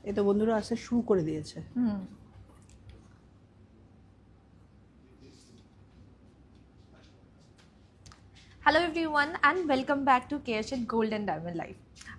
এটা বন্ধুরা আসতে শুরু করে দিয়েছে। Hello everyone and welcome back to Careshed gold and diamond life.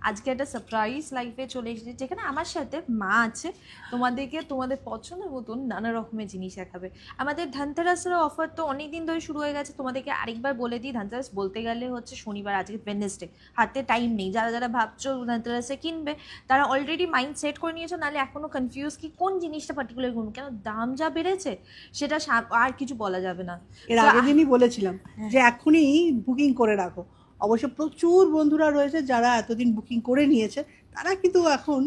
আজকে একটা সারপ্রাইজ লাইফে চলে এসেছি, যেখানে আমার সাথে মা আছে, তোমাদেরকে তোমাদের পছন্দের মতন নানা রকমের জিনিস দেখাবে। আমাদের ধনতেরাসের অফার তো অনেক দিন ধরে শুরু হয়ে গেছে, তোমাদেরকে আরেকবার বলে দিই। ধনতেরাস বলতে গেলে হচ্ছে শনিবার, আজকে ওয়েডনেসডে, হাতে টাইম নেই। যারা যারা ভাবছো ধনতেরাসে কিনবে তারা অলরেডি মাইন্ড সেট করে নিয়েছো, নাহলে এখনও কনফিউজ কি কোন জিনিসটা পার্টিকুলার কিনবো, কেন দাম যা বেড়েছে সেটা আর কিছু বলা যাবে না। এর আগের দিনই বলেছিলাম যে এখনই বুকিং করে রাখো। অবশ্য প্রচুর বন্ধুরা রয়েছে যারা এতদিন বুকিং করে নিয়েছে, তারা কিন্তু এখন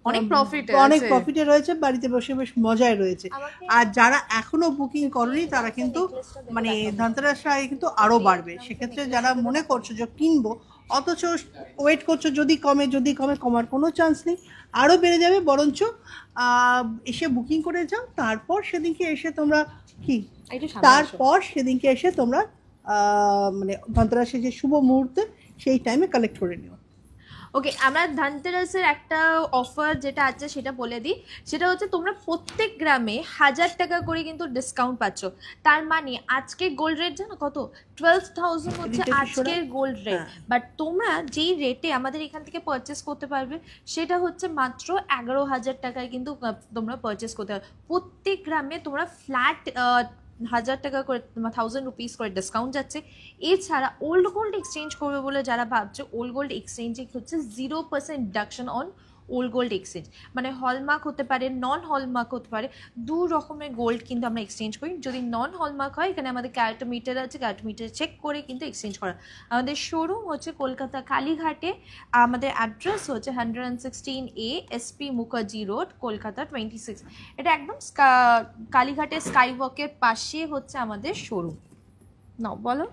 অনেক প্রফিটে রয়েছে, বাড়িতে বসে বেশ মজায় রয়েছে। আর যারা এখনো বুকিং করেনি তারা কিন্তু মানে ধনতেরাস আগে কিন্তু আরো বাড়বে। সেক্ষেত্রে যারা মনে করছো যে কিনবো অথচ ওয়েট করছো যদি কমে, কমার কোনো চান্স নেই, আরো বেড়ে যাবে। বরঞ্চ এসে বুকিং করে যাও, তারপর সেদিনকে এসে তোমরা মানে ধনতেরাসের যে শুভ মুহূর্তে সেই টাইমে কালেক্ট করে নিও। ওকে, আমরা ধনতেরাসের একটা অফার যেটা আছে সেটা বলে দিই। সেটা হচ্ছে তোমরা প্রত্যেক গ্রামে 1000 টাকা করে কিন্তু ডিসকাউন্ট পাচ্ছ। তার মানে আজকে গোল্ড রেট জানো কত? 12,000 হচ্ছে আজকের গোল্ড রেট। বাট তোমরা যেই রেটে আমাদের এখান থেকে পারচেস করতে পারবে সেটা হচ্ছে মাত্র 11,000 টাকায় কিন্তু তোমরা পারচেস করতে পারবে। প্রত্যেক গ্রামে তোমরা ফ্ল্যাট 1000 টাকা করে, 1000 রুপিস করে ডিসকাউন্ট যাচ্ছে। এছাড়া ওল্ড গোল্ড এক্সচেঞ্জ করবে বলে যারা ভাবছে, ওল্ড গোল্ড এক্সচেঞ্জে হচ্ছে 0% deduction on old gold exchange. মানে হলমার্ক হতে পারে, নন হলমার্ক হতে পারে, দু রকমের গোল্ড কিন্তু আমরা এক্সচেঞ্জ করি। যদি নন হলমার্ক হয়, এখানে আমাদের ক্যারেটোমিটার আছে, ক্যারেটোমিটার চেক করে কিন্তু এক্সচেঞ্জ করা। আমাদের শোরুম হচ্ছে কলকাতা কালীঘাটে। আমাদের অ্যাড্রেস হচ্ছে 116A SP Mukherjee road, Kolkata 26। এটা একদম কালীঘাটের স্কাইওয়াকের পাশে হচ্ছে আমাদের শোরুম। নাও বলো।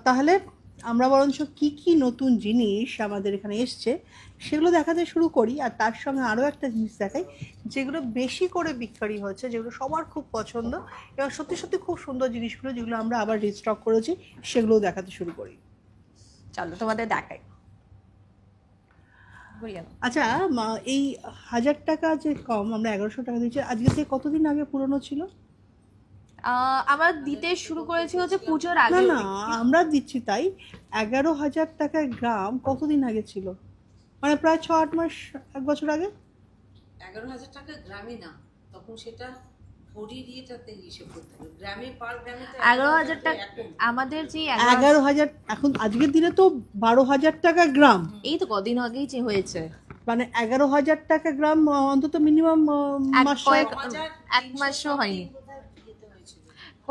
তাহলে আমরা বরঞ্চ কি কি নতুন জিনিস আমাদের এখানে এসছে সেগুলো দেখাতে শুরু করি। আর তার সঙ্গে আরও একটা জিনিস দেখাই যেগুলো বেশি করে বিক্রি হচ্ছে, যেগুলো সবার খুব পছন্দ এবং সত্যি সত্যি খুব সুন্দর জিনিসগুলো, যেগুলো আমরা আবার রিস্টক করেছি, সেগুলোও দেখাতে শুরু করি। চলো তোমাদের দেখাই। আচ্ছা, এই 1000 টাকা যে কম আমরা 1100 টাকা দিচ্ছি, আজকে থেকে কতদিন আগে পুরনো ছিল? আমরা দিতে শুরু করেছি হচ্ছে পুজোর আগে। না, আমরা দিচ্ছি তাই। 11,000 টাকা গ্রাম কতদিন আগে ছিল? মানে প্রায় 6-8 মাস, 1 বছর আগে। 11,000 টাকা গ্রামে না, তখন সেটা ভরি দিয়েটাতে হিসেব করতে হবে। গ্রামে পার গ্রামে তো 11,000 টাকা আমাদের যে 11,000 এখন আজকের দিনে তো 12,000 টাকা গ্রাম। এই তো কদিন আগেই যে হয়েছে, মানে 11,000 টাকা গ্রাম অন্তত মিনিমাম এক মাসও হয়নি,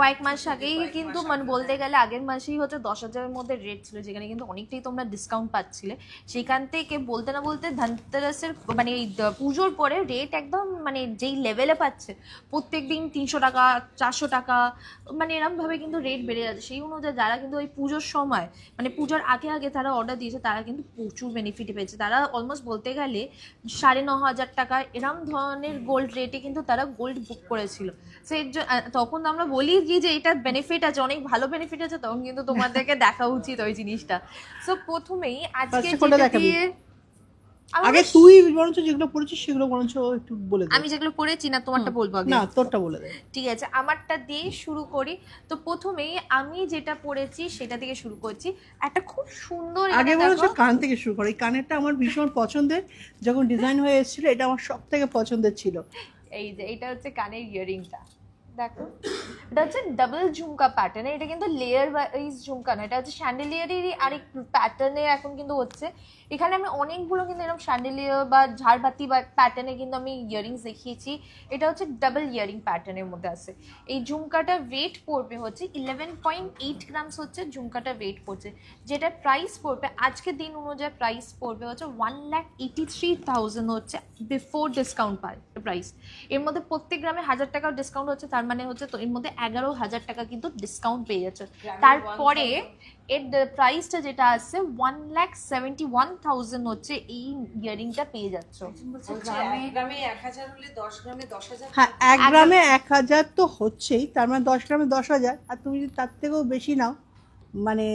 কয়েক মাস আগেই কিন্তু মানে বলতে গেলে আগের মাসেই হচ্ছে 10,000-এর মধ্যে রেট ছিল, যেখানে কিন্তু অনেকটাই তোমরা ডিসকাউন্ট পাচ্ছিলে। সেখান থেকে বলতে না বলতে ধনতেরাসের মানে এই পুজোর পরে রেট একদম মানে যেই লেভেলে পাচ্ছে, প্রত্যেক দিন 300 টাকা 400 টাকা মানে এরমভাবে কিন্তু রেট বেড়ে যাচ্ছে। সেই অনুযায়ী যারা কিন্তু ওই পুজোর সময় মানে পুজোর আগে আগে তারা অর্ডার দিয়েছে, তারা কিন্তু প্রচুর বেনিফিট পেয়েছে। তারা অলমোস্ট বলতে গেলে 9,500 টাকা এরম ধরনের গোল্ড রেটে কিন্তু তারা গোল্ড বুক করেছিল। সেই তখন আমরা বলি কি যে এটা বেনিফিট আছে, অনেক ভালো বেনিফিট আছে, তখন কিন্তু তোমাদেরকে দেখা উচিত ওই জিনিসটা। সো প্রথমেই আজকে দিয়ে আগে তুই বরঞ্চ যেগুলো পড়েছিস সেগুলো বরঞ্চ একটু বলে দে। আমি যেগুলো পড়েছি না তোমারটা বলবো আগে? না, তোরটা বলে দে। ঠিক আছে, আমারটা দিয়ে শুরু করি। তো প্রথমেই আমি যেটা পড়েছি সেটা থেকে শুরু করছি। একটা খুব সুন্দর, আগে বরঞ্চ কান থেকে শুরু করি। এই কানেরটা আমার ভীষণ পছন্দের, যখন ডিজাইন হয়ে এসেছিল এটা আমার সব থেকে পছন্দের ছিল। এই যে এটা হচ্ছে কানের ইয়ারিংটা, দেখো এটা হচ্ছে ডাবল ঝুমকা প্যাটার্নে। এটা কিন্তু লেয়ার ওয়াইজ ঝুমকা না, এটা হচ্ছে শ্যান্ডেলিয়ারেরই আরেক প্যাটার্নে এখন কিন্তু হচ্ছে। এখানে আমি অনেকগুলো কিন্তু এরকম শ্যান্ডেলিয়ার বা ঝাড়বাতি বা প্যাটার্নে কিন্তু আমি ইয়ারিংস দেখিয়েছি। এটা হচ্ছে ডাবল ইয়ারিং প্যাটার্নের মধ্যে আছে। এই ঝুমকাটা ওয়েট পড়বে হচ্ছে 11.8 গ্রামস হচ্ছে ঝুমকাটা ওয়েট পড়ছে, যেটা প্রাইস পড়বে আজকে দিন অনুযায়ী প্রাইস পড়বে হচ্ছে 1,83,000 হচ্ছে বিফোর ডিসকাউন্ট প্রাইস। এর মধ্যে প্রত্যেক গ্রামে 1000 টাকার ডিসকাউন্ট হচ্ছে, তার মানে হচ্ছে তো এর মধ্যে 11,000 টাকা কিন্তু ডিসকাউন্ট পেয়ে যাচ্ছে। তারপরে এর প্রাইসটা যেটা আছে 1,71,000 হচ্ছে এই ইয়ারিংটা পেয়ে যাচ্ছ। গ্রামে 1,000 হলে 10 গ্রামে 10,000। হ্যাঁ, 1 গ্রামে 1,000 তো হচ্ছেই, তার মানে 10 গ্রামে 10,000। আর তুমি যদি তার থেকেও বেশি নাও মানে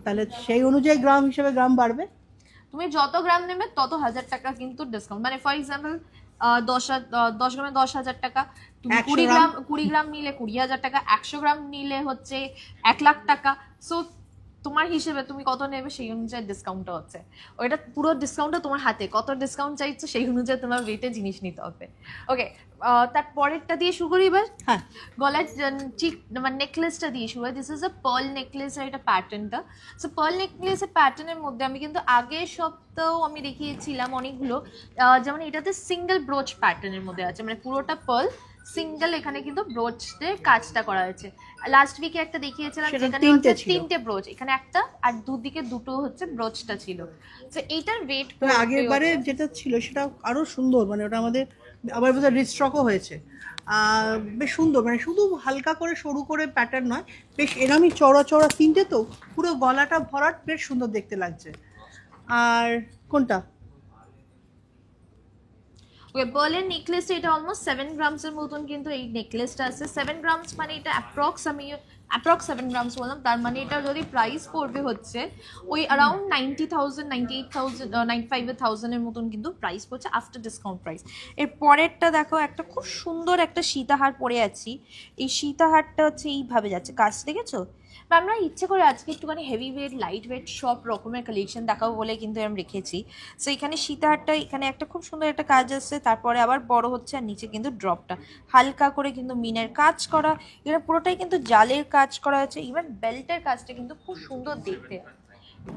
তাহলে সেই অনুযায়ী গ্রাম হিসেবে গ্রাম বাড়বে। তুমি যত গ্রাম নেবে তত 1000 টাকা কিন্তু ডিসকাউন্ট, মানে ফর এক্সাম্পল 10 গ্রামে 10,000 টাকা, তুমি 20 গ্রাম নিলে 20,000 টাকা, 100 গ্রাম নিলে হচ্ছে 1,00,000 টাকা। সো তোমার হিসেবে তুমি কত নেবে সেই অনুযায়ী ডিসকাউন্টটা হচ্ছে, ওইটা পুরো ডিসকাউন্টটা তোমার হাতে, কত ডিসকাউন্ট চাইছো সেই অনুযায়ী তোমার ওয়েটে জিনিস নিতে হবে। ওকে, তার পরেরটা দিয়ে শুরু করি এবার। হ্যাঁ, গলার চিক মানে নেকলেসটা দিয়ে শুরু হয়। This is a pearl necklace, আর এটা প্যাটার্নটা। সো পার্ল নেকলেসের প্যাটার্নের মধ্যে আমি কিন্তু আগের সপ্তাহ আমি দেখিয়েছিলাম অনেকগুলো, যেমন এটাতে সিঙ্গেল ব্রোচ প্যাটার্নের মধ্যে আছে, মানে পুরোটা পার্ল সিঙ্গেল, এখানে কিন্তু ব্রোচের কাজটা করা হয়েছে। লাস্ট উইকে একটা দেখিয়েছিলাম যেখানে হচ্ছে 3টে ব্রোচ, এখানে একটা আর দুদিকে দুটো হচ্ছে ব্রোচটা ছিল। তো এইটার ওয়েট আগের বারে যেটা ছিল সেটা আরো সুন্দর, মানে ওটা আমাদের আবার বোধহয় রিস্টকও হয়েছে, বেশ সুন্দর, মানে শুধু হালকা করে সরু করে প্যাটার্ন নয়, বেশ এরমই চওড়া চওড়া 3টে, তো পুরো গলাটা ভরাট, বেশ সুন্দর দেখতে লাগছে। আর কোনটা? ওকে, পার্লের নেকলেসটা এটা অলমোস্ট 7 গ্রামসের মতন কিন্তু এই নেকলেসটা আছে। 7 গ্রামস মানে এটা অ্যাপ্রক্স 7 গ্রামস বললাম, তার মানে এটা যদি প্রাইস পড়বে হচ্ছে ওই অ্যারাউন্ড 90,000, 98,000, 95,000 এর মতন কিন্তু প্রাইস পড়ছে আফটার ডিসকাউন্ট প্রাইস। এর পরেরটা দেখো, একটা খুব সুন্দর একটা সীতাহার পরে আছি। এই সীতাহারটা হচ্ছে এইভাবে যাচ্ছে, কাজ দেখেছো? আমরা ইচ্ছে করে আজকে একটুখানি হেভি ওয়েট, লাইট ওয়েট সব রকমের কালেকশন দেখাবো বলে কিন্তু আমি রেখেছি। সো এখানে সীতাহারটা, এখানে একটা খুব সুন্দর একটা কাজ আসছে, তারপরে আবার বড় হচ্ছে, আর নিচে কিন্তু ড্রপটা হালকা করে কিন্তু মিনের কাজ করা, এটা পুরোটাই কিন্তু জালের কাজ করা হয়েছে। ইভেন বেল্টের কাজটা কিন্তু খুব সুন্দর দেখতে।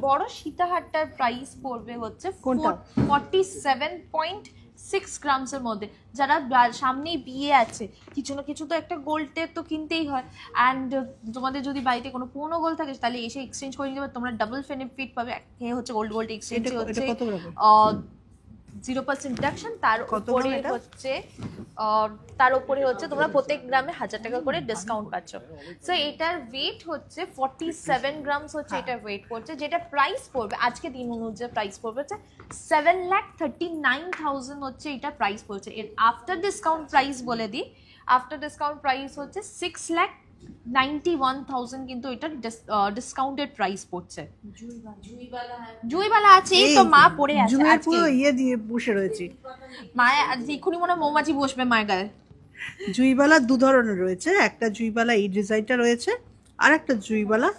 বড় সীতাহারটার প্রাইস পড়বে হচ্ছে 47.6 গ্রামসের মধ্যে। যারা সামনেই বিয়ে আছে, কিছু না কিছু তো একটা গোল্ডের তো কিনতেই হয়, অ্যান্ড তোমাদের যদি বাড়িতে কোনো পুরনো গোল্ড থাকে তাহলে এসে এক্সচেঞ্জ করে নিতে পারো, তোমরা ডাবল বেনিফিট পাবে। হচ্ছে গোল্ড এক্সচেঞ্জ হচ্ছে 0% ডিডাকশন, তার উপরে হচ্ছে তোমরা প্রত্যেক গ্রামে 1000 টাকা করে ডিসকাউন্ট পাচ্ছ। সো এটার ওয়েট হচ্ছে 47 গ্রামস হচ্ছে এটার ওয়েট পড়ছে, যেটা প্রাইস পড়বে আজকে দিন অনুযায়ী প্রাইস পড়বে হচ্ছে 7,39,000 হচ্ছে এটা প্রাইস পড়ছে। এর আফটার ডিসকাউন্ট প্রাইস বলে দিই, আফটার ডিসকাউন্ট প্রাইস হচ্ছে 6,91,000 কিন্তু এটা ডিসকাউন্টেড প্রাইস পড়ছে। জুইবালা আছে, এই তো মা পড়ে আছে আজকে, পুরো ইয়ে দিয়ে বসে রয়েছে মায়ের এক্ষুনি মনে মৌমাছি বসবে মায়ের গায়ে। জুইবালা দু ধরনের রয়েছে, একটা জুইবালা এই ডিজাইনটা রয়েছে, আর একটা জুইবালা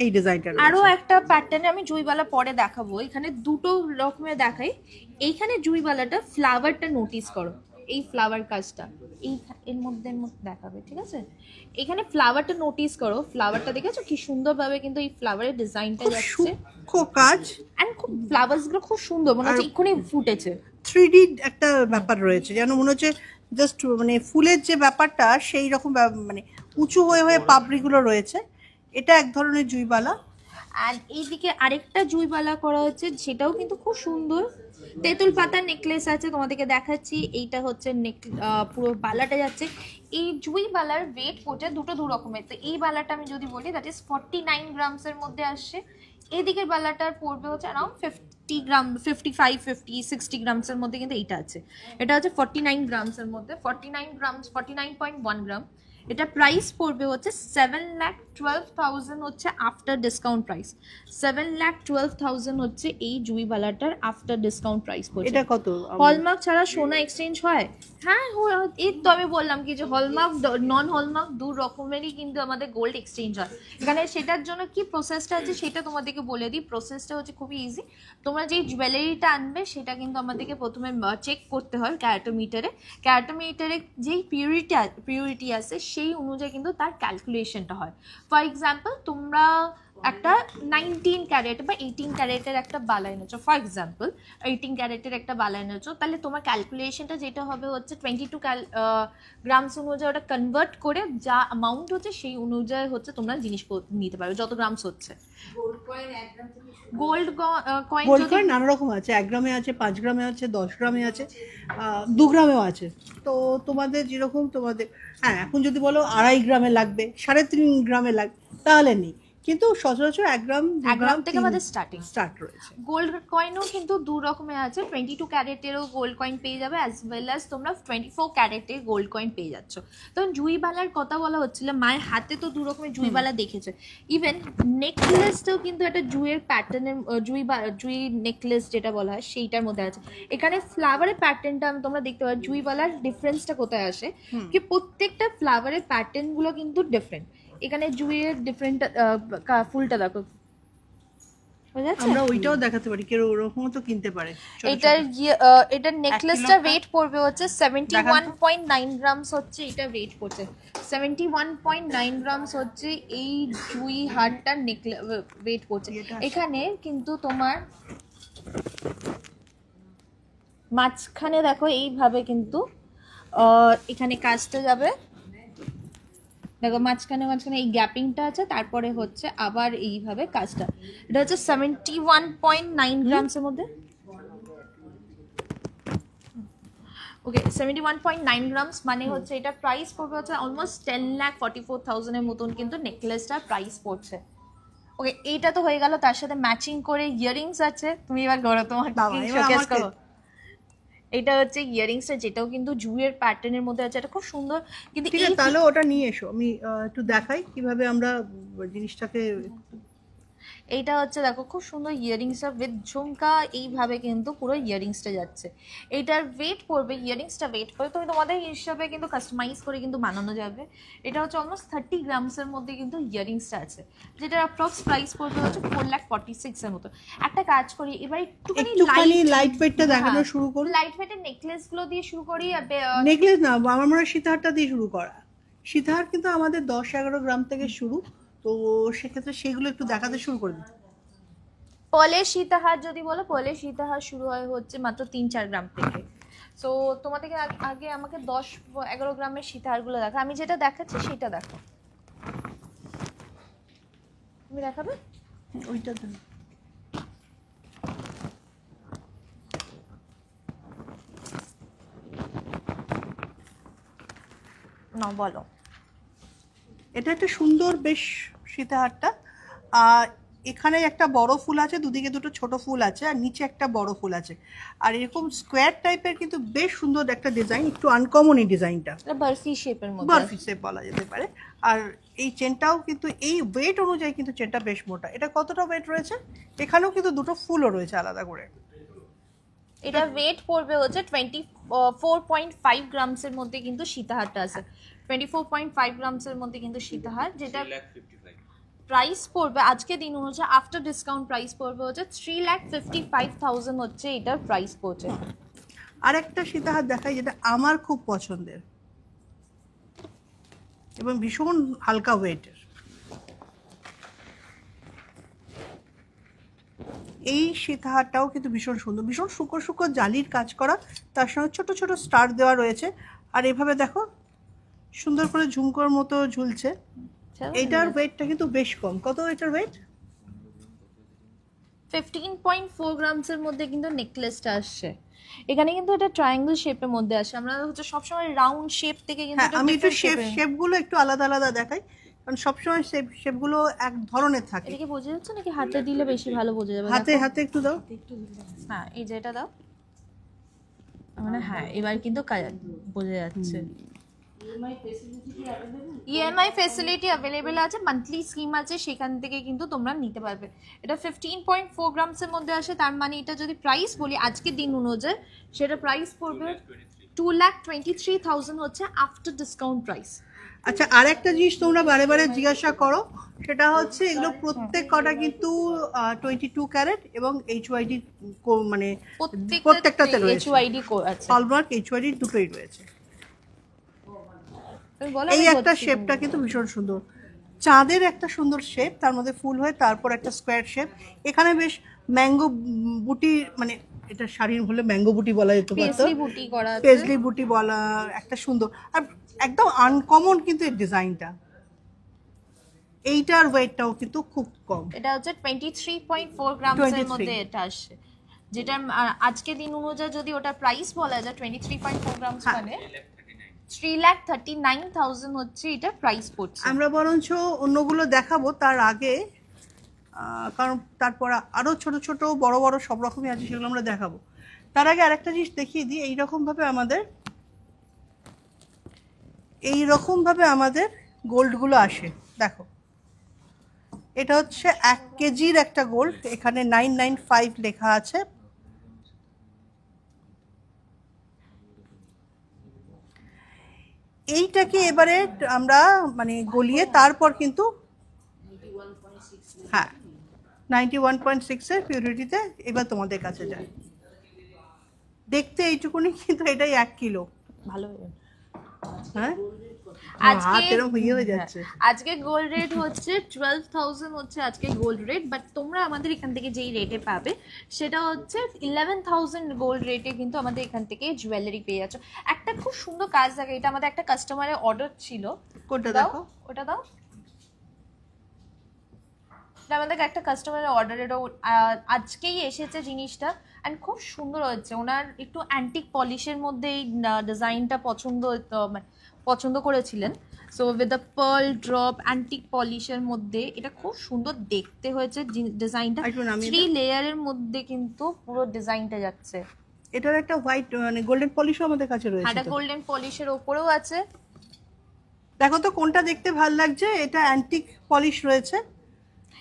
এই ডিজাইনটা রয়েছে। আরো একটা প্যাটার্নে আমি জুইবালা পরে দেখাবো, এখানে দুটো রকমের দেখাই। এইখানে জুইবালাটা ফ্লাওয়ারটা নোটিস করো, এই ফ্লাওয়ার কাজটা এই এর মধ্যে দেখাবে, ঠিক আছে? এখানে ফ্লাওয়ারটা নোটিস করো, ফ্লাওয়ারটা দেখেছো কি সুন্দরভাবে কিন্তু এই ফ্লাওয়ারের ডিজাইনটা যাচ্ছে, খুব কাজ, এন্ড খুব ফ্লাওয়ার্স গুলো খুব সুন্দর, মনে হচ্ছে এক্ষুনি ফুটেছে। 3D একটা ব্যাপার রয়েছে, যেন মনে হচ্ছে জাস্ট মানে ফুলের যে ব্যাপারটা সেই রকম, মানে উঁচু হয়ে হয়ে পাপড়িগুলো রয়েছে। এটা এক ধরনের জুইবালা। আর এইদিকে আরেকটা জুইবালা করা হচ্ছে, সেটাও কিন্তু খুব সুন্দর। তেঁতুল পাতার নেকলেস আছে, তোমাদেরকে দেখাচ্ছি। এইটা হচ্ছে পুরো বালাটা যাচ্ছে। এই জুইবালার ওয়েট পড়ছে দু রকমের। তো এই বালাটা আমি যদি বলি, দ্যাট ইজ 49 গ্রামসের মধ্যে আসছে। এইদিকের বালাটার পড়বে হচ্ছে অ্যারাউন্ড 50 গ্রাম, 55, 50, 60 গ্রামসের মধ্যে কিন্তু এইটা আছে। এটা হচ্ছে 49 গ্রামসের মধ্যে, 49 গ্রামস, 49.1 গ্রাম। এটা প্রাইস পড়বে হচ্ছে 7,12,000 হচ্ছে আফটার ডিসকাউন্ট প্রাইস। 7,12,000 হচ্ছে এই জুইবালাটার আফটার ডিসকাউন্ট প্রাইস পড়ছে। এটা কত? হলমার্ক ছাড়া সোনা এক্সচেঞ্জ হয়? হ্যাঁ, এই তো আমি বললাম কি যে হলমার্ক, নন হলমার্ক দু রকমেরই কিন্তু আমাদের গোল্ড এক্সচেঞ্জ হয় এখানে। সেটার জন্য কি প্রসেসটা আছে সেটা তোমাদেরকে বলে দিই। প্রসেসটা হচ্ছে খুবই ইজি। তোমরা যেই জুয়েলারিটা আনবে সেটা কিন্তু আমাদেরকে প্রথমে চেক করতে হয় ক্যারেটোমিটারে। ক্যারেটোমিটারে যেই পিউরিটি আছে সেই অনুযায়ী কিন্তু তার ক্যালকুলেশনটা হয়। ফর এক্সাম্পল, তোমরা একটা 19 ক্যারেট বা 18 ক্যারেটের একটা বালা এনেছো, ফর এক্সাম্পল 18 ক্যারেটের একটা বালা এনেছো, তাহলে তোমার ক্যালকুলেশনটা যেটা হবে হচ্ছে 22 গ্রামস অনুযায়ী ওটা কনভার্ট করে যা অ্যামাউন্ট হচ্ছে সেই অনুযায়ী হচ্ছে তোমরা জিনিস নিতে পারবে যত গ্রামস হচ্ছে। গোল্ড কয়েন নানা রকম আছে, 1 গ্রামে আছে, 5 গ্রামে আছে, 10 গ্রামে আছে, 2 গ্রামেও আছে। তো তোমাদের যেরকম তোমাদের, হ্যাঁ এখন যদি বলো 2.5 গ্রামে লাগবে, 3.5 গ্রামে লাগবে, তাহলে নেই। কিন্তু সচরাচর 1 গ্রাম 1 গ্রাম থেকে আমাদের স্টার্টিং স্টার্ট রয়েছে। গোল্ড কয়েনও কিন্তু দু রকমের আছে, 22 ক্যারেটেরও গোল্ড কয়েন পেয়ে যাবে, অ্যাজ ওয়েল অ্যাজ তোমরা 24 ক্যারেটের গোল্ড কয়েন পেয়ে যাচ্ছ। তখন জুইবালার কথা বলা হচ্ছিল, মায়ের হাতে তো দু রকমের জুইবালা দেখেছে, ইভেন নেকলেসটাও কিন্তু একটা জুইয়ের প্যাটার্নের জুই নেকলেস যেটা বলা হয় সেইটার মধ্যে আছে। এখানে ফ্লাওয়ারের প্যাটার্নটা তোমরা দেখতে পারো, জুইবালার ডিফারেন্সটা কোথায় আসে কি প্রত্যেকটা ফ্লাওয়ারের প্যাটার্নগুলো কিন্তু ডিফারেন্ট। এখানে জুইয়ের ডিফারেন্ট ফুলটা দেখো, আমরা ওইটাও দেখাতে পারি, কেউ ওরকমও তো কিনতে পারে। এটার নেকলেসটা ওয়েট পড়বে হচ্ছে 71.9 গ্রামস হচ্ছে, এটা ওয়েট পড়ছে 71.9 গ্রামস হচ্ছে এই জুই হারটার ওয়েট পড়ছে। এখানে কিন্তু তোমার মাঝখানে দেখো এইভাবে কিন্তু এখানে কাজটা যাবে, দেখো মাঝখানে এই গ্যাপিংটা আছে, তারপরে হচ্ছে আবার এইভাবে কাজটা। এটা হচ্ছে 71.9 গ্রামসের মধ্যে, ওকে 71.9 গ্রামস মানে হচ্ছে এটা প্রাইস পড়বে হচ্ছে অলমোস্ট 10,44,000 এর মতন কিন্তু নেকলেসটার প্রাইস পড়ছে। ওকে, এইটা তো হয়ে গেল, তার সাথে ম্যাচিং করে ইয়ারিংস আছে। তুমি এবার গড়ো তোমার শোকেস করো। এটা হচ্ছে ইয়ারিংসটা, যেটাও কিন্তু জুয়ের প্যাটার্নের মধ্যে আছে, এটা খুব সুন্দর। কিন্তু ঠিক আছে, তাহলে ওটা নিয়ে এসো, আমি একটু দেখাই কিভাবে আমরা জিনিসটাকে। এইটা হচ্ছে দেখো খুব সুন্দর ইয়ারিংসটা উইথ ঝুমকা, এইভাবে কিন্তু পুরো ইয়ারিংসটা যাচ্ছে। এইটার ওয়েট পড়বে, ইয়ারিংসটা ওয়েট পড়বে তুমি তোমাদের হিসাবে কিন্তু কাস্টমাইজ করে কিন্তু বানানো যাবে। এটা হচ্ছে অলমোস্ট 30 গ্রামসের মধ্যে কিন্তু ইয়ারিংসটা আছে, যেটার অ্যাপ্রক্স প্রাইস পড়বে হচ্ছে 4,46,000 এর মতো। একটা কাজ করি এবার একটুখানি লাইট ওয়েটটা দেখানো শুরু করি। লাইট ওয়েটের নেকলেস গুলো দিয়ে শুরু করি। নেকলেস না, আমার মনে হয় সীতাহারটা দিয়ে শুরু করা। সীতাহার কিন্তু আমাদের 10-11 গ্রাম থেকে শুরু, তো সেক্ষেত্রে সেগুলো একটু দেখাতে শুরু করে দিই। পলের সীতাহার যদি বলো, পলের সীতাহার শুরু হয় হচ্ছে মাত্র 3-4 গ্রাম থেকে। সো তোমাদেরকে আগে আমাকে 10-11 গ্রামের সীতাহারগুলো দেখো, আমি যেটা দেখাচ্ছি সেটা দেখো। তুমি দেখাবে ওইটা দেন। না বলো। এটা একটা সুন্দর বেশ সীতাহারটা, আর এখানে একটা বড় ফুল আছে, দুদিকে দুটো ছোট ফুল আছে, আর নিচে একটা বড় ফুল আছে, আর এরকম স্কোয়ার টাইপের কিন্তু বেশ সুন্দর একটা ডিজাইন, একটু আনকমন এই ডিজাইনটা, বার্ফি শেপের মধ্যে, বার্ফি শেপ বলা যেতে পারে। আর এই চেনটাও কিন্তু এই ওয়েট অনুযায়ী কিন্তু চেনটা বেশ মোটা। এটা কতটা ওয়েট রয়েছে? এখানেও কিন্তু দুটো ফুলও রয়েছে আলাদা করে। এটা ওয়েট পড়বে হচ্ছে 24.5 গ্রামসের মধ্যে কিন্তু সীতাহারটা আছে, 24.5 গ্রামসের মধ্যে কিন্তু সীতাহার, যেটা প্রাইস পড়বে আজকে দিন হচ্ছে আফটার ডিসকাউন্ট প্রাইস পড়বে হচ্ছে 3,55,000 হচ্ছে এটার প্রাইস পড়ছে। আর একটা সীতাহার দেখাই যেটা আমার খুব পছন্দের এবং ভীষণ হালকা ওয়েটের। এই সীতাহারটাও কিন্তু ভীষণ সুন্দর, ভীষণ শুকো শুকো জালির কাজ করা, তার সঙ্গে ছোট ছোট স্টার দেওয়া রয়েছে, আর এভাবে দেখো সুন্দর করে ঝুমকোর মতো ঝুলছে। এটার ওয়েটটা কিন্তু বেশ কম। কত এটার ওয়েট? 15.4 গ্রামসের মধ্যে কিন্তু নেকলেসটা আসছে। এখানে কিন্তু এটা ট্রায়াঙ্গেল শেপের মধ্যে আসে, আমরা হচ্ছে সবসময় রাউন্ড শেপ থেকে কিন্তু আমি একটু শেপগুলো একটু আলাদা আলাদা দেখাই, কারণ সবসময় শেপগুলো এক ধরনের থাকে। এটা কি বোঝা যাচ্ছে নাকি হাতে দিলে বেশি ভালো বোঝা যাবে? হাতে একটু দাও। হ্যাঁ এই যে এটা দাও, মানে হ্যাঁ এবার কিন্তু বোঝা যাচ্ছে। ইএমআই ফেসিলিটি অ্যাভেলেবেল আছে, মান্থলি স্কিম আছে, সেখান থেকে কিন্তু তোমরা নিতে পারবে। এটা 15.4 গ্রামসের মধ্যে আসে, তার মানে এটা যদি প্রাইস বলি আজকের দিন অনুযায়ী সেটা প্রাইস পড়বে 2,23,000 হচ্ছে আফটার ডিসকাউন্ট প্রাইস। আচ্ছা, আর একটা জিনিস তোমরা বারে বারে জিজ্ঞাসা করো, সেটা হচ্ছে এগুলো প্রত্যেক কটা কিন্তু 22 ক্যারেট এবং এইচওয়াইডি, মানে প্রত্যেকটাতে রয়েছে এইচওয়াইডি আছে, হলমার্ক এইচওয়াইডি দুটোই রয়েছে। এই একটা শেপটা কিন্তু ভীষণ সুন্দর, চাঁদের একটা সুন্দর শেপ, তার মধ্যে ফুল হয়ে তারপর একটা স্কোয়ার শেপ। এখানে বেশ ম্যাঙ্গো বুটি, মানে এটা শাড়ির হলে ম্যাঙ্গো বুটি বলা যেত, পেজলি বুটি বলা, একটা সুন্দর আর একদম আনকমন কিন্তু এই ডিজাইনটা। এইটার ওয়েটটাও কিন্তু খুব কম, এটা হচ্ছে 23.4 গ্রামসের মধ্যে এটা আসে, যেটা আজকে দিন অনুযায়ী যদি ওটা প্রাইস বলা যায় 23.4 গ্রামস মানে 3,39,000 হচ্ছে এটা প্রাইস পড়ছে। আমরা বরঞ্চ অন্যগুলো দেখাবো, তার আগে কারণ তারপর আরও ছোট ছোট বড় বড় সব রকমই আছে, সেগুলো আমরা দেখাবো। তার আগে আরেকটা জিনিস দেখিয়ে দিই। এইরকমভাবে আমাদের গোল্ডগুলো আসে। দেখো, এটা হচ্ছে 1 কেজির একটা গোল্ড, এখানে 995 লেখা আছে। এইটাকে এবারে আমরা মানে গলিয়ে তারপর কিন্তু, হ্যাঁ 91.6 এর পিউরিটিতে এবার তোমাদের কাছে যায়। দেখতে এইটুকুনি, কিন্তু এটাই 1 কিলো। ভালো। হ্যাঁ আজকে হয়ে যাচ্ছে। আজকে গোল্ড রেট হচ্ছে 12,000 হচ্ছে আজকে গোল্ড রেট, বাট তোমরা আমাদের এখান থেকে যেই রেটে পাবে সেটা হচ্ছে 11,000 গোল্ড রেটে কিন্তু আমাদের এখান থেকে জুয়েলারি পেয়ে যাচ্ছ। একটা খুব সুন্দর কাজ থাকে, এটা আমাদের একটা কাস্টমারের অর্ডার ছিল। কোনটা দাও, দেখো? ওটা দাও। এটা আমাদের একটা কাস্টমারের অর্ডার, এটা আজকেই এসেছে জিনিসটা, অ্যান্ড খুব সুন্দর হচ্ছে। ওনার একটু অ্যান্টিক পলিশের মধ্যে এই ডিজাইনটা পছন্দ করেছিলেন। So with the pearl drop antique পলিশের মধ্যে এটা খুব সুন্দর দেখতে হয়েছে ডিজাইনটা। 3 লেয়ারের মধ্যে কিন্তু পুরো ডিজাইনটা যাচ্ছে। এটার একটা হোয়াইট মানে গোল্ডেন পলিশও আমাদের কাছে রয়েছে। এটা গোল্ডেন পলিশের ওপরেও আছে। দেখো তো কোনটা দেখতে ভালো লাগছে। এটা অ্যান্টিক পলিশ রয়েছে।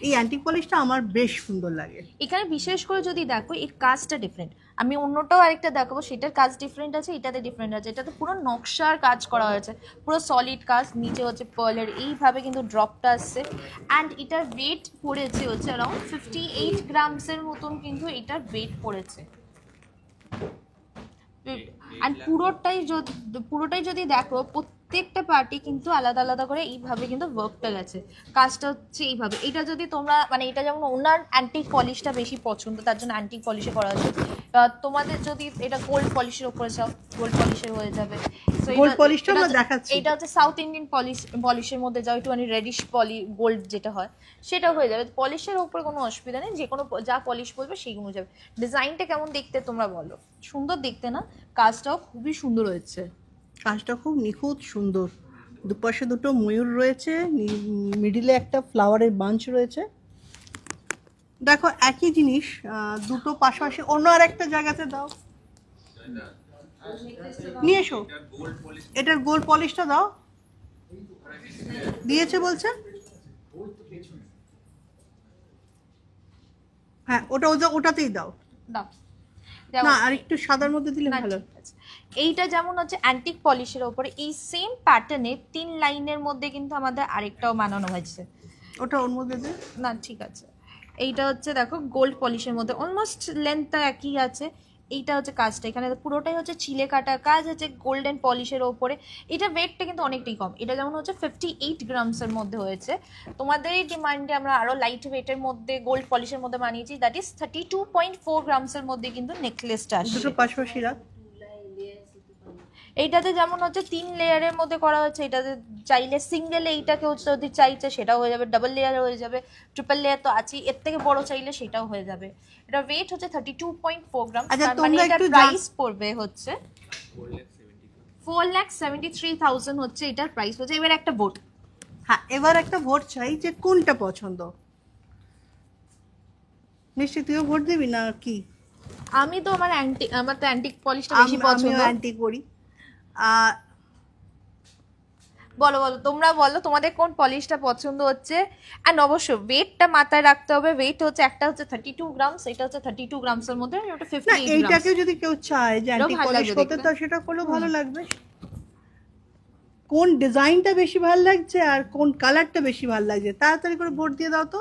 এই অ্যান্টিক পলিশটা আমার বেশ সুন্দর লাগে। এখানে বিশেষ করে যদি দেখো এর কাজটা ডিফারেন্ট। আমি অন্যটাও আরেকটা দেখাবো, সেটার কাজ ডিফারেন্ট আছে, এটাতে ডিফারেন্ট আছে। এটাতে পুরো নকশার কাজ করা হয়েছে, পুরো সলিড কাজ। নিচে হচ্ছে পার্লের এইভাবে কিন্তু ড্রপটা আসছে, অ্যান্ড এটার ওয়েট পড়েছে হচ্ছে অ্যারাউন্ড 58 গ্রামসের মতন কিন্তু এটার ওয়েট পড়েছে। অ্যান্ড পুরোটাই যদি দেখো প্রত্যেকটা পার্টি কিন্তু আলাদা আলাদা করে এইভাবে কিন্তু ওয়ার্কটা গেছে। কাজটা হচ্ছে এইভাবে। এটা যদি তোমরা মানে এটা যেমন ওনার অ্যান্টিক পলিশটা বেশি পছন্দ, তার জন্য অ্যান্টিক পলিশে করা হচ্ছে। তোমাদের যদি এটা গোল্ড পলিশের উপরে চাও, গোল্ড পলিশের হয়ে যাবে। গোল্ড পলিশটা আমরা দেখাচ্ছি। এটা হচ্ছে সাউথ ইন্ডিয়ান পলিশের মধ্যে যাও, একটুখানি রেডিশ গোল্ড যেটা হয় সেটা হয়ে যাবে। পলিশের উপরে কোনো অসুবিধা নেই, যে কোনো যা পলিশ বলবে সেইগুলো যাবে। ডিজাইনটা কেমন দেখতে তোমরা বলো? সুন্দর দেখতে না? কাজটাও খুবই সুন্দর হয়েছে। কাজটা খুব নিখুঁত সুন্দর। দুপাশে দুটো ময়ূর রয়েছে, মিডিলে একটা ফ্লাওয়ারের বাঞ্চ রয়েছে। দেখো একই জিনিস দুটো পাশাপাশি অন্য আর একটা জায়গাতে দাও, নিয়ে এসো। এটার গোল্ড পলিশটা দাও। দিয়েছে বলছে, হ্যাঁ ওটাতেই দাও। দাও না আর একটু সাদার মধ্যে দিলে ভালো। এইটা যেমন হচ্ছে অ্যান্টিক পলিশের উপরে এই সেম প্যাটার্নে 3 লাইনের মধ্যে কিন্তু আমাদের আরেকটাও বানানো হয়েছে। ওটা ওর মধ্যে দে না, ঠিক আছে। এইটা হচ্ছে দেখো গোল্ড পলিশের মধ্যে অলমোস্ট লেন্থটা একই আছে। এইটা হচ্ছে কাজটা, এখানে পুরোটাই হচ্ছে চিলে কাটা কাজ হচ্ছে গোল্ডেন পলিশের ওপরে। এটা ওয়েটটা কিন্তু অনেকটাই কম। এটা যেমন হচ্ছে 58 গ্রামসের মধ্যে হয়েছে। তোমাদের এই ডিমান্ডে আমরা আরো লাইট ওয়েটের মধ্যে গোল্ড পলিশের মধ্যে বানিয়েছি, দ্যাট ইজ 32.4 গ্রামসের মধ্যে কিন্তু নেকলেসটা আসছে। দুটো পাশাপাশি রাখ। এইটাতে যেমন হচ্ছে 3 লেয়ারের মধ্যে করা হচ্ছে। এটাতে চাইলে সিঙ্গেল এইটাকে যদি চাইছে সেটাও হয়ে যাবে, ডাবল লেয়ার হয়ে যাবে, ট্রিপল লেয়ার তো আছেই, এর থেকে বড় চাইলে সেটাও হয়ে যাবে। এটা ওয়েট হচ্ছে 32.4 গ্রাম। তার মানে এটার প্রাইস পড়বে হচ্ছে 4,73,000 হচ্ছে এটার প্রাইস হচ্ছে। এবার একটা ভোট, হ্যাঁ এবার একটা ভোট চাই যে কোনটা পছন্দ। নিশ্চয়ই তুইও ভোট দিবি না কি? আমি তো আমার তো অ্যান্টিক পলিশটা বেশি পছন্দ। আমিও অ্যান্টিক করি। বলো তোমরা বলো তোমাদের কোন পলিশটা পছন্দ হচ্ছে। অ্যান্ড অবশ্যই ওয়েটটা মাথায় রাখতে হবে। ওয়েট হচ্ছে একটা হচ্ছে 32 গ্রামস, এটা হচ্ছে 32 গ্রামসের মধ্যে, ওটা 58 গ্রামস। এইটাকে যদি কেউ চায় যে অ্যান্টিক পলিশ করতে, তো সেটা করলেও ভালো লাগবে। কোন ডিজাইনটা বেশি ভালো লাগছে আর কোন কালারটা বেশি ভালো লাগছে তাড়াতাড়ি করে ভোট দিয়ে দাও তো।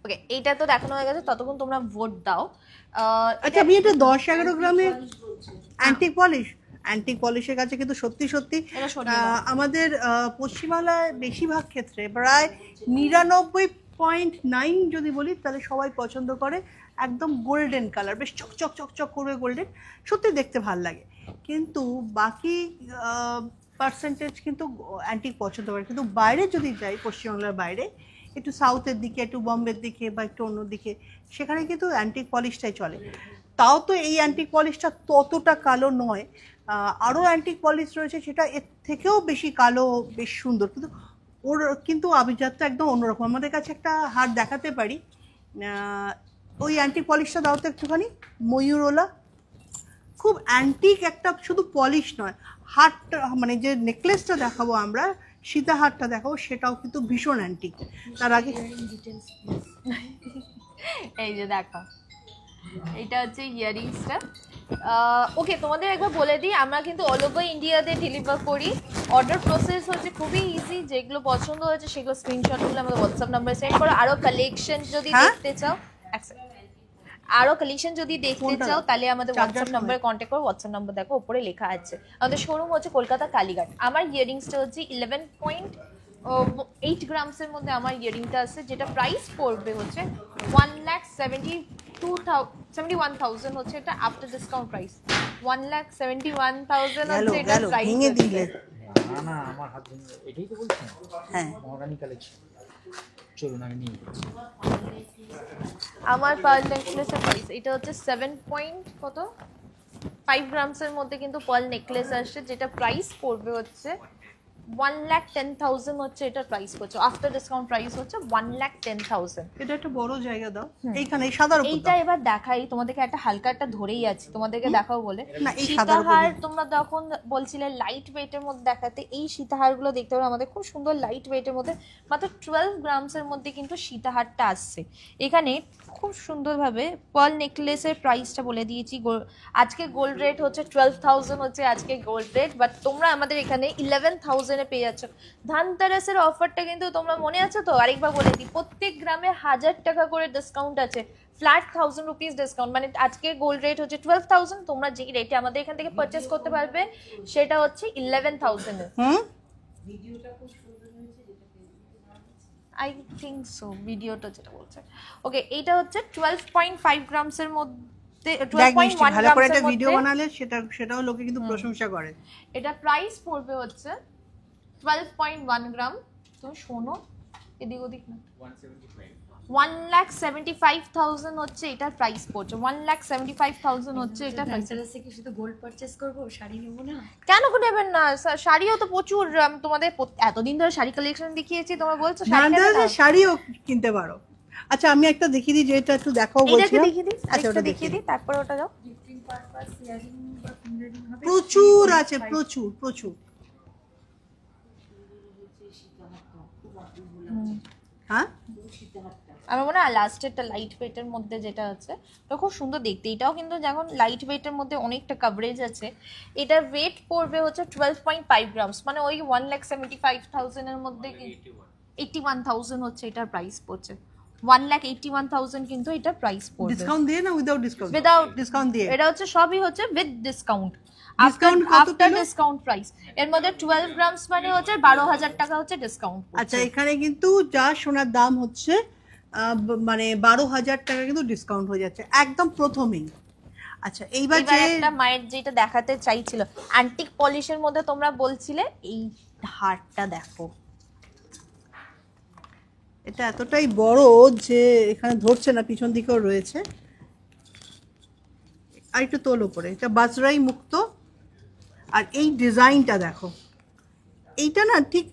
ওকে, এইটা তো দেখানো হয়ে গেছে, ততক্ষণ তোমরা ভোট দাও। আচ্ছা আমি এটা 10-11 গ্রামের অ্যান্টিক পলিশের কাছে কিন্তু সত্যি আমাদের পশ্চিমবাংলায় বেশিরভাগ ক্ষেত্রে প্রায় 99.9 যদি বলি তাহলে সবাই পছন্দ করে একদম গোল্ডেন কালার, বেশ চকচক করবে গোল্ডেন, সত্যি দেখতে ভাল লাগে। কিন্তু বাকি পার্সেন্টেজ কিন্তু অ্যান্টিক পছন্দ করে। কিন্তু বাইরে যদি যাই, পশ্চিমবাংলার বাইরে একটু সাউথের দিকে, একটু বম্বের দিকে বা একটু অন্য দিকে, সেখানে কিন্তু অ্যান্টিক পলিশটাই চলে। তাও তো এই অ্যান্টিক পলিশটা ততটা কালো নয়, আরও অ্যান্টিক পলিশ রয়েছে সেটা এর থেকেও বেশি কালো, বেশ সুন্দর। কিন্তু ওর কিন্তু আভিজাতটা একদম অন্যরকম। আমাদের কাছে একটা হার দেখাতে পারি, ওই অ্যান্টিক পলিশটা দাও তো একটুখানি, ময়ূরওলা, খুব অ্যান্টিক একটা, শুধু পলিশ নয়, হারটা মানে যে নেকলেসটা দেখাবো আমরা, সীতা হারটা দেখাবো, সেটাও কিন্তু ভীষণ অ্যান্টিক। তার আগে এই যে দেখো, এটা হচ্ছে ইয়ারিংসটা। ওকে, তোমাদের একবার বলে দিই, আমরা কিন্তু অল ওভার ইন্ডিয়াতে ডেলিভার করি। অর্ডার প্রসেস হচ্ছে খুবই ইজি, যেগুলো পছন্দ হয়েছে সেগুলো স্ক্রিনশটগুলো আমাদের হোয়াটসঅ্যাপ নাম্বারে সেন্ড করো। আরও কালেকশন যদি দেখতে চাও, আরো কালেকশন যদি দেখতে চাও তাহলে আমাদের হোয়াটসঅ্যাপ নাম্বারে কন্ট্যাক্ট করো। হোয়াটসঅ্যাপ নাম্বার দেখো উপরে লেখা আছে। আমাদের শোরুম হচ্ছে কলকাতা কালীঘাট। আমার ইয়ারিংসটা হচ্ছে 11.8 গ্রামসের মধ্যে আমার ইয়ারিংটা আছে, যেটা প্রাইস পড়বে হচ্ছে 1,71,000 হচ্ছে এটা আফটার ডিসকাউন্ট প্রাইস। 1,71,000 হচ্ছে এটা প্রাইস। ভেঙে দিলে না না, আমার হাত ভেঙে, এটাই তো বলছেন। হ্যাঁ, মহারানী কালেকশন। চলুন আমি নিয়ে যাচ্ছি। আমার পার্ল নেকলেসের প্রাইস এটা হচ্ছে 7.5 গ্রামসের মধ্যে কিন্তু পার্ল নেকলেস আসছে, যেটা প্রাইস পড়বে হচ্ছে 1,10,000 হচ্ছে এটা প্রাইস পড়ছে। আফটার ডিসকাউন্ট প্রাইস হচ্ছে 1,10,000। এটা একটা বড় জায়গা দাও এইখানে, এই সাদার উপর এইটা এবার দেখাই তোমাদেরকে, একটা হালকা একটা ধরেই আছে তোমাদেরকে দেখাও বলে। না, এই সাদার উপর সীতাহার তোমরা যখন বলছিলে লাইট ওয়েটের মধ্যে দেখাতে, এই সীতাহারগুলো দেখতে পারো আমাদের খুব সুন্দর লাইট ওয়েটের মধ্যে, মাত্র 12 গ্রামসের মধ্যে কিন্তু সীতাহারটা আসছে। এখানে খুব সুন্দরভাবে পার্ল নেকলেসের প্রাইসটা বলে দিয়েছি। আজকে গোল্ড রেট হচ্ছে 12,000 হচ্ছে আজকে গোল্ড রেট, বাট তোমরা আমাদের এখানে 11,000 পেয়ে যাচ্ছ। ধানতেরাসের অফারটা কিন্তু তোমরা মনে আছে তো? আরেকবার বলে দিই, প্রত্যেক গ্রামে 1000 টাকা করে ডিসকাউন্ট আছে, ফ্ল্যাট 1000 রুপিস ডিসকাউন্ট। মানে আজকে গোল্ড রেট হচ্ছে 12,000, তোমরা যে রেটে আমাদের এখান থেকে পারচেস করতে পারবে সেটা হচ্ছে 11,000 এর। ভিডিওটা খুব সুন্দর হয়েছে, যেটা আই থিঙ্ক সো, ভিডিওটা যেটা বলছে। ওকে, এইটা হচ্ছে 12.5 গ্রামসের মধ্যে, 12.1 ভালো করে একটা গ্রামসের ভিডিও মধ্যে। বানালে সেটাও লোকে কিন্তু প্রশংসা করে। এটা প্রাইস পড়বে হচ্ছে 12.1 গ্রাম। তুমি শোনো এদিক ওদিক না, 1,75,000 হচ্ছে এটার প্রাইস পড়ছে। 1,75,000 হচ্ছে এটা প্রাইস। কি শুধু গোল্ড পারচেজ করবো, শাড়ি নেবো না? কেন নেবেন না? শাড়িও তো প্রচুর, তোমাদের এতদিন ধরে শাড়ি কালেকশন দেখিয়েছি, তোমরা বলছো শাড়ি নেবে না? ধানতেরাসের শাড়িও কিনতে পারো। আচ্ছা, আমি একটা দেখিয়ে দিই, যেটা একটু দেখাও এটাকে বলছিলাম। দেখিয়ে দিই, আচ্ছা, ওটা দেখিয়ে দিই, তারপরে ওটা যাও। গিফটিং পারপাস, ইয়ারিং বা ফিঙ্গারিং হবে। প্রচুর আছে, প্রচুর প্রচুর। হ্যাঁ, আমার মনে হয় লাস্টেরটা লাইট ওয়েটের মধ্যে যেটা আছে ওটা খুব সুন্দর দেখতে। এটাও কিন্তু যেমন লাইট ওয়েটের মধ্যে অনেকটা কভারেজ আছে। এটার ওয়েট পড়বে হচ্ছে 12.5 গ্রামস, মানে ওই 1,75,000 এর মধ্যে 81,000 হচ্ছে এটার প্রাইস পড়ছে। 1,81,000 কিন্তু এটার প্রাইস পড়বে ডিসকাউন্ট দিয়ে না উইদাউট ডিসকাউন্ট? উইদাউট ডিসকাউন্ট দিয়ে। এটা হচ্ছে সবই হচ্ছে উইথ ডিসকাউন্ট। Discount কত আফটার কিলো? ডিসকাউন্ট প্রাইস এর মধ্যে 12 গ্রামস মানে হচ্ছে 12,000 টাকা হচ্ছে ডিসকাউন্ট। আচ্ছা, এখানে কিন্তু যা সোনার দাম হচ্ছে মানে 12,000 টাকা কিন্তু ডিসকাউন্ট হয়ে যাচ্ছে একদম প্রথমেই। আচ্ছা, এইবার যে একটা মায়ের যেটা দেখাতে চাইছিল অ্যান্টিক পলিশের মধ্যে, তোমরা বলছিলে এই হারটা দেখো, এটা এতটাই বড় যে এখানে ধরছে না, পিছন দিকেও রয়েছে। আর একটু তোল উপরে, এটা বাজরাই মুক্ত। আর এই ডিজাইনটা দেখো, এইটা না ঠিক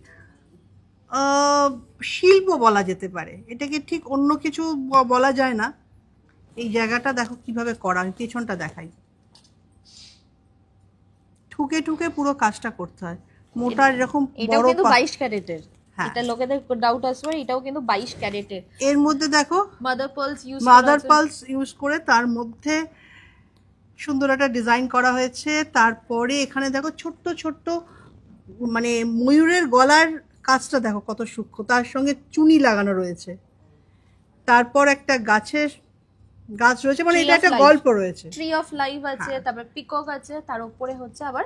শিল্প বলা যেতে পারে, এটাকে ঠিক অন্য কিছু বলা যায় না। এই জায়গাটা দেখো কিভাবে করা, আমি পেছনটা দেখাই। ঠুকে ঠুকে পুরো কাজটা করতে হয়, মোটা এরকম এটাও বড় কিন্তু 22 ক্যারেটের। হ্যাঁ। এটা লোকেদের ডাউট আসবে, এটাও কিন্তু 22 ক্যারেটের। এর মধ্যে দেখো মাদার পার্লস ইউজ করে তার মধ্যে সুন্দর একটা ডিজাইন করা হয়েছে। তারপরে এখানে দেখো ছোট্ট ছোট্ট মানে ময়ূরের গলার কাজটা দেখো কত সূক্ষ্ম, তার সঙ্গে চুনি লাগানো রয়েছে। তারপর একটা গাছ রয়েছে, মানে এটা একটা গল্প রয়েছে। ট্রি অফ লাইফ আছে, তারপর পিকক আছে, তার উপরে হচ্ছে আবার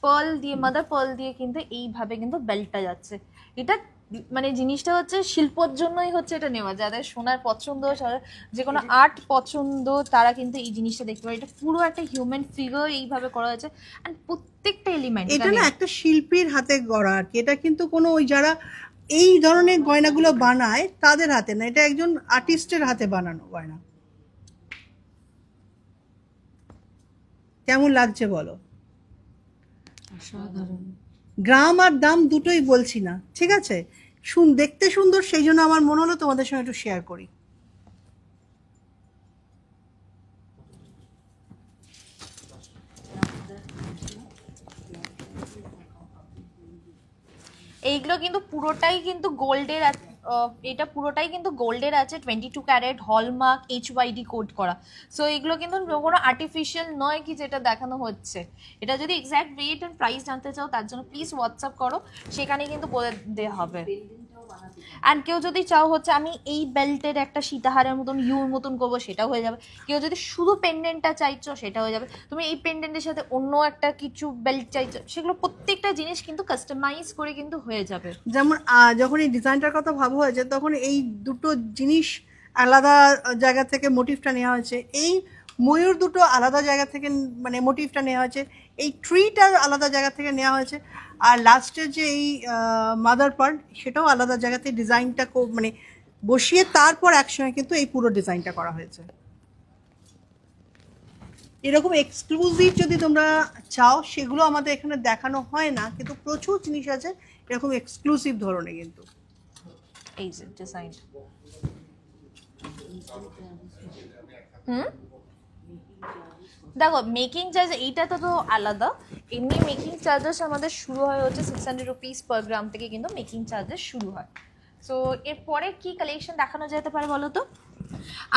পার্ল দিয়ে, মাদার পার্ল দিয়ে কিন্তু এইভাবে কিন্তু বেল্টটা যাচ্ছে। এটা মানে জিনিসটা হচ্ছে শিল্পর জন্যই হচ্ছে এটা নেওয়া, যাদের সোনার পছন্দ, যে কোনো আর্ট পছন্দ তারা কিন্তু এই জিনিসটা দেখতে পারে। এটা পুরো একটা হিউম্যান ফিগার এইভাবে করা হয়েছে, এন্ড প্রত্যেকটা এলিমেন্ট এটা না একটা শিল্পীর হাতে গড়া আর কি। এটা কিন্তু কোনো ওই যারা এই ধরনের গয়নাগুলো বানায় তাদের হাতে না, এটা একজন আর্টিস্টের হাতে বানানো গয়না। কেমন লাগছে বলো? অসাধারণ। গ্রাম আর দাম দুটোই বলছি না, ঠিক আছে? দেখতে সুন্দর, সেই জন্য আমার মনে হলো তোমাদের সঙ্গে একটু শেয়ার করি। এইগুলো কিন্তু পুরোটাই কিন্তু গোল্ডের, এটা পুরোটাই কিন্তু গোল্ডের আছে, 22 ক্যারেট হলমার্ক HYD কোড করা। সো এগুলো কিন্তু কোনো আর্টিফিশিয়াল নয় কি যেটা দেখানো হচ্ছে। এটা যদি এক্স্যাক্ট ওয়েট অ্যান্ড প্রাইস জানতে চাও তার জন্য প্লিজ হোয়াটসঅ্যাপ করো, সেখানে কিন্তু বলে দেওয়া হবে। অ্যান্ড কেউ যদি চাও হচ্ছে আমি এই বেল্টের একটা সীতাহারের মতন ইউর মতন করবো, সেটাও হয়ে যাবে। কেউ যদি শুধু পেন্ডেন্টটা চাইছো সেটা হয়ে যাবে। তুমি এই পেন্ডেন্টের সাথে অন্য একটা কিছু বেল্ট চাইছো, সেগুলো প্রত্যেকটা জিনিস কিন্তু কাস্টমাইজ করে কিন্তু হয়ে যাবে। যেমন যখন এই ডিজাইনটার কথা ভাবা হয়েছে তখন এই দুটো জিনিস আলাদা জায়গা থেকে মোটিভটা নেওয়া হয়েছে। এই ময়ূর দুটো আলাদা জায়গা থেকে মানে মোটিভটা নেওয়া হয়েছে, এই ট্রিটা আলাদা জায়গা থেকে নেওয়া হয়েছে, আর লাস্টের যে এই মাদার পার্ট সেটাও আলাদা জায়গা থেকে ডিজাইনটা মানে বসিয়ে তারপর একসঙ্গে কিন্তু এই পুরো ডিজাইনটা করা হয়েছে। এরকম এক্সক্লুসিভ যদি তোমরা চাও সেগুলো আমাদের এখানে দেখানো হয় না, কিন্তু প্রচুর জিনিস আছে এরকম এক্সক্লুসিভ ধরনের। কিন্তু এই যে ডিজাইন, দেখো মেকিং চার্জ এইটা তো আলাদা। এমনি মেকিং চার্জেস আমাদের শুরু হয় হচ্ছে 600 রুপিস পার গ্রাম থেকে কিন্তু মেকিং চার্জেস শুরু হয়। সো এরপরে কি কালেকশন দেখানো যেতে পারে বলো তো?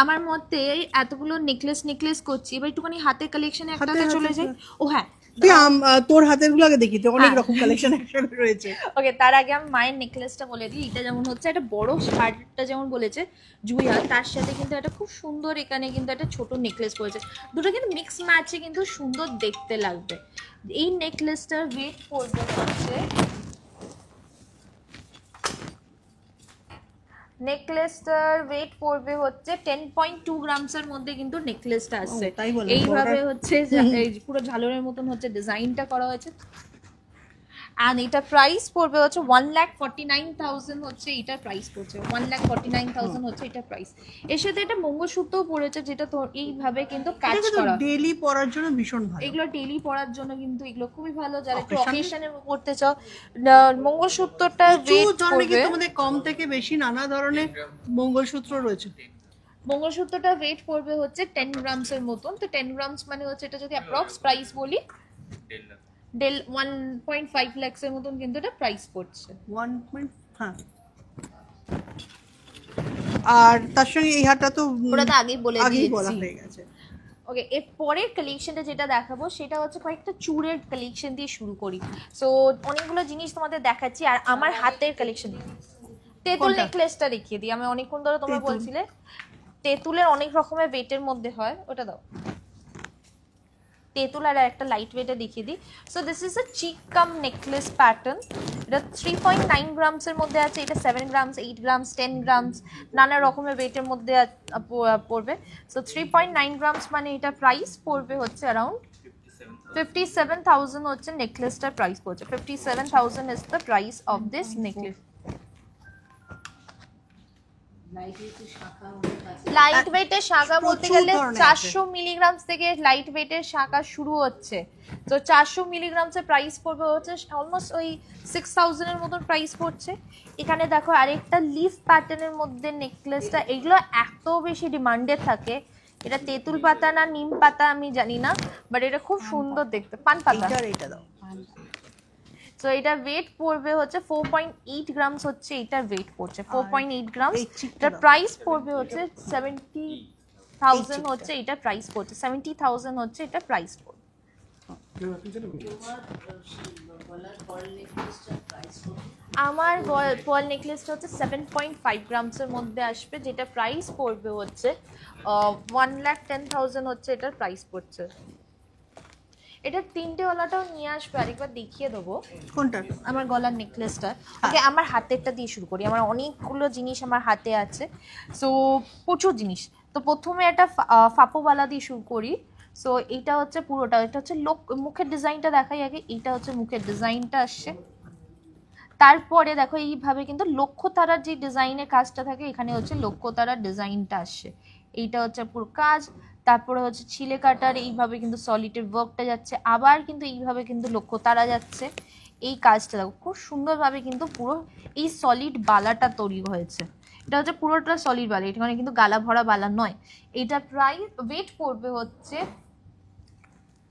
আমার মতে এতগুলো নেকলেস করছি, এবার একটুখানি হাতের কালেকশনে একটাতে চলে যাই। ও হ্যাঁ, তুই তোর হাতের গুলো আগে দেখি তো, অনেক রকম কালেকশন একসাথে রয়েছে। ওকে, তার আগে আমি মায়ের নেকলেসটা বলে দিই। এটা যেমন হচ্ছে একটা বড় শার্টটা যেমন বলেছে জুইয়া, তার সাথে কিন্তু একটা খুব সুন্দর এখানে কিন্তু একটা ছোট নেকলেস পড়েছে, দুটো কিন্তু মিক্স ম্যাচে কিন্তু সুন্দর দেখতে লাগবে। এই নেকলেসটার ওয়েট পড়বে হচ্ছে, নেকলেসটার ওয়েট পড়বে হচ্ছে 10.2 গ্রামসের মধ্যে কিন্তু নেকলেসটা আসছে। এইভাবে হচ্ছে পুরো ঝালরের মতন হচ্ছে ডিজাইনটা করা হয়েছে। আর এটা প্রাইস পড়বে হচ্ছে 1,49,000 হচ্ছে এটার প্রাইস পড়ছে, 1,49,000 হচ্ছে এটা প্রাইস। এর সাথে এটা মঙ্গলসূত্রও পড়েছে, যেটা তো এইভাবে কিন্তু কাজ করা, ডেইলি পরার জন্য ভীষণ ভালো। এগুলো ডেইলি পরার জন্য কিন্তু এগুলো খুবই ভালো, যারা একটু অকেশনে পড়তে চাও। মঙ্গলসূত্রটা ওয়েট করবে তোমাদের কম থেকে বেশি নানা ধরনের মঙ্গলসূত্র রয়েছে। মঙ্গলসূত্রটা ওয়েট পড়বে হচ্ছে 10 গ্রামসের মতন। তো 10 গ্রামস মানে হচ্ছে এটা যদি অ্যাপ্রক্স প্রাইস বলি 1.5 লাখসের মতন কিন্তু এটা প্রাইস পড়ছে। হ্যাঁ, আর তার সঙ্গে এই হারটা তো ওটা তো আগেই বলা হয়ে গেছে। ওকে, এর পরের কালেকশনটা যেটা দেখাবো সেটা হচ্ছে কয়েকটা চূড়ের কালেকশন দিয়ে শুরু করি। সো অনেকগুলো জিনিস তোমাদের দেখাচ্ছি, আর আমার হাতের কালেকশন। তেঁতুল নেকলেসটা দেখিয়ে দিই। আমি অনেকক্ষণ ধরে তোমরা বলছিলে তেঁতুলের অনেক রকমের ওয়েটের মধ্যে হয়, ওটা দাও। তেঁতুল আর একটা লাইট ওয়েটে দেখিয়ে দিই। So this is a chic cum necklace pattern. এটা 3.9 গ্রামসের মধ্যে আছে, এটা 7 গ্রামস, 8 গ্রামস, 10 গ্রামস, নানা রকমের ওয়েটের মধ্যে পড়বে। সো 3.9 গ্রামস মানে এটা প্রাইস পড়বে হচ্ছে অ্যারাউন্ড 57,000 হচ্ছে নেকলেসটার প্রাইস পড়ছে। 57,000 is the price of this necklace. Light ওয়েটের শাখা বলতে গেলে 400 মিলিগ্রাম থেকে লাইট ওয়েটের শাখা শুরু হচ্ছে। তো 400 মিলিগ্রামসের প্রাইস পড়বে হচ্ছে অলমোস্ট ওই 6,000 এর মতন প্রাইস পড়ছে। এখানে দেখো আরেকটা লিফ প্যাটার্নের মধ্যে নেকলেসটা, এগুলো এত বেশি ডিমান্ডেড থাকে। এটা তেঁতুল পাতা না নিম পাতা আমি জানি না, বাট এটা খুব সুন্দর দেখতে। পান পাতা, এটা দাও। সো এটা ওয়েট পড়বে হচ্ছে 4.8 গ্রামস হচ্ছে এটার ওয়েট পড়ছে 4.8 গ্রামস। এটার প্রাইস পড়বে হচ্ছে 70,000 হচ্ছে এটার প্রাইস পড়ছে 70,000 হচ্ছে এটা প্রাইস পড়বে। আমার পার্ল নেকলেসটা হচ্ছে 7.5 গ্রামসের মধ্যে আসবে, যেটা প্রাইস পড়বে হচ্ছে 1,10,000 হচ্ছে এটার প্রাইস পড়ছে। এটা তিনটে ওয়ালাটাও নিয়ে আসবে, আরেকবার দেখিয়ে দেবো। কোনটা? আমার গলার নেকলেসটা। ওকে, আমার হাতেরটা দিয়ে শুরু করি। আমার অনেকগুলো জিনিস আমার হাতে আছে, সো প্রচুর জিনিস। তো প্রথমে একটা ফাপোওয়ালা দিয়ে শুরু করি। সো এইটা হচ্ছে পুরোটা, এটা হচ্ছে মুখের ডিজাইনটা দেখাই আগে। এইটা হচ্ছে মুখের ডিজাইনটা আসছে। তারপরে দেখো এইভাবে কিন্তু লক্ষ্যতারার যে ডিজাইনের কাজটা থাকে, এখানে হচ্ছে লক্ষ্যতারার ডিজাইনটা আসছে। এইটা হচ্ছে পুরো কাজ। তারপরে হচ্ছে ছিলে কাটার এইভাবে কিন্তু সলিডের ওয়ার্কটা যাচ্ছে, আবার কিন্তু এইভাবে কিন্তু লক্ষ্যতারা যাচ্ছে। এই কাজটা দেখো খুব সুন্দরভাবে কিন্তু পুরো এই সলিড বালাটা তৈরি হয়েছে। এটা হচ্ছে পুরোটা সলিড বালা, এটা মানে কিন্তু গালা ভরা বালা নয়। এটা প্রাইস ওয়েট পড়বে হচ্ছে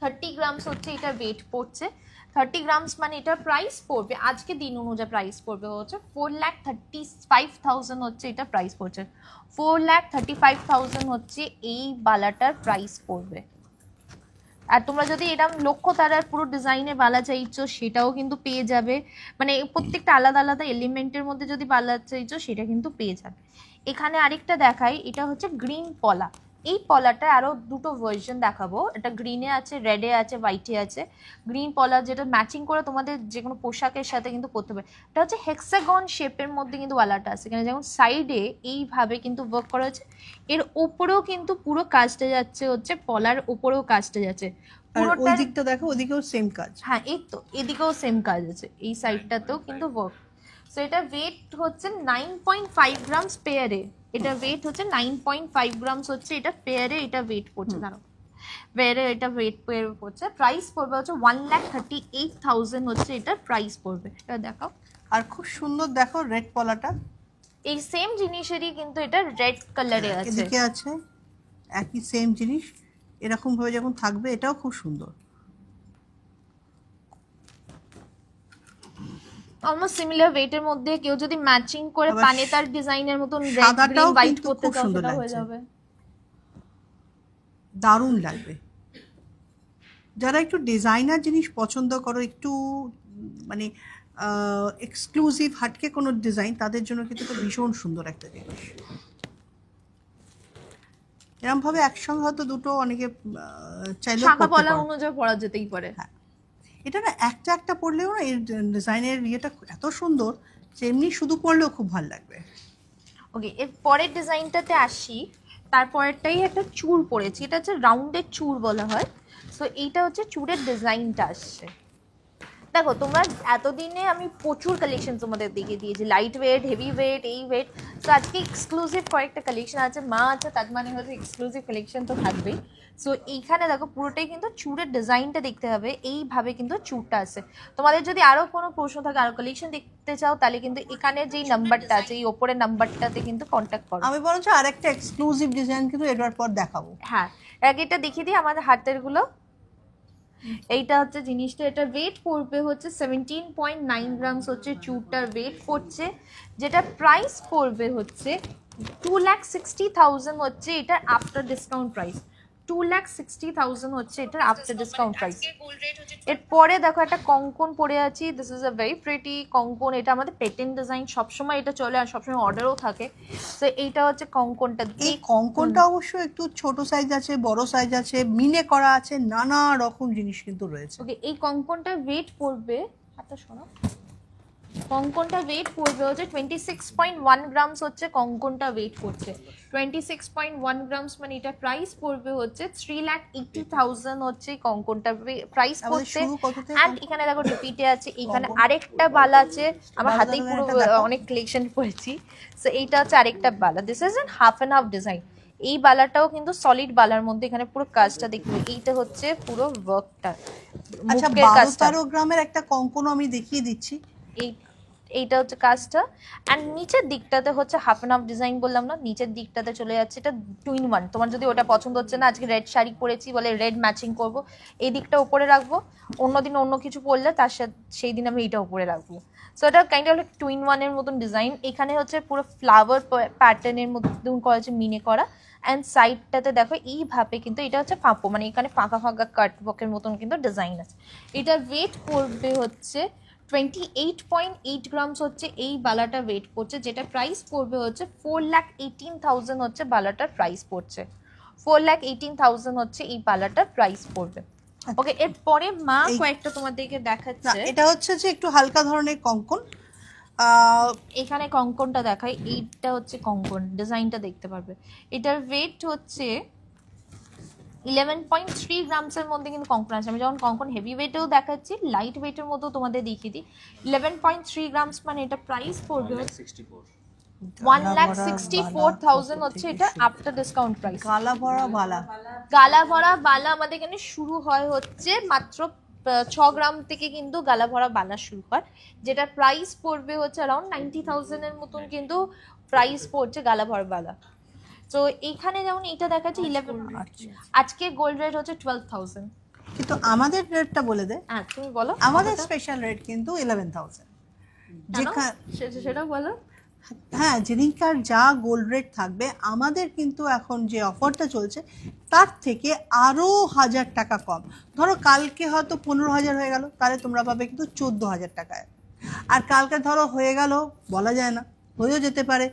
30 গ্রামস হচ্ছে এটা ওয়েট পড়ছে। 30 গ্রামস মানে এটা প্রাইস পড়বে আজকে দিন অনুযায়ী প্রাইস পড়বে হচ্ছে 4,35,000 হচ্ছে এটা প্রাইস পড়ছে। 4,35,000 হচ্ছে এই বালাটার প্রাইস পড়বে। আর তোমরা যদি এরকম লক্ষ্য তারার পুরো ডিজাইনের বালা চাইছো সেটাও কিন্তু পেয়ে যাবে, মানে প্রত্যেকটা আলাদা আলাদা এলিমেন্টের মধ্যে যদি বালা চাইছো সেটা কিন্তু পেয়ে যাবে। এখানে আরেকটা দেখাই, এটা হচ্ছে গ্রিন পলা। এই পলাটা আরো দুটো ভার্সন দেখাবো, এটা গ্রিনে আছে, রেডে আছে, হোয়াইটে আছে। গ্রিন পলা যেটা ম্যাচিং করে তোমাদের যে কোনো পোশাকের সাথে কিন্তু পরতে হবে। এটা হচ্ছে হেক্সাগন শেপের মধ্যে কিন্তু বালাটা আছে, এখানে যেমন সাইডে এইভাবে কিন্তু ওয়ার্ক করা হয়েছে, এর উপরেও কিন্তু পুরো কাজটা যাচ্ছে হচ্ছে পলার উপরেও কাজটা যাচ্ছে আর ওই পুরোটা। দিকটা দেখো, ওদিকেও সেম কাজ। হ্যাঁ এই তো এদিকেও সেম কাজ আছে, এই সাইডটাতেও কিন্তু ওয়ার্ক। সো এটা ওয়েট হচ্ছে 9.5 গ্রামস পেয়ারে, এটা ওয়েট হচ্ছে 9.5 গ্রামস হচ্ছে এটা পেয়ারে, এটা ওয়েট পড়ছে দাঁড়াও পেয়ারে, এটা ওয়েট পেয়ারে পড়ছে। প্রাইস পড়বে হচ্ছে 1,38,000 হচ্ছে এটার প্রাইস পড়বে। এটা দেখাও, আর খুব সুন্দর দেখো রেড পলাটা, এই সেম জিনিসেরই কিন্তু এটা রেড কালারে আছে, এদিকে আছে একই সেম জিনিস, এরকম ভাবে যখন থাকবে এটাও খুব সুন্দর। অলমোস্ট সিমিলার ওয়েটের মধ্যে কেউ যদি ম্যাচিং করে আবার পানেতার ডিজাইনের মতন রেড সাদাটাও গ্রিন হোয়াইট কিন্তু করতে খুব চাও সুন্দর সেটা হয়ে লাগছে। যাবে। দারুণ লাগবে। যারা একটু ডিজাইনার জিনিস পছন্দ করো, একটু মানে এক্সক্লুসিভ হাটকে কোনো ডিজাইন, তাদের জন্য কিন্তু এটা ভীষণ সুন্দর একটা জিনিস। এরকম ভাবে একসঙ্গে হয়তো দুটো অনেকে চাইলেও শাখা করতে পলা পারে। অনুযায়ী পড়া যেতেই পারে। হ্যাঁ, এটা না একটা একটা পড়লেও না, এই ডিজাইনের ইয়েটা এত সুন্দর যে এমনি শুধু পড়লেও খুব ভালো লাগবে। ওকে, এর পরের ডিজাইনটাতে আসি। তারপরেরটাই একটা চূড় পড়েছি, এটা হচ্ছে রাউন্ডের চূড় বলা হয়। সো এইটা হচ্ছে চূড়ের ডিজাইনটা আসছে। দেখো তোমরা এতদিনে আমি প্রচুর কালেকশন তোমাদের দেখিয়ে দিয়েছি, লাইট ওয়েট, হেভি ওয়েট, এই ওয়েট। সো আজকে এক্সক্লুসিভ কয়েকটা কালেকশন আছে, মা আছে তার মানে হচ্ছে এক্সক্লুসিভ কালেকশন তো থাকবেই। সো এইখানে দেখো পুরোটাই কিন্তু চূড়ের ডিজাইনটা দেখতে হবে, এইভাবে কিন্তু চূড়টা আছে। তোমাদের যদি আরও কোনো প্রশ্ন থাকে, আরও কালেকশন দেখতে চাও, তাহলে কিন্তু এখানে যেই নাম্বারটা আছে এই ওপরের নাম্বারটাতে কিন্তু কন্ট্যাক্ট করো। আমি বরঞ্চ আরেকটা এক্সক্লুসিভ ডিজাইন কিন্তু এটার পর দেখাবো। হ্যাঁ, আগে এটা দেখিয়ে দিই আমাদের হাতের গুলো। এইটা হচ্ছে জিনিসটা, এটা ওয়েট পড়বে হচ্ছে 17.9 গ্রামস হচ্ছে চূড়টার ওয়েট পড়ছে, যেটা প্রাইস পড়বে হচ্ছে 2,60,000 হচ্ছে এটা আফটার ডিসকাউন্ট প্রাইস। 2,60,000 হচ্ছে এটার আফটার ডিসকাউন্ট প্রাইস। এরপরে দেখো একটা কঙ্কন পরে আছি, this is a very pretty কঙ্কন। এটা আমাদের পেটেন্ট ডিজাইন, সবসময় এটা চলে আর সবসময় অর্ডারও থাকে। তো এইটা হচ্ছে কঙ্কনটা। এই কঙ্কনটা অবশ্য একটু ছোট সাইজ আছে, বড় সাইজ আছে, মিনে করা আছে, নানা রকম জিনিস কিন্তু রয়েছে। ওকে, এই কঙ্কনটার ওয়েট পড়বে, হাতটা শোনো, কঙ্কনটা ওয়েট পড়বে হচ্ছে 26.1 গ্রামস হচ্ছে কঙ্কনটা ওয়েট করছে। 26.1 গ্রামস মানে এটা প্রাইস পড়বে হচ্ছে 3,80,000 হচ্ছে কঙ্কনটা প্রাইস আমাদের পড়ছে। শুরু কত থেকে? অ্যান্ড এখানে দেখো রিপিটে আছে, এখানে কঙ্কন। আরেকটা বালা আছে, আমার বালা হাতেই দাও, পুরো এটা দেখাও। অনেক কালেকশন করেছি। সো এইটা হচ্ছে আরেকটা বালা, this is an half and half design. এই বালাটাও কিন্তু সলিড বালার মধ্যে, এখানে পুরো কাজটা দেখবে, এইটা হচ্ছে পুরো ওয়ার্কটা, আচ্ছা, মুখের কাজটা। 12-13 গ্রামের একটা কঙ্কনও আমি দেখিয়ে দিচ্ছি। এইটা হচ্ছে কাজটা। অ্যান্ড নিচের দিকটাতে হচ্ছে হাফ অ্যান্ড হাফ ডিজাইন বললাম না, নিচের দিকটাতে চলে যাচ্ছে এটা 2-in-1। তোমার যদি ওটা পছন্দ হচ্ছে না, আজকে রেড শাড়ি পরেছি বলে রেড ম্যাচিং করব, এই দিকটা উপরে রাখবো, অন্যদিন অন্য কিছু পরলে তার সাথে সেই দিন আমি এইটা উপরে রাখবো। সো এটা কাইন্ড অফ 2-in-1 এর মতন ডিজাইন। এখানে হচ্ছে পুরো ফ্লাওয়ার প্যাটার্নের মধ্যে করেছে, মিনে করা। অ্যান্ড সাইডটাতে দেখো এইভাবে কিন্তু এটা হচ্ছে ফাঁপো, মানে এখানে ফাঁকা ফাঁকা কাটওয়ার্কের মতন কিন্তু ডিজাইন আছে। এটার ওয়েট পড়বে হচ্ছে 28.8 গ্রামস হচ্ছে এই বালাটা ওয়েট করছে, যেটা প্রাইস পড়বে হচ্ছে 4,18,000 হচ্ছে বালাটার প্রাইস পড়ছে। 4,18,000 হচ্ছে এই বালাটার প্রাইস পড়বে। ওকে, এরপরে মা কয়েকটা তোমাদেরকে না, দেখাচ্ছে। এটা হচ্ছে যে একটু হালকা ধরনের কঙ্কন। এখানে কঙ্কনটা দেখাই, এইটা হচ্ছে কঙ্কন, ডিজাইনটা দেখতে পারবে। এটার ওয়েট হচ্ছে 11.3 গ্রামসের মধ্যে কিন্তু কঙ্কন আছে। আমি যখন কঙ্কন হেভি ওয়েটেও দেখাচ্ছি, লাইট ওয়েটের মধ্যেও তোমাদের দেখিয়ে দিই। 11.3 গ্রামস মানে এটা প্রাইস পড়বে 1,64,000 হচ্ছে এটা আফটার ডিসকাউন্ট প্রাইস। গালা ভরা বালা। গালা ভরা বালা আমাদের এখানে শুরু হয় হচ্ছে মাত্র গ্রাম থেকে কিন্তু গালা ভরা বালা শুরু হয়, যেটা প্রাইস পড়বে হচ্ছে অ্যারাউন্ড 90,000 এর মতন কিন্তু প্রাইস পড়ছে গালা ভরা বালা। তো এখানে যেমন এটা দেখাচ্ছে 11, আজকে গোল্ড রেট হচ্ছে 12,000। কিন্তু আমাদের রেটটা বলে দে। হ্যাঁ তুমি বলো আমাদের স্পেশাল রেট কিন্তু 11,000। সেটা বলো। হ্যাঁ, যেদিনকার যা গোল্ড রেট থাকবে, আমাদের কিন্তু এখন যে অফারটা চলছে তার থেকে আরও 1,000 টাকা কম। ধরো কালকে হয়তো 15,000 হয়ে গেল, তাহলে তোমরা পাবে কিন্তু 14,000 টাকায়। আর কালকে ধরো হয়ে গেল, বলা যায় না, হয়েও যেতে পারে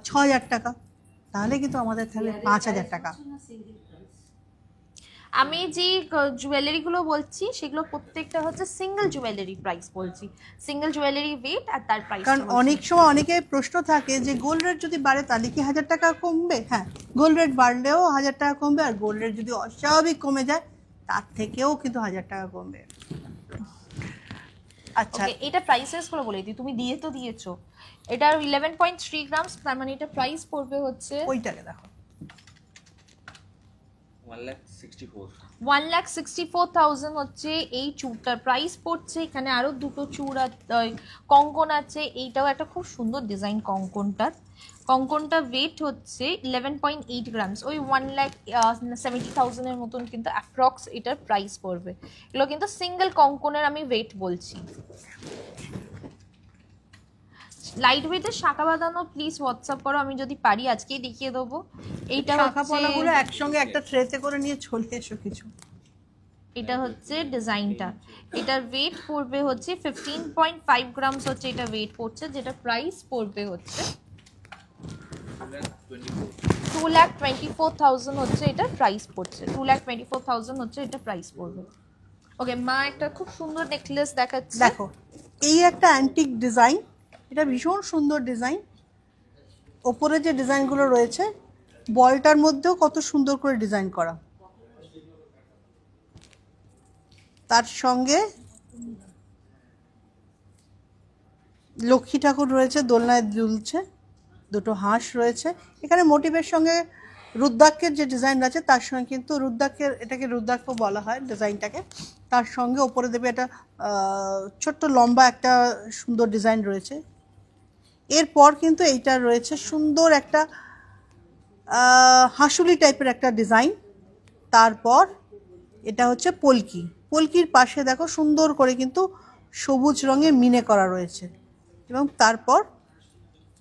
6,000 টাকা, তাহলে কিন্তু আমাদের তাহলে 5,000 টাকা। আমি যে জুয়েলারিগুলো বলছি সেগুলো প্রত্যেকটা হচ্ছে সিঙ্গেল জুয়েলারি প্রাইস বলছি, সিঙ্গেল জুয়েলারি ওয়েট আর তার প্রাইস। কারণ অনেক সময় অনেকের প্রশ্ন থাকে যে গোল্ড রেট যদি বাড়ে তাহলে কি 1,000 টাকা কমবে? হ্যাঁ, গোল্ড রেট বাড়লেও 1,000 টাকা কমবে, আর গোল্ড রেট যদি অস্বাভাবিক কমে যায় তার থেকেও কিন্তু 1,000 টাকা কমবে। আচ্ছা, এটা প্রাইসেস গুলো বলে দিই, তুমি দিয়ে তো দিয়েছো। এটা 11.3 গ্রামস, তার মানে এটা প্রাইস পড়বে হচ্ছে, ওইটাকে দেখো, 1,64,000 হচ্ছে এই চূড়টার প্রাইস পড়ছে। এখানে আরো দুটো চূড় কঙ্কন আছে, এইটাও একটা খুব সুন্দর ডিজাইন কঙ্কনটার। কঙ্কনটা ওয়েট হচ্ছে 11.8 গ্রামস, ওই 1,70,000 এর মতন কিন্তু অ্যাপ্রক্স এটার প্রাইস পড়বে। এগুলো কিন্তু সিঙ্গেল কঙ্কনের আমি ওয়েট বলছি। লাইট ওয়েটের শাখা বাঁধানো প্লিজ হোয়াটসঅ্যাপ করো, আমি যদি পারি আজকেই দেখিয়ে দেবো। এইটা শাখা পলাগুলো একসঙ্গে একটা ট্রেতে করে নিয়ে চলে এসো কিছু। এটা হচ্ছে ডিজাইনটা, এটার ওয়েট পড়বে হচ্ছে 15.5 গ্রামস হচ্ছে এটা ওয়েট পড়ছে, যেটা প্রাইস পড়বে হচ্ছে 2,24,000 হচ্ছে এটা প্রাইস পড়ছে, 2,24,000 হচ্ছে এটা প্রাইস পড়বে। ওকে, মা একটা খুব সুন্দর নেকলেস দেখাচ্ছে, দেখো এই একটা অ্যান্টিক ডিজাইন, এটা ভীষণ সুন্দর ডিজাইন। ওপরে যে ডিজাইনগুলো রয়েছে বলটার মধ্যেও কত সুন্দর করে ডিজাইন করা, তার সঙ্গে লক্ষ্মী ঠাকুর রয়েছে, দোলনায় দুলছে, দুটো হাঁস রয়েছে। এখানে মোটিভের সঙ্গে রুদ্রাক্ষের যে ডিজাইন আছে তার সঙ্গে কিন্তু রুদ্রাক্ষের, এটাকে রুদ্রাক্ষ বলা হয় ডিজাইনটাকে, তার সঙ্গে ওপরে দেবে একটা ছোট্ট লম্বা একটা সুন্দর ডিজাইন রয়েছে। এরপর কিন্তু এইটা রয়েছে সুন্দর একটা হাঁসুলি টাইপের একটা ডিজাইন। তারপর এটা হচ্ছে পলকি, পলকির পাশে দেখো সুন্দর করে কিন্তু সবুজ রঙে মিনে করা রয়েছে, এবং তারপর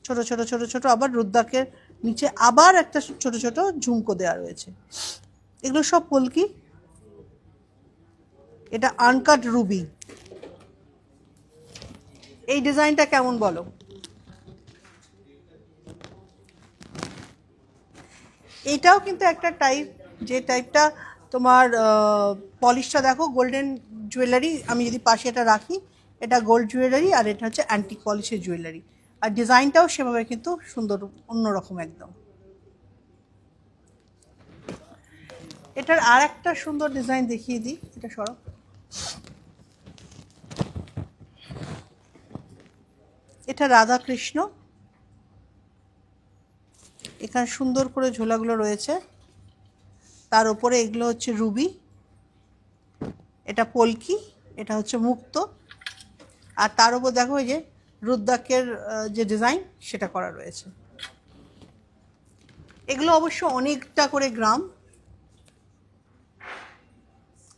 ছোট ছোট ছোট ছোট আবার রুদ্রাক্ষের নিচে আবার একটা ছোট ছোট ঝুমকো দেওয়া রয়েছে। এগুলো সব পলকি। এটা আনকাট রুবি। এই ডিজাইনটা কেমন বলো? এটাও কিন্তু একটা টাইপ, যে টাইপটা তোমার পলিশটা দেখো গোল্ডেন জুয়েলারি, আমি যদি পাশে এটা রাখি, এটা গোল্ড জুয়েলারি আর এটা হচ্ছে অ্যান্টিক পলিশের জুয়েলারি, আর ডিজাইনটাও সেভাবে কিন্তু সুন্দর অন্যরকম একদম। এটার আর একটা সুন্দর ডিজাইন দেখিয়ে দিই, এটা সরো। এটা রাধা কৃষ্ণ, এখানে সুন্দর করে ঝোলাগুলো রয়েছে, তার উপরে এগুলো হচ্ছে রুবি, এটা পলকি, এটা হচ্ছে মুক্ত, আর তার উপর দেখো এই যে রুদ্রাক্ষের যে ডিজাইন সেটা করা রয়েছে। এগুলো অবশ্য অনেকটা করে গ্রাম,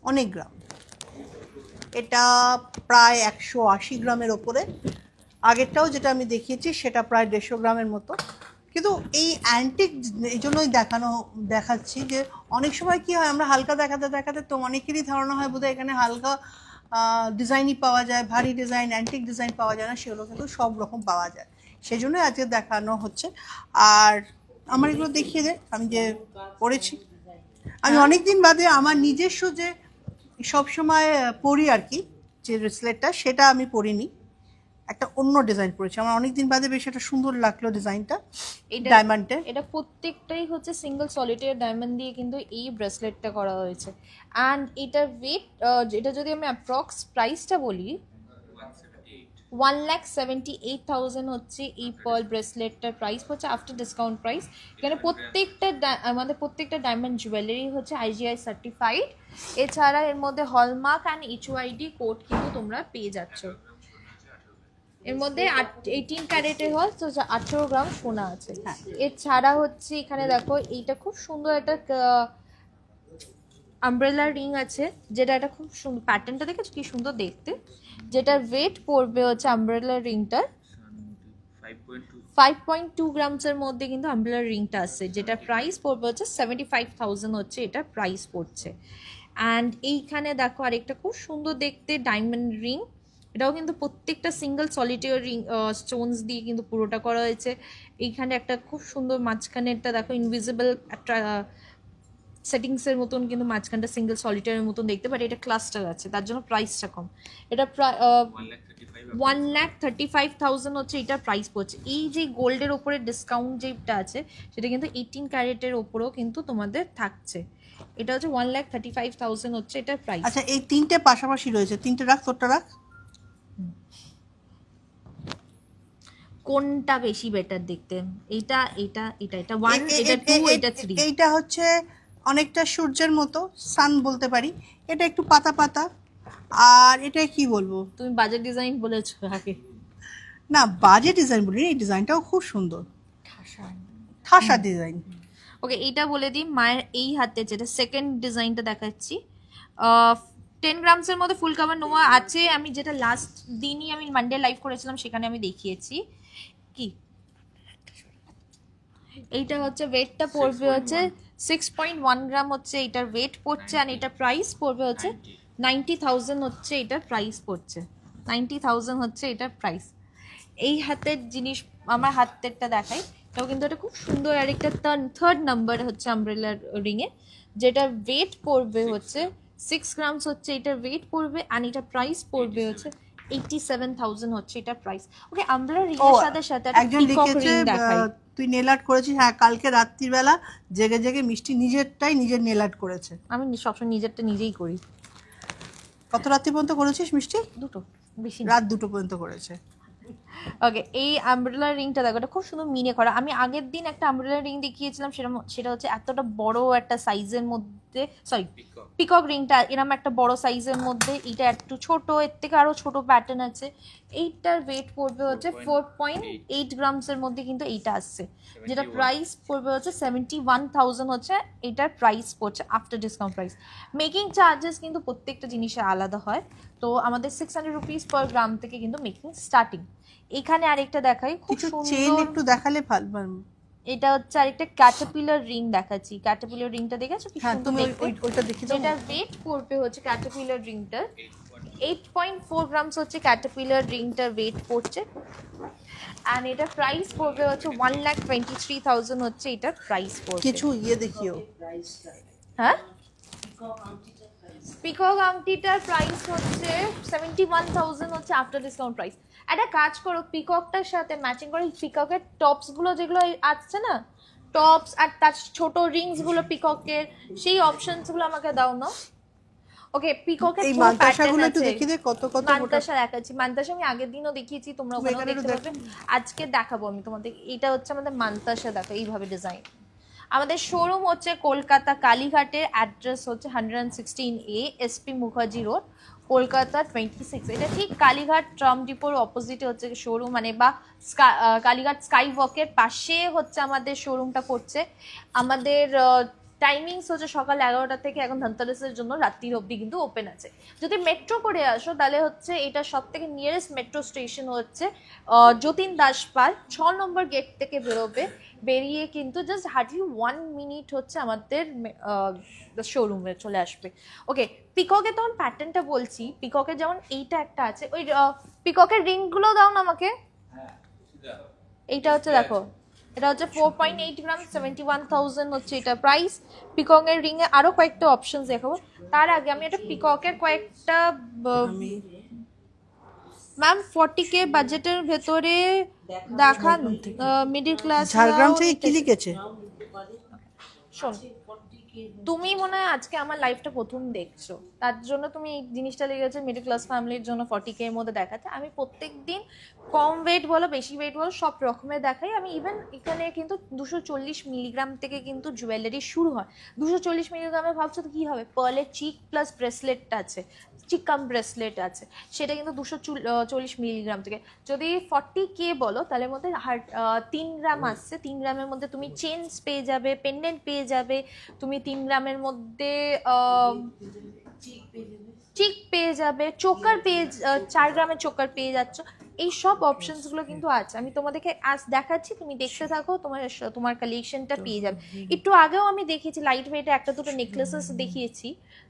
অনেক গ্রাম। এটা প্রায় 180 গ্রামের ওপরে। আগেরটাও যেটা আমি দেখিয়েছি সেটা প্রায় 150 গ্রামের মতো। কিন্তু এই অ্যান্টিক এই জন্যই দেখাচ্ছি যে অনেক সময় কি হয়, আমরা হালকা দেখাতে দেখাতে তো অনেকেরই ধারণা হয় বোধহয় এখানে হালকা ডিজাইনই পাওয়া যায়, ভারী ডিজাইন অ্যান্টিক ডিজাইন পাওয়া যায় না, সেগুলো কিন্তু সব রকম পাওয়া যায়, সেই জন্যই আজকে দেখানো হচ্ছে। আর আমার এগুলো দেখিয়ে দে, আমি যে পড়েছি, আমি অনেক দিন বাদে আমার নিজস্ব যে সবসময় পরি আর কি, যে ব্রেসলেটটা সেটা আমি পরিনি, একটা অন্য ডিজাইন পড়েছি, আমার অনেকদিন বাদে বেশ একটা সুন্দর লাগলো ডিজাইনটা ডায়মন্ডে। এটা প্রত্যেকটাই হচ্ছে সিঙ্গেল সলিটারি ডায়মন্ড দিয়ে কিন্তু এই ব্রেসলেটটা করা হয়েছে। অ্যান্ড এটার ওয়েট, এটা যদি আমি অ্যাপ্রক্স প্রাইসটা বলি, 1,78,000 হচ্ছে এই পার্ল ব্রেসলেটটার প্রাইস হচ্ছে আফটার ডিসকাউন্ট প্রাইস। এখানে আমাদের প্রত্যেকটা ডায়মন্ড জুয়েলারি হচ্ছে IGI সার্টিফাইড। এছাড়া এর মধ্যে হলমার্ক অ্যান্ড HYD কোড কিন্তু তোমরা পেয়ে যাচ্ছ। এর মধ্যে 18 ক্যারেটের হচ্ছে 18 গ্রাম সোনা আছে। এছাড়া হচ্ছে এখানে দেখো এইটা খুব সুন্দর একটা আমব্রেলা রিং আছে, যেটা একটা খুব সুন্দর প্যাটার্নটা দেখেছো কি সুন্দর দেখতে, যেটার ওয়েট পড়বে হচ্ছে আমব্রেলা রিংটার 5.2 গ্রামসের মধ্যে কিন্তু আমব্রেলা রিংটা আসছে, যেটা প্রাইস পড়বে হচ্ছে 75,000 হচ্ছে এটা প্রাইস পড়ছে। অ্যান্ড এইখানে দেখো আরেকটা খুব সুন্দর দেখতে ডায়মন্ড রিং, এটাও কিন্তু প্রত্যেকটা সিঙ্গেল সলিটেয়ার রিং স্টোনস দিয়ে কিন্তু পুরোটা করা হয়েছে। এইখানে একটা খুব সুন্দর মাঝখানেরটা দেখো ইনভিজিবল একটা সেটিংসের মতন কিন্তু মাঝখানটা সিঙ্গেল সলিটারের মতন দেখতে, বাট এটা ক্লাস্টার আছে তার জন্য প্রাইসটা কম। এটা 1,35,000 হচ্ছে এটার প্রাইস পড়ছে। এই যে গোল্ডের ওপরে ডিসকাউন্ট যেটা আছে সেটা কিন্তু 18 ক্যারেটের ওপরেও কিন্তু তোমাদের থাকছে। এটা হচ্ছে 1,35,000 হচ্ছে এটার প্রাইস। আচ্ছা এই তিনটে পাশাপাশি রয়েছে, তিনটে রাখ, তোরটা রাখ। কোনটা বেশি বেটার দেখতে? এটা এটা এটা এটা 1, এটা 2, এটা 3। এইটা হচ্ছে অনেকটা সূর্যের মতো, সান বলতে পারি। এটা একটু পাতা পাতা। আর এটা কি বলবো, তুমি বাজেট ডিজাইন বলেছো আগে। না বাজে ডিজাইন বলি, এই ডিজাইনটাও খুব সুন্দর, ঠাসা ডিজাইন। ওকে এইটা বলে দিই, মায়ের এই হাতে যেটা সেকেন্ড ডিজাইনটা দেখাচ্ছি 10 গ্রামসের মধ্যে ফুল কাভার নোয়া আছে। আমি যেটা লাস্ট দিনই আমি মানডে লাইভ করেছিলাম সেখানে আমি দেখিয়েছি। কি এইটা হচ্ছে ওয়েটটা পড়বে হচ্ছে 6.1 গ্রাম হচ্ছে এটার ওয়েট পড়ছে, আর এটা প্রাইস পড়বে হচ্ছে 90,000 হচ্ছে এটার প্রাইস পড়ছে। 90,000 হচ্ছে এটার প্রাইস। এই হাতের জিনিস আমার হাতেরটা দেখাই, এটাও কিন্তু এটা খুব সুন্দর। আর একটা থার্ড নাম্বার হচ্ছে আমব্রেলার রিংয়ে, যেটা ওয়েট পড়বে হচ্ছে 6 গ্রামস হচ্ছে এটার ওয়েট পড়বে, আর এটা প্রাইস পড়বে হচ্ছে 87,000 হচ্ছে এটার প্রাইস। ওকে আমব্রেলার রিংয়ের সাথে সাথে একজন লিখেছে তুই নেল আর্ট করেছিস। হ্যাঁ, কালকে রাত্রিবেলা জেগে জেগে মিষ্টি নিজেরটাই নিজের নেল আর্ট করেছে। আমি সবসময় নিজেরটা নিজেই করি। কত রাত্রি পর্যন্ত করেছিস মিষ্টি? দুটো, বেশি রাত 2টো পর্যন্ত করেছে। ওকে এই আমব্রেলা রিংটা দেখো, এটা খুব সুন্দর মিনে করা। আমি আগের দিন একটা আমব্রেলা রিং দেখিয়েছিলাম, সেটা হচ্ছে এতটা বড় একটা সাইজের মধ্যে, সরি পিকক রিংটা এরকম একটা বড় সাইজের মধ্যে, এটা একটু ছোট, এর থেকে আরো ছোট প্যাটার্ন আছে। এইটার ওয়েট পড়বে হচ্ছে 4.8 গ্রামসের মধ্যে কিন্তু এইটা আসছে, যেটা প্রাইস পড়বে হচ্ছে 71,000 হচ্ছে এটার প্রাইস পড়ছে after discount price. Making charges কিন্তু প্রত্যেকটা জিনিসের আলাদা হয়, তো আমাদের 600 রুপিস পার গ্রাম থেকে কিন্তু মেকিং স্টার্টিং। এখানে আরেকটা দেখাই খুব চেন সুন্দর, একটু দেখালে ভালো। এটা হচ্ছে আরেকটা ক্যাটারপিলার রিং দেখাচ্ছি। ক্যাটারপিলার রিংটা দেখেছো কি হ্যাঁ, সুন্দর তুমি দেখতে? ওইটা দেখি দাও। যেটা ওয়েট পড়বে হচ্ছে ক্যাটারপিলার রিংটার 8.4 গ্রামস হচ্ছে ক্যাটারপিলার রিংটার ওয়েট পড়ছে, আর এটা প্রাইস পড়বে হচ্ছে 1,23,000 হচ্ছে এটার প্রাইস পড়বে। কিছু দেখিও। হ্যাঁ পিকক আংটিটার প্রাইস হচ্ছে 71,000 হচ্ছে আফটার ডিসকাউন্ট প্রাইস। একটা কাজ করো, পিককটার সাথে ম্যাচিং করে পিককের টপস গুলো যেগুলো আসছে না, টপস আর তার ছোট রিংস গুলো পিককের, সেই অপশনস গুলো আমাকে দাও না। ওকে পিককের এই পুরো মানতাশাগুলো প্যাটার্ন একটু আছে। দেখিয়ে দে কত কত মানতাশা দেখাচ্ছি, মানতাশা আমি আগের দিনও দেখিয়েছি, তোমরা তুমি ওখানেও এখানে দেখতে একটু পাবে। আজকে দেখাবো আমি তোমাদের। এটা হচ্ছে আমাদের মানতাশা, দেখো এইভাবে ডিজাইন। আমাদের শোরুম হচ্ছে কলকাতা কালীঘাটের, অ্যাড্রেস হচ্ছে 116A SP Mukherjee road, Kolkata 26। এটা ঠিক কালীঘাট ট্রাম ডিপোর অপোজিটে হচ্ছে শোরুম, মানে বা কালীঘাট স্কাই ওয়াকের পাশে হচ্ছে আমাদের শোরুমটা পড়ছে। আমাদের টাইমিংস হচ্ছে সকাল 11টা থেকে এখন ধনতেরাসের জন্য রাত্রির অবধি কিন্তু ওপেন আছে। যদি মেট্রো করে আসো তাহলে হচ্ছে এটা সব থেকে নিয়ারেস্ট মেট্রো স্টেশন হচ্ছে যতীন দাস পার্ক, 6 নম্বর গেট থেকে বেরোবে, বেরিয়ে কিন্তু জাস্ট হার্ডলি 1 মিনিট হচ্ছে আমাদের শোরুমে চলে আসবে। ওকে পিককের তখন প্যাটার্নটা বলছি, পিককের যেমন এইটা একটা আছে, ওই পিককের রিংগুলো দাও না আমাকে। এইটা হচ্ছে দেখো, এটা হচ্ছে 4.8 গ্রাম, 71,000 হচ্ছে এটা প্রাইস। পিককের রিং এ আরো কয়েকটা অপশন দেখাবো, তার আগে আমি একটা পিককের কয়েকটা ম্যাম 40K বাজেটের ভেতরে দেখান, মিডল ক্লাস। ঝাড়গ্রাম থেকে কি লিখেছে? শোন তুমি মনে হয় আজকে আমার লাইফটা প্রথম দেখছো, তার জন্য তুমি এই জিনিসটা লেগেছে মিডল ক্লাস ফ্যামিলির জন্য 40K এর মধ্যে দেখাতে। আমি প্রত্যেক দিন কম ওয়েট বলো বেশি ওয়েট বলো সব রকমের দেখাই। আমি ইভেন এখানে কিন্তু 240 মিলিগ্রাম থেকে কিন্তু জুয়েলারি শুরু হয়। 240 মিলিগ্রামে ভাবছো তো কী হবে, পার্লের চিক প্লাস ব্রেসলেটটা আছে, চিক কাম ব্রেসলেট আছে, সেটা কিন্তু 240 মিলিগ্রাম থেকে। যদি 40K বলো তাহলে মধ্যে 3 গ্রাম আসছে, 3 গ্রামের মধ্যে তুমি চেনস পেয়ে যাবে, পেন্ডেন্ট পেয়ে যাবে, তুমি 3 গ্রামের মধ্যে চিক পেয়ে যাবে, চোকার পেয়ে 4 গ্রামের চোকার পেয়ে যাচ্ছ। এই সব অপশনসগুলো কিন্তু আছে, আমি তোমাদেরকে আজ দেখাচ্ছি, তুমি দেখতে থাকো, তোমার কালেকশনটা পেয়ে যাবে। একটু আগেও আমি দেখিয়েছি লাইট ওয়েটে একটা দুটো নেকলেসেস দেখিয়েছি,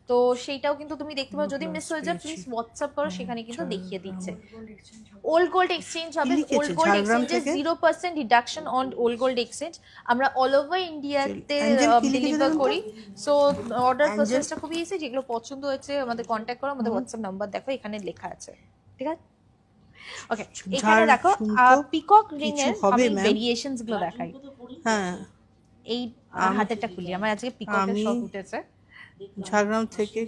তো সেইটাও কিন্তু তুমি দেখতে পারো। যদি মিস হয়ে যায় প্লিজ হোয়াটসঅ্যাপ করো, সেখানে কিন্তু দেখিয়ে দিচ্ছে। ওল্ড গোল্ড এক্সচেঞ্জ হবে, ওল্ড গোল্ড এক্সচেঞ্জে 0% deduction on old gold exchange. আমরা অল ওভার ইন্ডিয়াতে ডেলিভার করি। সো অর্ডার প্রসেসটা খুবই ইজি, যেগুলো পছন্দ হয়েছে আমাদের কন্ট্যাক্ট করো, আমাদের হোয়াটসঅ্যাপ নাম্বার দেখো এখানে লেখা আছে, ঠিক আছে? ওকে, এখানে দেখো পিকক রিং এর আমি ভেরিয়েশনস গুলো দেখাই। হ্যাঁ, এই হাতেরটা খুলি, আমার আজকে পিককের শখ উঠেছে। ঝাড়গ্রাম থেকে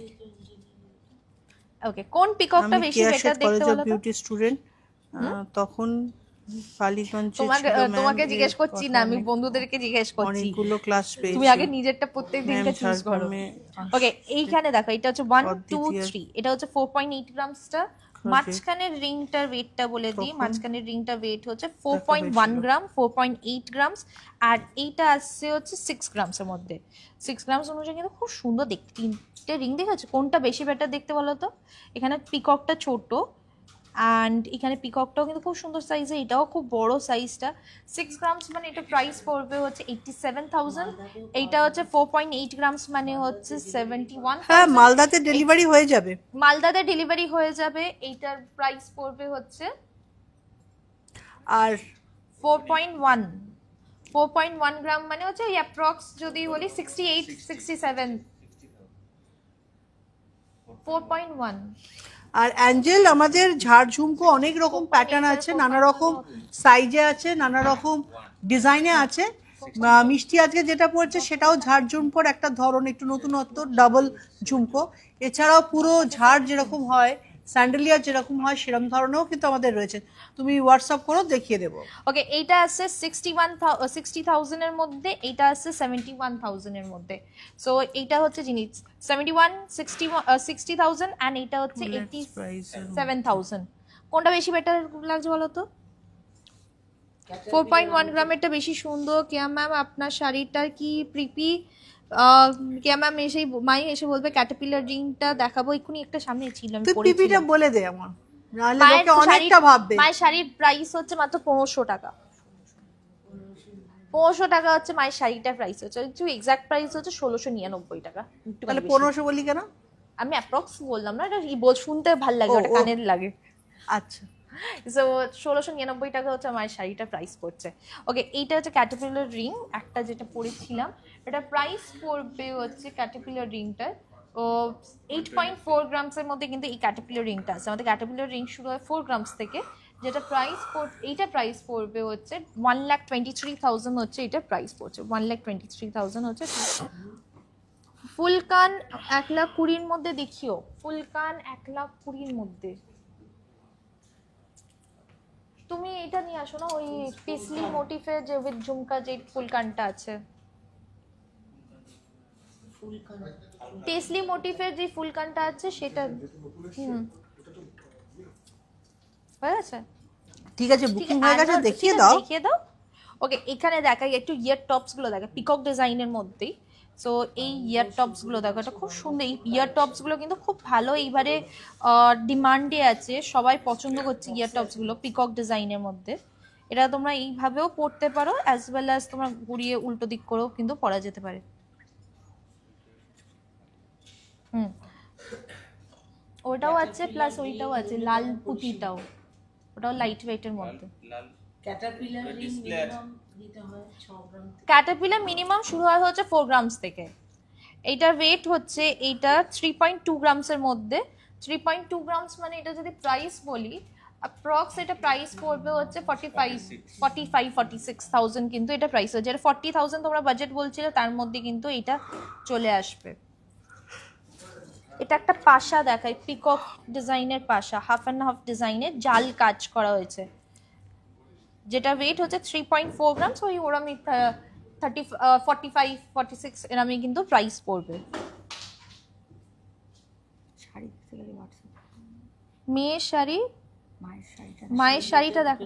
ওকে, কোন পিককটা বেশি বেটার দেখতে বলো তো? বিউটি স্টুডেন্ট তখন বালিগঞ্জে তোমাকে জিজ্ঞেস করছি না, আমি বন্ধুদেরকে জিজ্ঞেস করছি। অনেকগুলো ক্লাস পেয়েছি, তুমি আগে নিজেরটা প্রত্যেক দিনটা চুজ করো। ওকে, এইখানে দেখো এটা হচ্ছে 1 2 3, এটা হচ্ছে 4.8 গ্রামসটা। মাঝখানের রিংটার ওয়েটটা বলে দিই, মাঝখানের রিংটার ওয়েট হচ্ছে 4.1 গ্রাম, 4.8 গ্রামস। আর এইটা আসছে হচ্ছে 6 গ্রামসের মধ্যে। 6 গ্রামস অনুযায়ী কিন্তু খুব সুন্দর দেখতে। 3টে রিং দেখেছো, কোনটা বেশি বেটার দেখতে বলো তো? এখানে পিককটা ছোট, অ্যান্ড এখানে পিককটাও কিন্তু খুব সুন্দর সাইজে, এটাও খুব বড় সাইজটা। 6 গ্রামস মানে এটা প্রাইস পড়বে হচ্ছে 87,000। এইটা হচ্ছে 4.8 গ্রামস মানে হচ্ছে 71। হ্যাঁ, মালদাতে ডেলিভারি হয়ে যাবে, মালদাতে ডেলিভারি হয়ে যাবে। এইটার প্রাইস পড়বে হচ্ছে আর 4.1 গ্রাম মানে হচ্ছে ওই অ্যাপ্রক্স যদি বলি 68 67 4.1। আর অ্যাঞ্জেল আমাদের ঝাড় ঝুমকো অনেক রকম প্যাটার্ন আছে, নানা রকম সাইজে আছে, নানা রকম ডিজাইনে আছে। মিষ্টি আজকে যেটা পড়ছে সেটাও ঝাড় ঝুমকোর একটা ধরন, একটু নতুনত্ব, ডাবল ঝুমকো। এছাড়াও পুরো ঝাড় যেরকম হয়, স্যান্ডেলিয়া যেরকম হয় সেরকম ধরনেরও কিন্তু আমাদের রয়েছে। তুমি হোয়াটসঅ্যাপ করো, দেখিয়ে দেবো। ওকে, এইটা আছে 60,000 এর মধ্যে, এইটা আছে 71,000 এর মধ্যে। সো এইটা হচ্ছে জিনিস 60,000 অ্যান্ড এইটা হচ্ছে 87,000। কোনটা বেশি বেটার লাগছে বলো তো? 4.1 গ্রামেরটা বেশি সুন্দর। কেয়া ম্যাম আপনার শাড়িটা কি প্রিপি? কেয়া ম্যাম এসেই মাই এসে বলবে ক্যাটারপিলার রিংটা দেখাবো, এক্ষুনি একটা সামনে ছিল আমি তুই পিপিটা বলে দে আমার, নাহলে লোকে অনেকটা ভাববে। মায়ের শাড়ির প্রাইস হচ্ছে মাত্র 500 টাকা। 500 টাকা হচ্ছে মায়ের শাড়িটার প্রাইস হচ্ছে, একটু এক্সাক্ট প্রাইস হচ্ছে 1699 টাকা। তাহলে 1500 বলি কেন? আমি অ্যাপ্রক্স বললাম না, এটা শুনতে ভালো লাগে, ওটা কানের লাগে। আচ্ছা, সো 1699 টাকা হচ্ছে আমার শাড়িটা প্রাইস পড়ছে। ওকে, এইটা হচ্ছে ক্যাটারপিলার রিং একটা যেটা পরেছিলাম, এটা প্রাইস পড়বে হচ্ছে ক্যাটারপিলার রিংটার 8.4 গ্রামসের মধ্যে। কিন্তু এই ক্যাটারপিলার রিংটা আছে, আমাদের ক্যাটারপিলার রিং শুরু হয় 4 গ্রামস থেকে, যেটা এইটা প্রাইস পড়বে হচ্ছে 1,23,000 হচ্ছে এটা প্রাইস পড়ছে, 1,23,000 হচ্ছে। ফুলকান 1,20,000 মধ্যে দেখিও, ফুলকান 1,20,000 মধ্যে। তুমি এটা নিয়ে আসো না, ওই পিসলি মোটিফের যে উইথ ঝুমকা যে ফুলকানটা আছে, পেসলি মোটিফের যে ফুলকানটা আছে সেটা। হয়ে গেছে, ঠিক আছে, বুকিং হয়ে গেছে, দেখিয়ে দাও। ওকে, এখানে দেখাই একটু ইয়ার টপস গুলো দেখা, পিকক ডিজাইনের মধ্যেই। সো এই ইয়ার টপস গুলো দেখো, এটা খুব সুন্দর। এই ইয়ার টপস গুলো কিন্তু খুব ভালো, এইবারে ডিমান্ডে আছে, সবাই পছন্দ করছে ইয়ার টপস গুলো পিকক ডিজাইনের মধ্যে। এটা তোমরা এইভাবেও পরতে পারো, অ্যাজ ওয়েল অ্যাজ তোমরা ঘুরিয়ে উল্টো দিক করেও কিন্তু পরা যেতে পারে। ওটাও আছে প্লাস ওইটাও আছে, লাল পুঁতিটাও, ওটাও লাইট ওয়েটের মধ্যে। ক্যাটারপিলার মিনিমাম শুরু হয় হচ্ছে 4 গ্রামস থেকে। এইটার ওয়েট হচ্ছে এইটা 3.2 গ্রামসের মধ্যে। 3.2 গ্রামস মানে এটা যদি প্রাইস বলি অ্যাপ্রক্স এটা প্রাইস পড়বে হচ্ছে 46,000 কিন্তু এটা প্রাইস হচ্ছে, যেটা 40,000 তোমরা বাজেট বলছিলে তার মধ্যে কিন্তু এটা চলে আসবে। এটা একটা পাশা দেখায়, পিকক ডিজাইনের পাশা, হাফ অ্যান্ড হাফ ডিজাইনের জাল কাজ করা হয়েছে, যেটা ওয়েট হচ্ছে 3.4 গ্রামস। ওই ওরমই 45-46 এরমই কিন্তু প্রাইস পড়বে। শাড়ি দেখতে গেলে হোয়াটসঅ্যাপ মেয়ের শাড়ি, মায়ের শাড়িটা দেখো,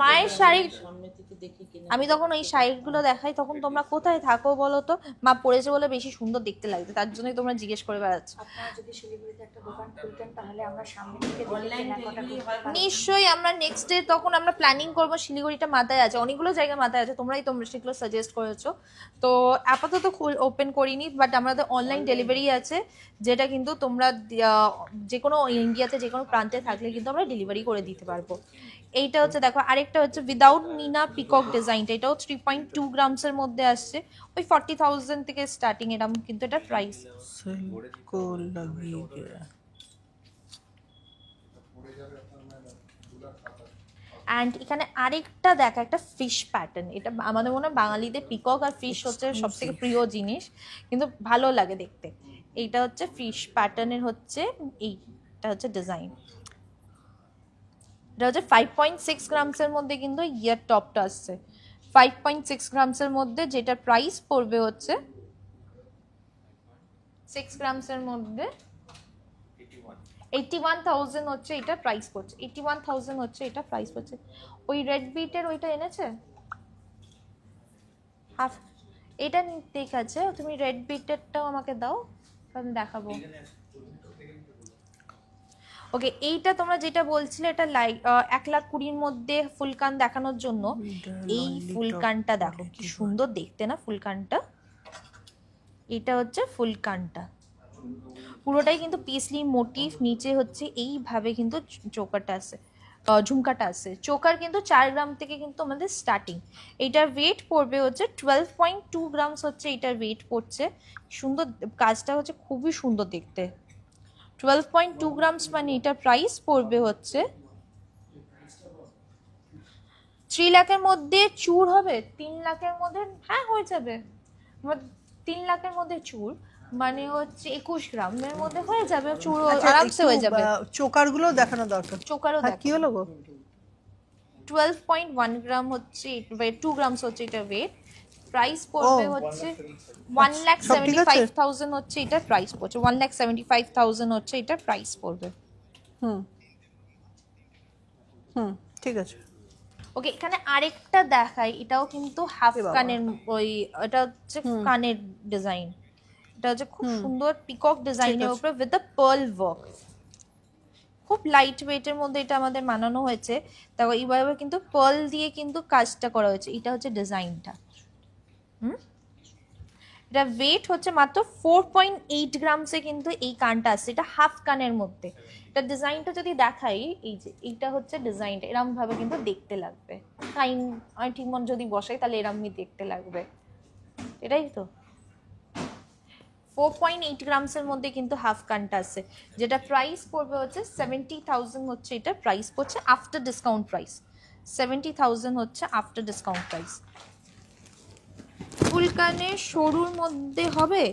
মায়ের শাড়ি সামনে থেকে দেখে কিনে আমি তখন ওই শাড়িগুলো দেখাই তখন তোমরা কোথায় থাকো বলো তো, মা পরেছে বলে বেশি সুন্দর দেখতে লাগছে, তার জন্যই তোমরা জিজ্ঞেস করে বেড়াচ্ছ। আপনারা যদি শিলিগুড়িতে একটা দোকান খুলতেন তাহলে আমরা সামনে থেকে অনলাইন কেনাকাটা ডেলিভারি করতে হয় পারতাম। নিশ্চয়ই আমরা নেক্সট ডে তখন আমরা প্ল্যানিং করবো, শিলিগুড়িটা মাথায় আছে, অনেকগুলো জায়গা মাথায় আছে, তোমরা সেগুলো সাজেস্ট করেছো। তো আপাতত ওপেন করিনি, বাট আমাদের অনলাইন ডেলিভারি আছে, যেটা কিন্তু তোমরা যে কোনো ইন্ডিয়াতে যে কোনো প্রান্তে থাকলে কিন্তু আমরা ডেলিভারি করে দিতে পারবো। এইটা হচ্ছে দেখো, আরেকটা হচ্ছে উইদাউট মিনা পিকক ডিজাইনটা, এটাও 3.2 গ্রামসের মধ্যে আসছে, ওই 40,000 থেকে স্টার্টিং এরকম কিন্তু এটা প্রাইস। को लगी गया। অ্যান্ড এখানে আরেকটা দেখা, একটা ফিশ প্যাটার্ন, এটা আমাদের মনে হয় বাঙালিদের পিকক আর ফিশ হচ্ছে সব থেকে প্রিয় জিনিস, কিন্তু ভালো লাগে দেখতে। এইটা হচ্ছে ফিশ প্যাটার্নের হচ্ছে, এইটা হচ্ছে ডিজাইন, এটা হচ্ছে 5.6 গ্রামসের মধ্যে কিন্তু ইয়ার টপটা আসছে, 5.6 গ্রামসের মধ্যে, যেটা প্রাইস পড়বে হচ্ছে 6 গ্রামসের মধ্যে 81,000 হচ্ছে এটা প্রাইস পড়ছে, 81,000 হচ্ছে এটা প্রাইস পড়ছে। ওই রেড বিটের ওইটা এনেছে হাফ, এটা ঠিক আছে, তুমি রেড বিটেরটাও আমাকে দাও, আমি দেখাবো। ওকে, এইটা তোমরা যেটা বলছিলে এটা 1,20,000 মধ্যে ফুলকান দেখানোর জন্য, এই ফুলকানটা দেখো কি সুন্দর দেখতে না ফুলকানটা, এটা হচ্ছে ফুলকানটা, পুরোটাই কিন্তু পিসলি মোটিভ, নিচে হচ্ছে এইভাবে কিন্তু চোকারটা আছে, ঝুমকাটা আছে, চোকার কিন্তু 4 গ্রাম থেকে কিন্তু আমাদের স্টার্টিং। এইটার ওয়েট পড়বে হচ্ছে 12.2 গ্রামস হচ্ছে এটার ওয়েট পড়ছে, সুন্দর কাজটা হচ্ছে খুবই সুন্দর দেখতে। 12.2 গ্রামস মানে এটার প্রাইস পড়বে হচ্ছে 3 লাখের মধ্যে চুর হবে, 3 লাখের মধ্যে, হ্যাঁ হয়ে যাবে, 3 লাখের মধ্যে চুর মানে হচ্ছে 21 গ্রামের মধ্যে হয়ে যাবে, চুর আরামসে হয়ে যাবে। চোকার গুলো দেখানো দরকার। চোকারও হ্যাঁ, কি হলো গো? 12.1 গ্রাম হচ্ছে, 2 গ্রামস হচ্ছে এটা ওয়েট, প্রাইস পড়বে হচ্ছে 1,75,000 হচ্ছে এটা প্রাইস পড়ছে, 1,75,000 হচ্ছে এটা প্রাইস পড়বে। হুম হুম, ঠিক আছে। ওকে, এখানে আরেকটা দেখাই, এটাও কিন্তু হাফ কানের, ওই এটা হচ্ছে কানের ডিজাইন, এটা হচ্ছে খুব সুন্দর পিকক ডিজাইনের উপরে উইথ দ্য পার্ল ওয়ার্ক, খুব লাইট ওয়েটের মধ্যে এটা আমাদের বানানো হয়েছে, তারপর এইভাবে কিন্তু পার্ল দিয়ে কিন্তু কাজটা করা হয়েছে, এটা হচ্ছে ডিজাইনটা। এটা ওয়েট হচ্ছে মাত্র 4.8 গ্রামসে কিন্তু এই কানটা আসছে, এটা হাফ কানের মধ্যে। এটা ডিজাইনটা যদি দেখাই, এই যে এইটা হচ্ছে ডিজাইনটা, এরম ভাবে কিন্তু দেখতে লাগবে, কাইন আমি ঠিক মন যদি বসাই তাহলে এরমই দেখতে লাগবে, এটাই তো। 4.8 গ্রামসের মধ্যে কিন্তু হাফ কানটা আছে, যেটা প্রাইস পড়বে হচ্ছে 70,000 হচ্ছে এটা প্রাইস পড়ছে আফটার ডিসকাউন্ট প্রাইস, 70,000 হচ্ছে আফটার ডিসকাউন্ট প্রাইস। ফুল কানের সরুর মধ্যে হবে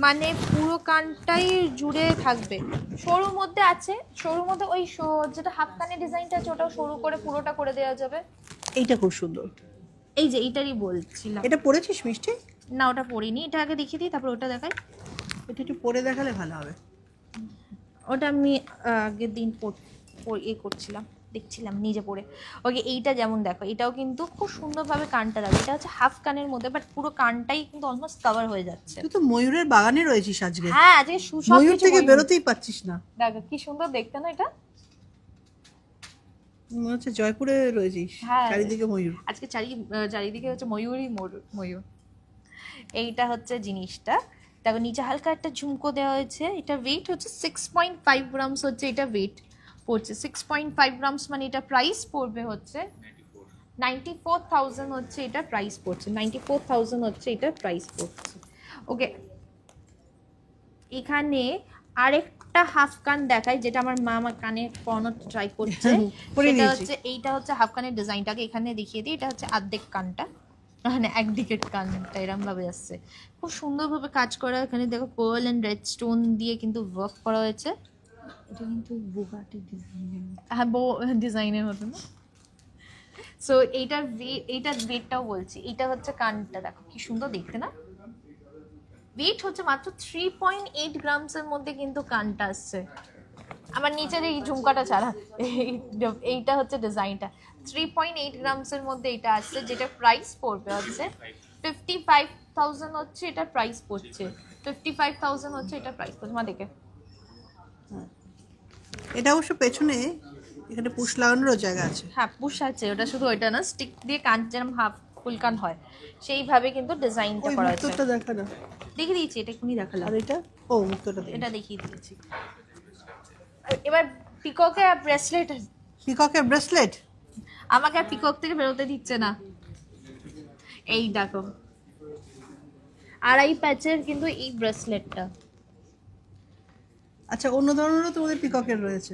মানে পুরো কানটাই জুড়ে থাকবে, সরুর মধ্যে আছে, সরুর মধ্যে ওই যেটা হাফ কানের ডিজাইনটা আছে ওটাও সরু করে পুরোটা করে দেওয়া যাবে। এইটা খুব সুন্দর, এই যে এইটারই বলছিলাম। এটা পরেছিস মিষ্টি? না ওটা পরিনি, এটা আগে দেখিয়ে দিই তারপর ওটা দেখাই। এটা একটু পরে দেখালে ভালো হবে। ওটা আমি আগের দিন করছিলাম, দেখছিলাম নিজে পরে। ওকে, এইটা যেমন দেখো, এটাও কিন্তু খুব সুন্দরভাবে কানটা লাগে, এটা হচ্ছে হাফ কানের মধ্যে বাট পুরো কানটাই কিন্তু অলমোস্ট কভার হয়ে যাচ্ছে। তুই তো ময়ূরের বাগানে রয়েছিস আজকে। হ্যাঁ, আজকে সব ময়ূর কিছু থেকে বেরোতেই পাচ্ছিস না। দেখো কি সুন্দর দেখতে না এটা, মনে হচ্ছে জয়পুরে রয়েছিস, হ্যাঁ। চারিদিকে ময়ূর। আজকে চারিদিকে হচ্ছে ময়ূরই ময়ূর। এইটা হচ্ছে জিনিসটা, দেখো নিচে হালকা একটা ঝুমকো দেওয়া হয়েছে, এটা ওয়েট হচ্ছে 6.5 গ্রামস হচ্ছে এটা ওয়েট পড়ছে, 6.5 গ্রামস মানে এটা প্রাইস পড়বে হচ্ছে 94,000 হচ্ছে এটা প্রাইস পড়ছে, 94,000 হচ্ছে এটা প্রাইস পড়ছে। ওকে, এখানে আরেকটা হাফ কান দেখাই, যেটা আমার মা আমার কানে পরানোর ট্রাই করছে। পরিয়ে সেটা দিয়েছি। হচ্ছে, এইটা হচ্ছে হাফ কানের ডিজাইনটাকে এখানে দেখিয়ে দিই। এটা হচ্ছে অর্ধেক কানটা, মানে একদিকের কানটা এরম ভাবে আসছে, খুব সুন্দরভাবে কাজ করা। এখানে দেখো পার্ল এন্ড রেড স্টোন দিয়ে কিন্তু ওয়ার্ক করা হয়েছে। এটা কিন্তু বুগাটি ডিজাইনের হ্যাঁ, ডিজাইনের মতো না। সো এইটার ওয়েটটাও বলছি, এটা হচ্ছে কানটা, দেখো কি সুন্দর দেখতে না। ওয়েট হচ্ছে মাত্র 3.8 গ্রামসের মধ্যে কিন্তু কানটা আসছে। আমার নিচের এই ঝুমকাটা ছাড়া এইটা হচ্ছে ডিজাইনটা। 3.8 গ্রামসের মধ্যে এটা আসছে, যেটা প্রাইস পড়বে হচ্ছে 55,000 হচ্ছে এটা প্রাইস পড়ছে। 55,000 হচ্ছে এটা প্রাইস পড়ছে। মা দেখে, এটা অবশ্য পেছনে এখানে পুশ লাগানোরও জায়গা আছে। হ্যাঁ পুশ আছে, ওটা শুধু ওইটা না, স্টিক দিয়ে কান যেরকম হাফ ফুল কান হয় সেইভাবে কিন্তু ডিজাইনটা ওই করা হয়েছে। মুক্তটা দেখা না। দেখিয়ে দিয়েছি, এটা এখনই দেখালাম। আর এটা ও মুক্তটা এটা দেখিয়ে দিয়েছি। এবার পিককে আর ব্রেসলেট, পিককের ব্রেসলেট। আমাকে আর পিকক থেকে বেরোতে দিচ্ছে না। এই দেখো, আড়াই প্যাচের কিন্তু এই ব্রেসলেটটা। আচ্ছা, অন্য ধরনেরও তোমাদের পিককের রয়েছে।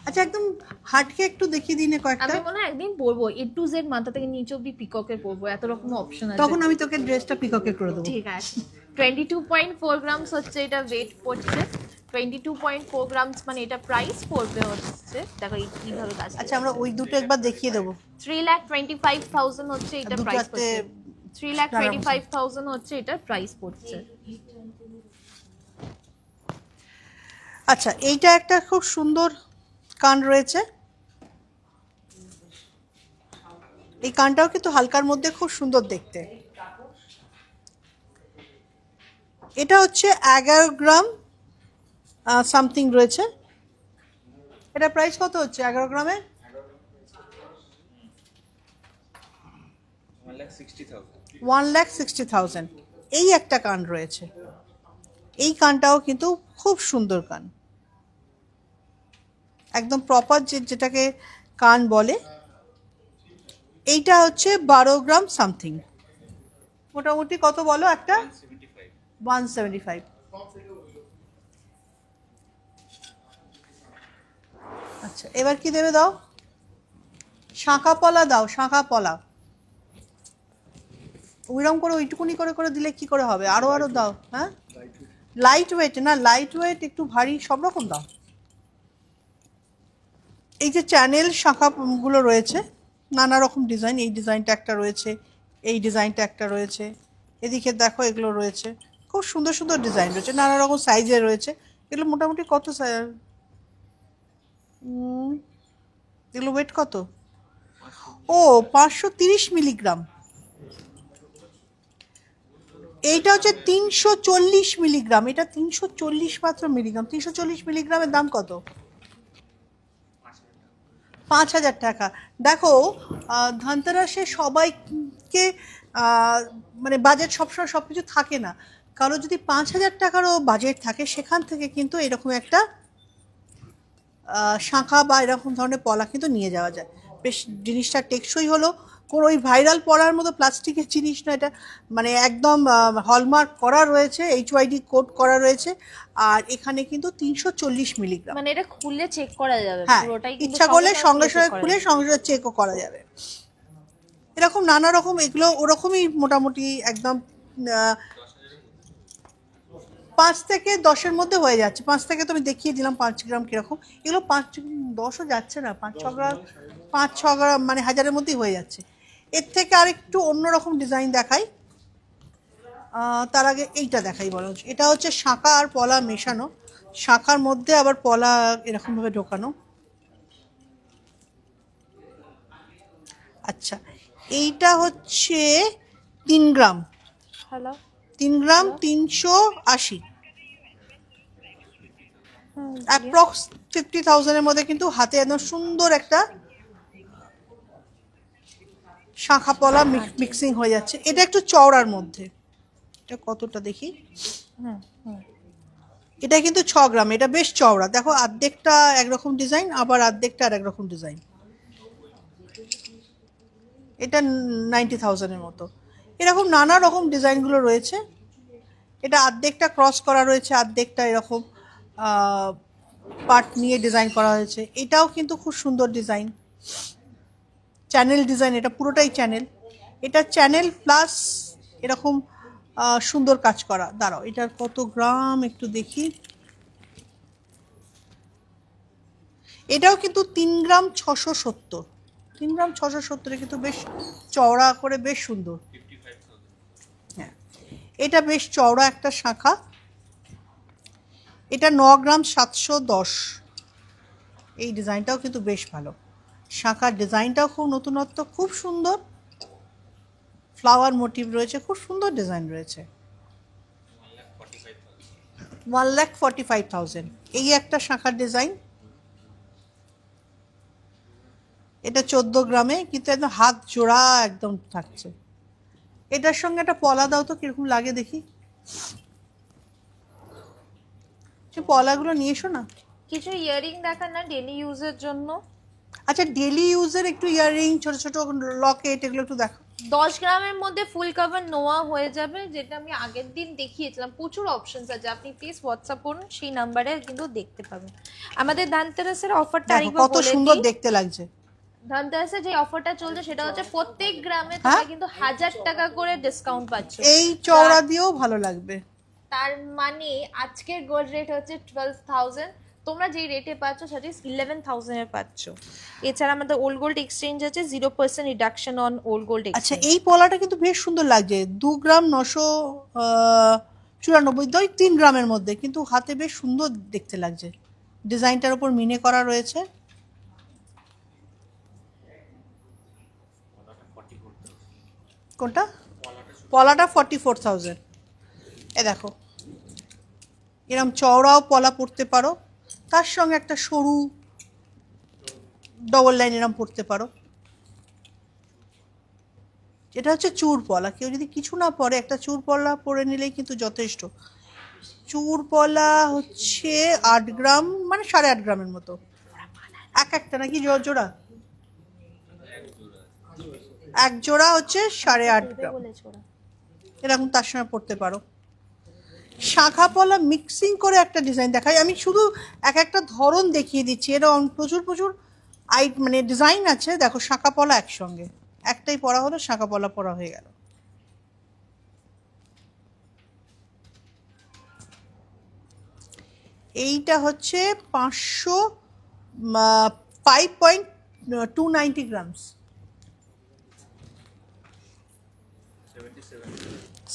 আচ্ছা, একদম হাটকে একটু দেখিয়ে দিনে কয়েকটা। আমি মনে হয় একদিন পরবো A to Z, মাথা থেকে নিচে অব্দি পিককের পরবো, এত রকম অপশন আছে। তখন আমি তোকে ড্রেসটা পিককের করে দেবো। ঠিক আছে। 22.4 গ্রামস হচ্ছে এটা ওয়েট পড়ছে। 22.4 গ্রামস মানে এটা প্রাইস পড়বে হচ্ছে, দেখো এই কিভাবে কাজ। আচ্ছা, আমরা ওই দুটো একবার দেখিয়ে দেবো। 3,25,000 হচ্ছে এটা দু প্রাইস চারটে পড়ছে। 3,25,000 হচ্ছে এটা প্রাইস পড়ছে। আচ্ছা, এইটা একটা খুব সুন্দর কান রয়েছে। এই কানটাও কিন্তু হালকার মধ্যে খুব সুন্দর দেখতে। এটা হচ্ছে 11 গ্রাম সামথিং রয়েছে। এটা প্রাইস কত হচ্ছে 11 গ্রামে? 1,60,000। এই একটা কান রয়েছে। এই কানটাও কিন্তু খুব সুন্দর কান, একদম প্রপার যেটাকে কান বলে। এইটা হচ্ছে 12 গ্রাম সামথিং। মোটামুটি কত বলো একটা? 175। আচ্ছা, এবার কি দেবে দাও? শাঁখা পলা দাও, শাঁখা পলা। ওইরকম করে ওইটুকুনি করে করে দিলে কি করে হবে? আরো আরো দাও। হ্যাঁ, লাইট ওয়েট না, লাইট ওয়েট একটু ভারী, সব রকম দাও। এই যে চ্যানেল শাঁখাগুলো রয়েছে, নানা রকম ডিজাইন। এই ডিজাইনটা একটা রয়েছে, এই ডিজাইনটা একটা রয়েছে, এদিকে দেখো এগুলো রয়েছে। খুব সুন্দর সুন্দর ডিজাইন রয়েছে, নানা রকম সাইজের রয়েছে। এগুলো মোটামুটি কত এগুলো ওয়েট কত? ও, 530 মিলিগ্রাম। এইটা হচ্ছে 340 মিলিগ্রাম। এটা 340 মাত্র মিলিগ্রাম। 340 মিলিগ্রামের দাম কত? 5,000 টাকা। দেখো, ধনতেরাসে সবাইকে মানে বাজেট সবসময় সব কিছু থাকে না। কারো যদি 5,000 টাকারও বাজেট থাকে, সেখান থেকে কিন্তু এরকম একটা শাঁখা বা এরকম ধরনের পলা কিন্তু নিয়ে যাওয়া যায়। বেশ জিনিসটা টেকসই হলো, কোনো ওই ভাইরাল পলার মতো প্লাস্টিকের জিনিস না এটা, মানে একদম হলমার্ক করা রয়েছে, HYD কোড করা রয়েছে। আর এখানে কিন্তু 340 মিলিগ্রাম। মানে এটা খুলে চেক করা যাবে হ্যাঁ, পুরোটাই, ইচ্ছা করলে সঙ্গে সঙ্গে খুলে সঙ্গে সঙ্গে চেকও করা যাবে। এরকম নানা রকম, এগুলো ওরকমই মোটামুটি একদম 5 থেকে 10-এর মধ্যে হয়ে যাচ্ছে। 5 থেকে তো আমি দেখিয়ে দিলাম 5 গ্রাম কিরকম। এগুলো 5-10ও যাচ্ছে না, 5-6 গ্রাম, 5-6 গ্রাম মানে 1000-এর মধ্যেই হয়ে যাচ্ছে। এর থেকে আরেকটু অন্যরকম ডিজাইন দেখাই। তার আগে এইটা দেখাই বরঞ্চ। এটা হচ্ছে শাঁখা আর পলা মেশানো, শাঁখার মধ্যে আবার পলা এরকমভাবে ঢোকানো। আচ্ছা, এইটা হচ্ছে 3 গ্রাম। হ্যালো, 3 গ্রাম 380, অ্যাপ্রক্স 50,000-এর মধ্যে কিন্তু হাতে একদম সুন্দর একটা শাঁখা পলা মিক্সিং হয়ে যাচ্ছে। এটা একটু চওড়ার মধ্যে। এটা কতটা দেখি। এটা কিন্তু 6 গ্রাম। এটা বেশ চওড়া, দেখো অর্ধেকটা একরকম ডিজাইন, আবার অর্ধেকটা আর একরকম ডিজাইন। এটা 90,000-এর মতো। এরকম নানা রকম ডিজাইনগুলো রয়েছে। এটা অর্ধেকটা ক্রস করা রয়েছে, অর্ধেকটা এরকম পার্ট নিয়ে ডিজাইন করা হয়েছে। এটাও কিন্তু খুব সুন্দর ডিজাইন, চ্যানেল ডিজাইন, এটা পুরোটাই চ্যানেল। এটা চ্যানেল প্লাস এরকম সুন্দর কাজ করা। দাঁড়াও, এটার কত গ্রাম একটু দেখি। এটাও কিন্তু 3 গ্রাম 670, 3 গ্রাম 670 কিন্তু বেশ চওড়া করে, বেশ সুন্দর। হ্যাঁ, এটা বেশ চওড়া একটা শাখা। এটা 9 গ্রাম 710। এই ডিজাইনটাও কিন্তু বেশ ভালো, শাখার ডিজাইনটাও খুব নতুনত্ব, খুব সুন্দর। ফ্লাওয়ার মোটিভ রয়েছে, খুব সুন্দর ডিজাইন রয়েছে। 1,45,000 এই একটা শাখার ডিজাইন। এটা 14 গ্রামে, কিন্তু একদম হাত জোড়া একদম থাকছে। এটার সঙ্গে একটা পলা দাও তো, কিরকম লাগে দেখি। পলাগুলো নিয়ে এসো না। কিছু ইয়ারিং দেখান না ডেলি ইউজের জন্য। আচ্ছা, ডেলি ইউজের একটু ইয়ারিং, ছোট ছোট লকেট, এগুলো একটু দেখো। 10 গ্রামের মধ্যে ফুল কভার নোয়া হয়ে যাবে, যেটা আমি আগের দিন দেখিয়েছিলাম। প্রচুর অপশনস আছে, আপনি প্লিজ হোয়াটসঅ্যাপ করুন, সেই নাম্বারে কিন্তু দেখতে পাবেন। আমাদের ধানতেরাসের অফারটা আরেকবার কত বলে সুন্দর দিই। দেখতে লাগছে। ধানতেরাসে যে অফারটা চলছে সেটা হচ্ছে প্রত্যেক গ্রামে তোমরা কিন্তু 1000 টাকা করে ডিসকাউন্ট পাচ্ছ। এই চওড়া দিয়েও ভালো লাগবে। তার মানে আজকের গোল্ড রেট হচ্ছে 12,000, তোমরা যেই রেটে পাচ্ছ সেটা 11,000 এ পাচ্ছ। এছাড়া আমাদের ওল্ড গোল্ড এক্সচেঞ্জ আছে, 0% রিডাকশন অন ওল্ড গোল্ড আচ্ছা, এক্সচেঞ্জ। এই পলাটা কিন্তু বেশ সুন্দর লাগছে। 2 গ্রাম 994, 3 গ্রামের মধ্যে, কিন্তু হাতে বেশ সুন্দর দেখতে লাগছে। ডিজাইনটার উপর মিনে করা রয়েছে। কোনটা? পলাটা 44,000। এ দেখো, এরম চওড়াও পলা পরতে পারো, তার সঙ্গে একটা সরু ডবল লাইন এরম পরতে পারো। এটা হচ্ছে চূড় পলা। কেউ যদি কিছু না পরে, একটা চূড় পলা পরে নিলেই কিন্তু যথেষ্ট। চূড় পলা হচ্ছে 8 গ্রাম, মানে 8.5 গ্রামের মতো এক একটা, নাকি জোড়া? এক জোড়া হচ্ছে 8.5 গ্রাম, এরকম তার সঙ্গে পড়তে পারো। শাখা পলা মিক্সিং করে একটা ডিজাইন দেখাই আমি, শুধু এক একটা ধরন দেখিয়ে দিচ্ছি। এরকম প্রচুর প্রচুর মানে ডিজাইন আছে। দেখো, শাখা পলা একসঙ্গে, একটাই পরা হলো, শাখা পলা পরা হয়ে গেল। এইটা হচ্ছে 5.290 গ্রামস,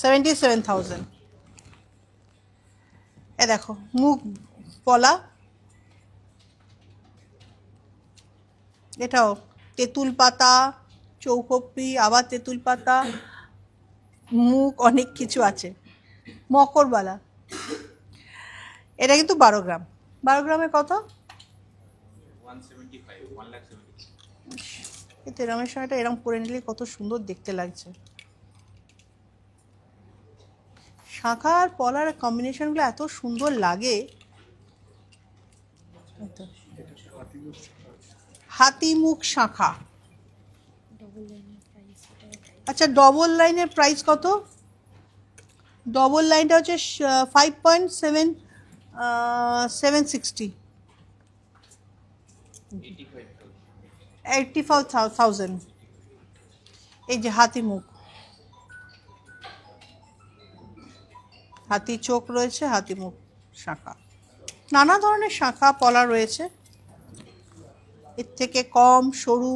77,000। এ দেখো, মুগ পলা, এটাও তেঁতুল পাতা, চৌকপি, আবার তেঁতুল পাতা, মুগ, অনেক কিছু আছে। মকরবালা, এটা কিন্তু 12 গ্রাম। 12 গ্রামে কত? 175। এরমের সময়টা এরম পরে নিলে কত সুন্দর দেখতে লাগছে। শাখা আর পলার কম্বিনেশনগুলো এত সুন্দর লাগে। হাতিমুখ শাখা। আচ্ছা, ডবল লাইনের প্রাইস কত? ডবল লাইনটা হচ্ছে 5.760, 85,000। এই যে হাতিমুখ, হাতি চোখ রয়েছে, হাতিমুখ শাখা, নানা ধরনের শাখা পলা রয়েছে। এর থেকে কম সরু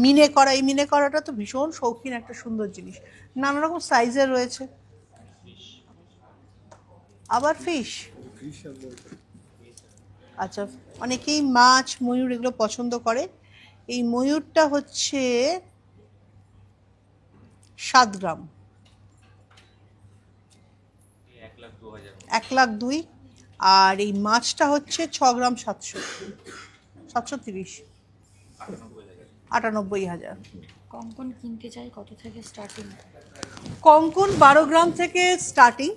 মিনে করা, এই মিনে করাটা তো ভীষণ শৌখিন একটা সুন্দর জিনিস। নানা রকম সাইজের রয়েছে। আবার ফিশ, আচ্ছা, অনেকেই মাছ, ময়ূর এগুলো পছন্দ করে। এই ময়ূরটা হচ্ছে 7 গ্রাম, 1,02,000। আর এই মাছটা হচ্ছে 6 গ্রাম 730, 98,000। কঙ্কন কিনতে চাই কত থেকে স্টার্টিং? কঙ্কন 12 গ্রাম থেকে স্টার্টিং।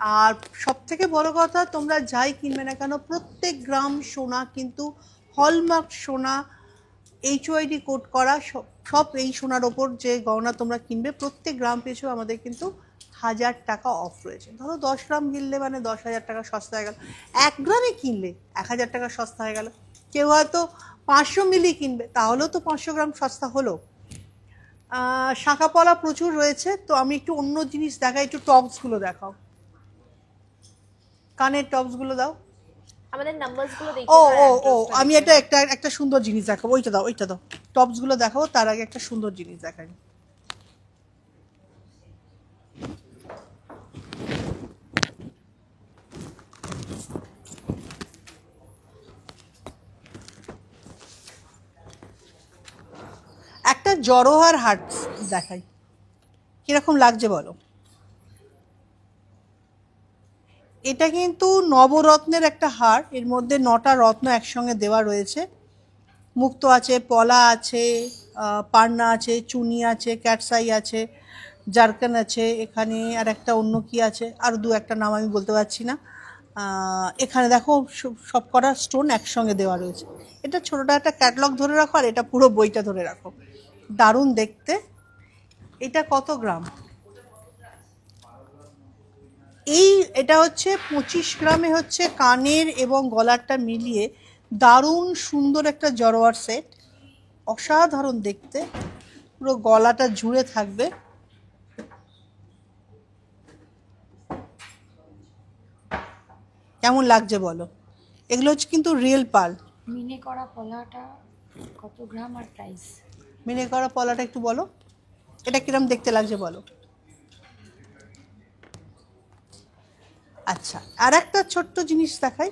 আর সব থেকে বড় কথা, তোমরা যাই কিনবে না কেন, প্রত্যেক গ্রাম সোনা কিন্তু হলমার্ক সোনা, HYD কোড করা। সব এই সোনার ওপর যে গয়না তোমরা কিনবে, প্রত্যেক গ্রাম পিছু আমাদের কিন্তু 1000 টাকা অফ রয়েছে। ধরো 10 গ্রাম কিনলে মানে 10,000 টাকা সস্তা হয়ে গেল। 1 গ্রামে কিনলে 1000 টাকা সস্তা হয়ে গেল। কেউ হয়তো 500 মিলি কিনবে, তাহলেও তো 500 গ্রাম সস্তা হলো। শাঁখাপলা প্রচুর রয়েছে। তো আমি একটু অন্য জিনিস দেখাই, একটু টপসগুলো দেখাও, কানের টপসগুলো দাও। আমাদের নাম্বারসগুলো দেখে ও ও ও আমি একটা সুন্দর জিনিস দেখাবো, ওইটা দাও। টপসগুলো দেখাবো, তার আগে একটা সুন্দর জিনিস দেখাই। একটা জড়োহার হাট দেখাই, কিরকম লাগছে বলো। এটা কিন্তু নবরত্নের একটা হার, এর মধ্যে 9টা রত্ন একসঙ্গে দেওয়া রয়েছে। মুক্তো আছে, পলা আছে, পান্না আছে, চুনি আছে, ক্যাটসাই আছে, জারকান আছে, এখানে আর একটা অন্য কি আছে, আর দু একটা নাম আমি বলতে পারছি না। এখানে দেখো সব কটা স্টোন একসঙ্গে দেওয়া রয়েছে। এটা ছোটোটা একটা ক্যাটলগ ধরে রাখো, আর এটা পুরো বইটা ধরে রাখো। দারুণ দেখতে। এটা কত গ্রাম? এটা হচ্ছে 25 গ্রামে হচ্ছে কানের এবং গলারটা মিলিয়ে দারুণ সুন্দর একটা জড়োয়ার সেট। অসাধারণ দেখতে, পুরো গলাটা জুড়ে থাকবে। কেমন লাগছে বলো? এগুলো হচ্ছে কিন্তু রিয়েল পার্ল। মিনে করা পলাটা কত গ্রাম আর প্রাইস? মিনে করা পলাটা একটু বলো, এটা কিরম দেখতে লাগছে বলো। আচ্ছা, আর একটা ছোট্ট জিনিস দেখাই।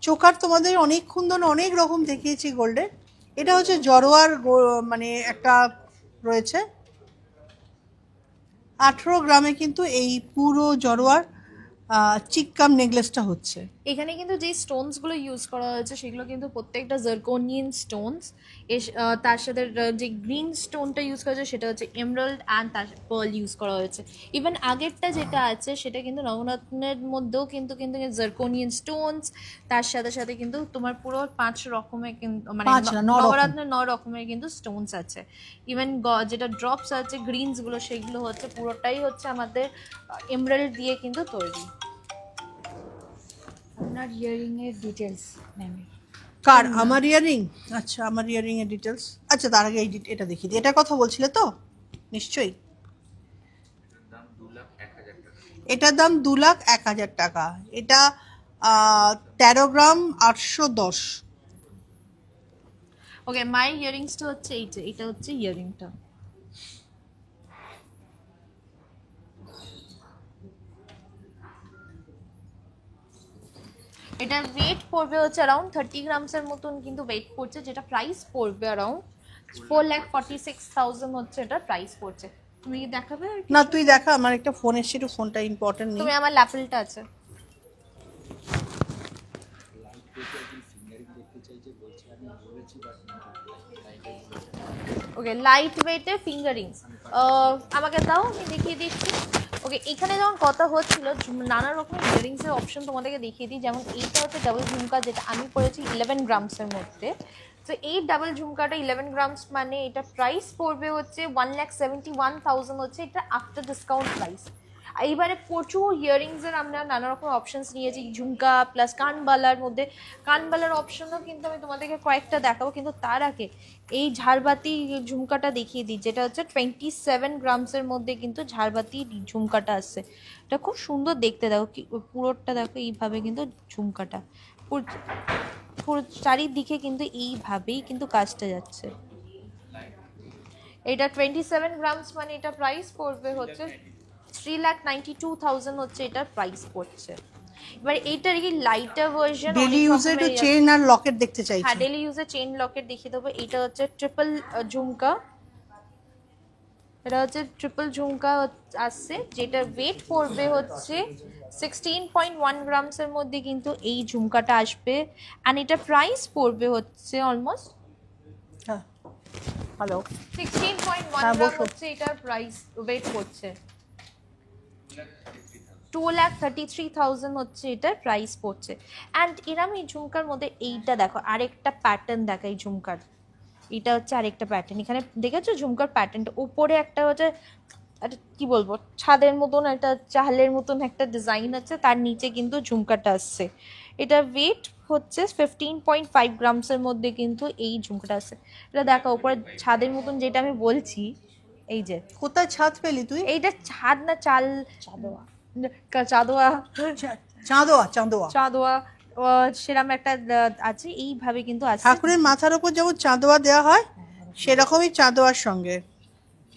চোকার তোমাদের অনেকক্ষণ ধরে অনেক রকম দেখিয়েছি গোল্ডের। এটা হচ্ছে জড়োয়ার, মানে একটা রয়েছে 18 গ্রামে কিন্তু এই পুরো জড়োয়ার চিক্কাম নেকলেসটা হচ্ছে। এখানে কিন্তু যে স্টোনসগুলো ইউজ করা হয়েছে সেগুলো কিন্তু প্রত্যেকটা জার্কোনিয়ান স্টোনস। তার সাথে যে গ্রিন স্টোনটা ইউজ করা হয়েছে সেটা হচ্ছে এমরাল্ড অ্যান্ড তার পার্ল ইউজ করা হয়েছে। ইভেন আগেরটা যেটা আছে সেটা কিন্তু নবরত্নের মধ্যেও কিন্তু জার্কোনিয়ান স্টোনস, তার সাথে সাথে কিন্তু তোমার পুরো 5 রকমের কিন্তু মানে নবরত্নের 9 রকমের কিন্তু স্টোনস আছে। ইভেন যেটা ড্রপস আছে গ্রিনসগুলো, সেগুলো হচ্ছে পুরোটাই হচ্ছে আমাদের এমরাল্ড দিয়ে কিন্তু তৈরি। আপনার ইয়ারিং এর ডিটেলস ম্যাম। কার? আমার ইয়ারিং? আচ্ছা, আমার ইয়ারিং এর ডিটেলস। আচ্ছা, তার আগে এটা দেখিয়ে দিই। এটার কথা বলছিলে তো নিশ্চয়ই? এটার দাম 2,01,000 টাকা। এটা 13 গ্রাম 810। ওকে, মাই ইয়ারিংসটা হচ্ছে এটা হচ্ছে ইয়ারিংটা। এটা ওয়েট পড়বে হচ্ছে অ্যারাউন্ড 30 গ্রামসের মতন কিন্তু ওয়েট পড়ছে, যেটা প্রাইস পড়বে অ্যারাউন্ড 4,46,000 হচ্ছে এটা প্রাইস পড়ছে। তুমি কি দেখাবে? না, তুই দেখা, আমার একটা ফোন এসছে, একটু ফোনটা ইম্পর্টেন্ট নেই। তুমি আমার ল্যাপেলটা আছে। ওকে, লাইট ওয়েটে ফিঙ্গারিংস আমাকে দাও, আমি দেখিয়ে দিচ্ছি। ওকে, এখানে যেমন কথা হচ্ছিল নানা রকমের ইয়ারিংসের অপশন তোমাদেরকে দেখিয়ে দিই। যেমন এইটা হচ্ছে ডাবল ঝুমকা, যেটা আমি পড়েছি 11 গ্রামসের মধ্যে। তো এই ডাবল ঝুমকাটা 11 গ্রামস মানে এটা প্রাইস পড়বে হচ্ছে 1,71,000 হচ্ছে এটা আফটার ডিসকাউন্ট প্রাইস। এইবারে প্রচুর ইয়ারিংসের আমরা নানা রকম অপশনস নিয়েছি, ঝুমকা প্লাস কানবালার মধ্যে। কানবালার অপশনও কিন্তু আমি তোমাদেরকে কয়েকটা দেখাবো, কিন্তু তার আগে এই ঝাড়বাতি ঝুমকাটা দেখিয়ে দিই, যেটা হচ্ছে 27 গ্রামসের মধ্যে কিন্তু ঝাড়বাতি ঝুমকাটা আসছে। এটা খুব সুন্দর দেখতে, দেখো পুরোটা দেখো এইভাবে কিন্তু ঝুমকাটা পুরো চারিদিকে কিন্তু এইভাবেই কিন্তু কাজটা যাচ্ছে। এটা 27 গ্রামস মানে এটা প্রাইস পড়বে হচ্ছে 3,92,000 হচ্ছে এটার প্রাইস পড়ছে। এবার এইটার কি লাইটার ভার্সন, ডেইলি ইউজের তো চেইন আর লকেট দেখতে চাইছি। হ্যাঁ, ডেইলি ইউজের চেইন লকেট দেখিয়ে দেবো। এটা হচ্ছে ট্রিপল ঝুমকা, এটা হচ্ছে ট্রিপল ঝুমকা আসছে, যেটার ওয়েট পড়বে হচ্ছে 16.1 গ্রামসের মধ্যে কিন্তু এই ঝুমকাটা আসবে। অ্যান্ড এটা প্রাইস পড়বে হচ্ছে অলমোস্ট হ্যাঁ, হ্যালো, 16.1 হ্যাঁ, গ্রাম বসো। হচ্ছে এটার প্রাইস ওয়েট পড়ছে। 2,33,000 হচ্ছে এটার প্রাইস পড়ছে। অ্যান্ড এরম এই ঝুমকার মধ্যে এইটা দেখো, আরেকটা প্যাটার্ন দেখো এই ঝুমকার। এটা হচ্ছে আরেকটা প্যাটার্ন, এখানে দেখেছো ঝুমকার প্যাটার্নটা উপরে একটা হচ্ছে একটা কি বলবো, ছাদের মতন একটা চালের মতন একটা ডিজাইন আছে, তার নিচে কিন্তু ঝুমকাটা আসছে। এটা ওয়েট হচ্ছে 15.5 গ্রামসের মধ্যে কিন্তু এই ঝুমকাটা আসছে। এটা দেখো উপরে ছাদের মতন যেটা আমি বলছি, এই যে কোথায় ছাদ পেলি তুই? এইটা ছাদ না চাল, চাঁদোয়া। চাঁদোয়া চাঁদোয়া, চাঁদোয়া। চাঁদোয়া সেরকম একটা আছে, এইভাবে কিন্তু আছে। ঠাকুরের মাথার উপর যেমন চাঁদোয়া দেওয়া হয় সেরকমই চাঁদোয়ার সঙ্গে।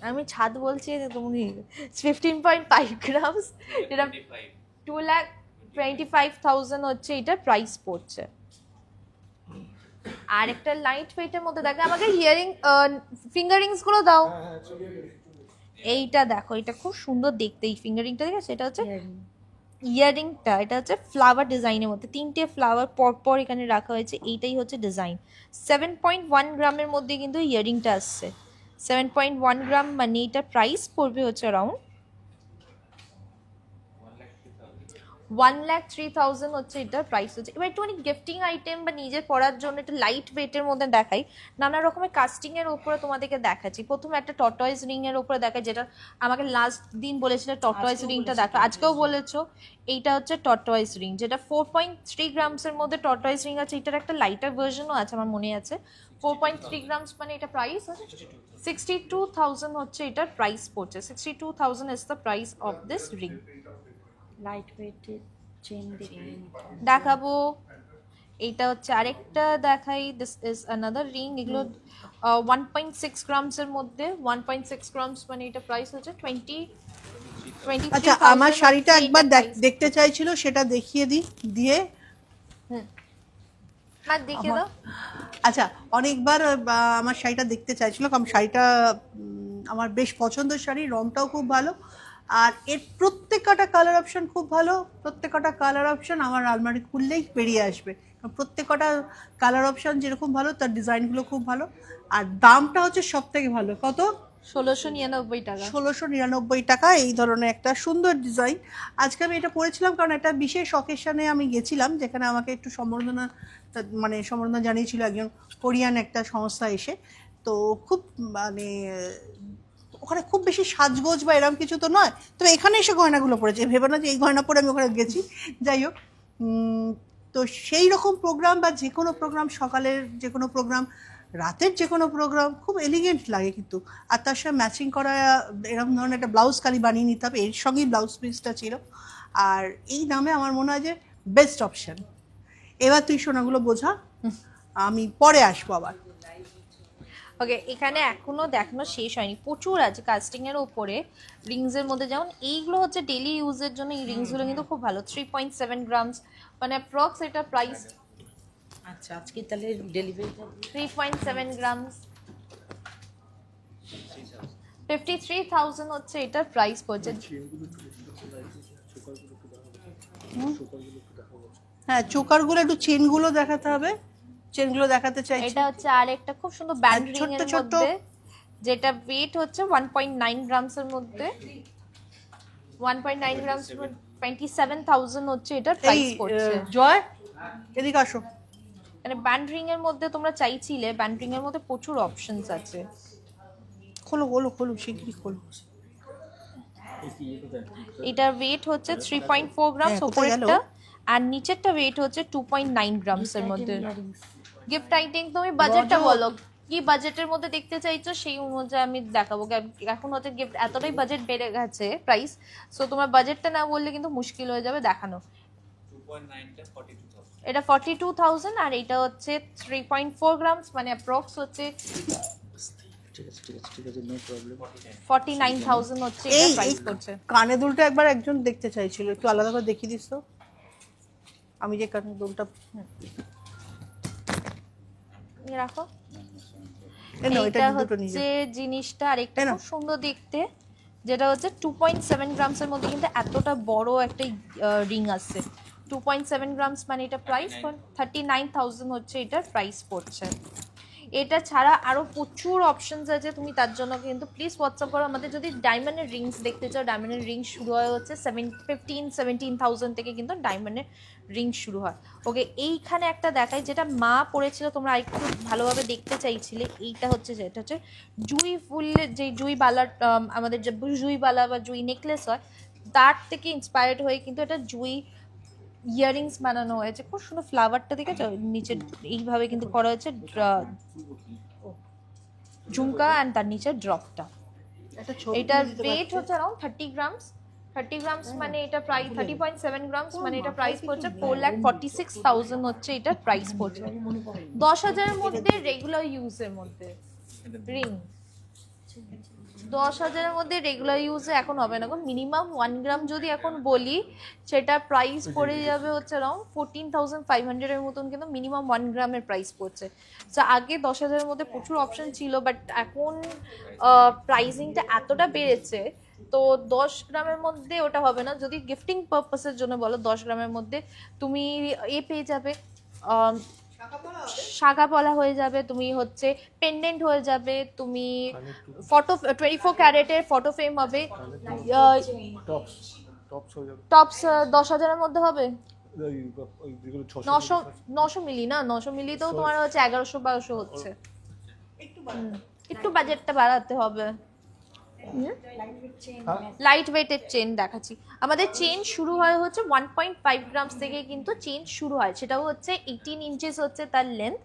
আমি ছাদ বলছি, তুমি 15.5 গ্রামস, এটা 2,25,000 হচ্ছে এটা প্রাইস পড়ছে। আর একটা লাইট ওয়েটের মধ্যে দেখো, আমাকে ইয়ারিং ফিঙ্গারিংস গুলো দাও। এইটা দেখো, এটা খুব সুন্দর দেখতে, এই ফিঙ্গারিংটা দেখেছো? এটা হচ্ছে ইয়ারিংটা, এটা হচ্ছে ফ্লাওয়ার ডিজাইনের মধ্যে 3টে ফ্লাওয়ার পরপর এখানে রাখা হয়েছে, এইটাই হচ্ছে ডিজাইন। 7.1 গ্রামের মধ্যে কিন্তু ইয়ারিংটা আসছে। 7.1 গ্রাম মানে এটার প্রাইস পড়বে হচ্ছে অ্যারাউন্ড 1,03,000 হচ্ছে এটার প্রাইস হচ্ছে। এবার একটুখানি গিফটিং আইটেম বা নিজের পরার জন্য একটা লাইট ওয়েটের মধ্যে দেখাই, নানা রকমের কাস্টিং এর উপরে তোমাদেরকে দেখাচ্ছি। প্রথমে একটা টর্টয়েজ রিং এর উপরে দেখাই, যেটা আমাকে লাস্ট দিন বলেছিলে টর্টয়েজ রিংটা দেখো, আজকেও বলেছো। এইটা হচ্ছে টর্টয়েজ রিং, যেটা 4.3 গ্রামসের মধ্যে টর্টয়েজ রিং আছে। এটার একটা লাইটার ভার্সনও আছে আমার মনে আছে। 4.3 গ্রামস মানে এটা প্রাইস 62,000 হচ্ছে এটার প্রাইস পড়ছে। 62,000 is the price of this ring. Light ওয়েটের চেন দেখাবো। এইটা হচ্ছে আরেকটা দেখাই, দিস ইজ অ্যানাদার রিং। এগুলো 1.6 গ্রামস এর মধ্যে, 1.6 গ্রামস মানে এটা প্রাইস হচ্ছে 23,000। আচ্ছা, আমার শাড়িটা একবার দেখতে চাইছিল, সেটা দেখিয়ে দিই দিয়ে। আর দেখে দাও। আচ্ছা, অনেকবার আমার শাড়িটা দেখতে চাইছিল, কারণ শাড়িটা আমার বেশ পছন্দের শাড়ি, রংটাও খুব ভালো, আর এর প্রত্যেকটা কালার অপশন খুব ভালো। প্রত্যেকটা কালার অপশন আমার আলমারি খুললেই বেরিয়ে আসবে, প্রত্যেকটা কালার অপশন যেরকম ভালো তার ডিজাইনগুলো খুব ভালো, আর দামটা হচ্ছে সব থেকে ভালো। কত? 1,699 টাকা। 1,699 টাকা এই ধরনের একটা সুন্দর ডিজাইন। আজকে আমি এটা পরেছিলাম কারণ একটা বিশেষ অকেশনে আমি গেছিলাম, যেখানে আমাকে একটু সম্বর্ধনা জানিয়েছিল একজন কোরিয়ান একটা সংস্থা এসে। তো খুব ওখানে খুব বেশি সাজগোজ বা এরকম কিছু তো নয়, তবে এখানে এসে গয়নাগুলো পরেছে, ভেবে না যে এই গয়না পরে আমি ওখানে গেছি। যাই হোক, তো সেই রকম প্রোগ্রাম বা যে কোনো প্রোগ্রাম, সকালের যে কোনো প্রোগ্রাম, রাতের যে কোনো প্রোগ্রাম খুব এলিগেন্ট লাগে কিন্তু। আর তার সাথে ম্যাচিং করা এরকম ধরনের একটা ব্লাউজ খালি বানিয়ে নিতে হবে, এর সঙ্গেই ব্লাউজ পিসটা ছিল। আর এই দামে আমার মনে হয় যে বেস্ট অপশন। এবার তুই সোনাগুলো বোঝা, আমি পরে আসবো আবার। ওকে, এখানে এখনো দেখানো শেষ হয়নি, প্রচুর আছে কাস্টিং এর উপরে রিংস এর মধ্যে। যেমন এইগুলো হচ্ছে ডেলি ইউজের জন্য, এই রিংস গুলো কিন্তু খুব ভালো। 3.7 গ্রামস মানে অ্যাপ্রক্স এটা প্রাইস। আচ্ছা, আজকে তাহলে ডেলিভারিটা 3.7 গ্রামস 53,000 হচ্ছে এটার প্রাইস পড়ছে। হ্যাঁ, চোকারগুলো একটু চেনগুলো দেখাতে হবে, চেনগুলো দেখাতে চাইছি। এটা হচ্ছে আরেকটা খুব সুন্দর ব্যান্ড রিং ছোট্ট এর ছোট্ট, মধ্যে, যেটা ওয়েট হচ্ছে 1.9 গ্রামস এর মধ্যে। 1.9 গ্রামস 27,000 হচ্ছে এটার এই প্রাইস পড়ছে। জয় এদিকে আসো। মানে ব্যান্ড রিং এর মধ্যে তোমরা চাইছিলে, ব্যান্ড রিং এর মধ্যে প্রচুর অপশনস আছে। খোলো খোলো খোলো, শিগগিরই খোলো। এটার ওয়েট হচ্ছে 3.4 গ্রামস হ্যাঁ, কোথায় গেল? উপরেরটা, আর নিচেরটা ওয়েট হচ্ছে 2.9 গ্রামস এর মধ্যে। গিফট আইটেম তুমি বাজেটটা বলো, কি বাজেটের মধ্যে দেখতে চাইছো সেই অনুযায়ী আমি দেখাবো। এখন হচ্ছে গিফট এতটাই বাজেট বেড়ে গেছে প্রাইস, সো তোমার বাজেটটা না বললে কিন্তু মুশকিল হয়ে যাবে দেখানো। 2.9টা 42,000। এটা 42,000, আর এটা হচ্ছে 3.4 গ্রামস মানে অ্যাপ্রক্স হচ্ছে ঠিক আছে, নো প্রবলেম। 49,000 হচ্ছে এটা এই প্রাইস করছে। কানে দুলটা একবার একজন দেখতে চাইছিল, একটু আলাদা করে দেখিয়ে দিস তো। আমি যে কানে দুলটা রাখো। এটা এটা দুটো নিয়ে হচ্ছে জিনিসটা আরেকটা এই নাও। খুব সুন্দর দেখতে, যেটা হচ্ছে 2.7 গ্রামস এর মধ্যে কিন্তু এতটা বড় একটা রিং আছে। 2.7 গ্রামস মানে এটা প্রাইস 39,000 হচ্ছে এটার প্রাইস পড়ছে। এটা ছাড়া আরও প্রচুর অপশনস আছে, তুমি তার জন্য কিন্তু প্লিজ হোয়াটসঅ্যাপ করো আমাদের। যদি ডায়মন্ডের রিংস দেখতে চাও, ডায়মন্ডের রিংস শুরু হয় হচ্ছে 17,000 থেকে কিন্তু ডায়মন্ডের রিং শুরু হয়। ওকে, এইখানে একটা দেখাই যেটা মা পড়েছিল, তোমরা একটু ভালোভাবে দেখতে চাইছিলে। এইটা হচ্ছে যেটা হচ্ছে জুই ফুলের যে জুই বালার, আমাদের যে জুই বালা বা জুই নেকলেস হয় তার থেকে ইন্সপায়ার্ড হয়ে কিন্তু এটা জুই ইয়ারিংস বানানো হয়েছে। খুব সুন্দর ফ্লাওয়ারটা দেখে নিচে এইভাবে কিন্তু করা হয়েছে ঝুমকা অ্যান্ড তার নিচে ড্রপটা। একটা ছবি এটার দিতে ওয়েট পারছে। হচ্ছে অ্যারাউন্ড 30 গ্রামস। 30 গ্রামস মানে এটা প্রাইস 30.7 গ্রামস মানে এটা প্রাইস পড়ছে 4,46,000 হচ্ছে এটার প্রাইস পড়ছে। 10,000 এর মধ্যে রেগুলার ইউজের মধ্যে রিং, 10,000 এর মধ্যে রেগুলার ইউজে এখন হবে না, মিনিমাম 1 গ্রাম যদি এখন বলি সেটা প্রাইস পড়ে যাবে হচ্ছে অ্যারাউন্ড 14,500 এর মতন, কিন্তু মিনিমাম 1 গ্রামের প্রাইস পড়ছে। তো আগে 10,000 এর মধ্যে প্রচুর অপশন ছিল, বাট এখন প্রাইসিংটা এতটা বেড়েছে তো 10 গ্রামের মধ্যে ওটা হবে না। যদি গিফটিং পারপাসের জন্য বলো 10 গ্রামের মধ্যে তুমি পেয়ে যাবে, শাখা পলা হয়ে যাবে, তুমি হচ্ছে পেন্ডেন্ট হয়ে যাবে, তুমি ফটো 24 ক্যারেটের ফটো ফ্রেম হবে। টপস 10,000 এর মধ্যে হবে, 900 মিলি না, 900 মিলি তো তোমার হচ্ছে 1100-1200 হচ্ছে। একটু বাজেটটা বাড়াতে হবে। লাইট ওয়েটের চেন দেখাচ্ছি। আমাদের চেন শুরু হয় হচ্ছে 1.5 গ্রামস থেকে কিন্তু চেন শুরু হয়, সেটাও হচ্ছে 18 ইঞ্চেস হচ্ছে তার লেন্থ।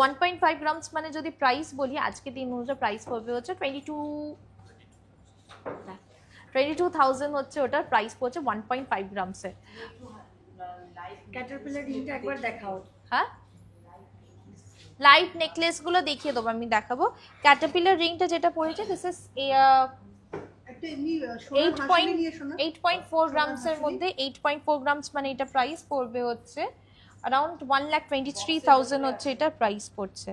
1.5 গ্রামস মানে যদি প্রাইস বলি আজকে দিন অনুযায়ী প্রাইস পড়বে হচ্ছে 22,000 হচ্ছে ওটার প্রাইস পড়ছে 1.5 গ্রামসে। ক্যাটারপিলার রিংটা একবার দেখাও। হ্যাঁ, লাইট নেকলেস গুলো দেখিয়ে দেবো, আমি দেখাবো। ক্যাটারপিলার রিংটা যেটা পড়েছে দিস ইজ একটা এমনি সোনার হাসি নিয়ে শোনা। 8.4 গ্রামস এর মধ্যে 8.4 গ্রামস মানে এটা প্রাইস পড়বে হচ্ছে अराउंड 1,23,000 হচ্ছে এটা প্রাইস পড়ছে।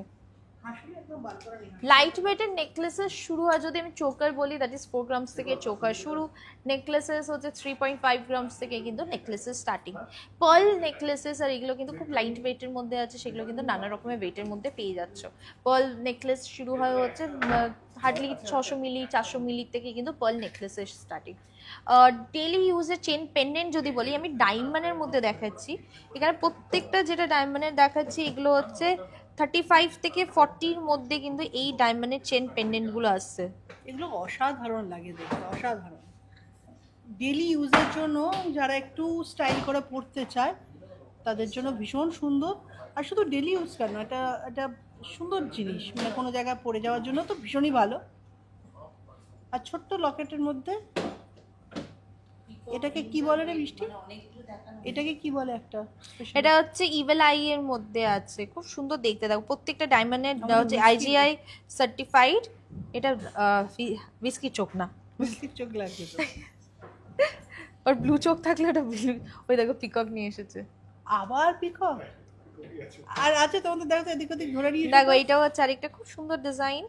লাইট ওয়েটের নেকলেসেস শুরু হয় যদি আমি চোকার বলি দ্যাট ইজ 4 গ্রামস থেকে চোকার শুরু। নেকলেসেস হচ্ছে 3.5 গ্রামস থেকে কিন্তু নেকলেসেস স্টার্টিং। পার্ল নেকলেসেস আর এগুলো কিন্তু খুব লাইট ওয়েটের মধ্যে আছে, সেগুলো কিন্তু নানা রকমের ওয়েটের মধ্যে পেয়ে যাচ্ছ। পার্ল নেকলেস শুরু হয় হচ্ছে হার্ডলি 600 মিলি 400 মিলি থেকে কিন্তু পার্ল নেকলেসেস স্টার্টিং। ডেলি ইউজের চেন পেন্ডেন্ট যদি বলি আমি ডায়মন্ডের মধ্যে দেখাচ্ছি, এখানে প্রত্যেকটা যেটা ডায়মন্ডের দেখাচ্ছি এগুলো হচ্ছে 35 থেকে 40-র মধ্যে কিন্তু এই ডায়মন্ডের চেন পেন্ডেন্টগুলো আসছে। এগুলো অসাধারণ লাগে দেখতে, অসাধারণ। ডেলি ইউজের জন্য যারা একটু স্টাইল করে পরতে চায় তাদের জন্য ভীষণ সুন্দর। আর শুধু ডেলি ইউজ কেন, এটা এটা সুন্দর জিনিস, মানে কোনো জায়গায় পরে যাওয়ার জন্য তো ভীষণই ভালো। আর ছোট্ট লকেটের মধ্যে এটাকে কি বলে রে বৃষ্টি, এটাকে কি বলে একটা special? এটা হচ্ছে ইভেল আই এর মধ্যে আছে, খুব সুন্দর দেখতে। দেখো প্রত্যেকটা ডায়মন্ডের হচ্ছে IGI সার্টিফাইড। এটা বিস্কিট চোখ না, বিস্কিট চোখ লাগছে তো। আর ব্লু চোখ থাকলে ওটা ব্লু। ওই দেখো পিকক নিয়ে এসেছে আবার পিকক আর আছে তোমাদের, দেখো তো এদিক ওদিক ঘোরা নিয়ে দেখো। এইটাও হচ্ছে আরেকটা খুব সুন্দর ডিজাইন।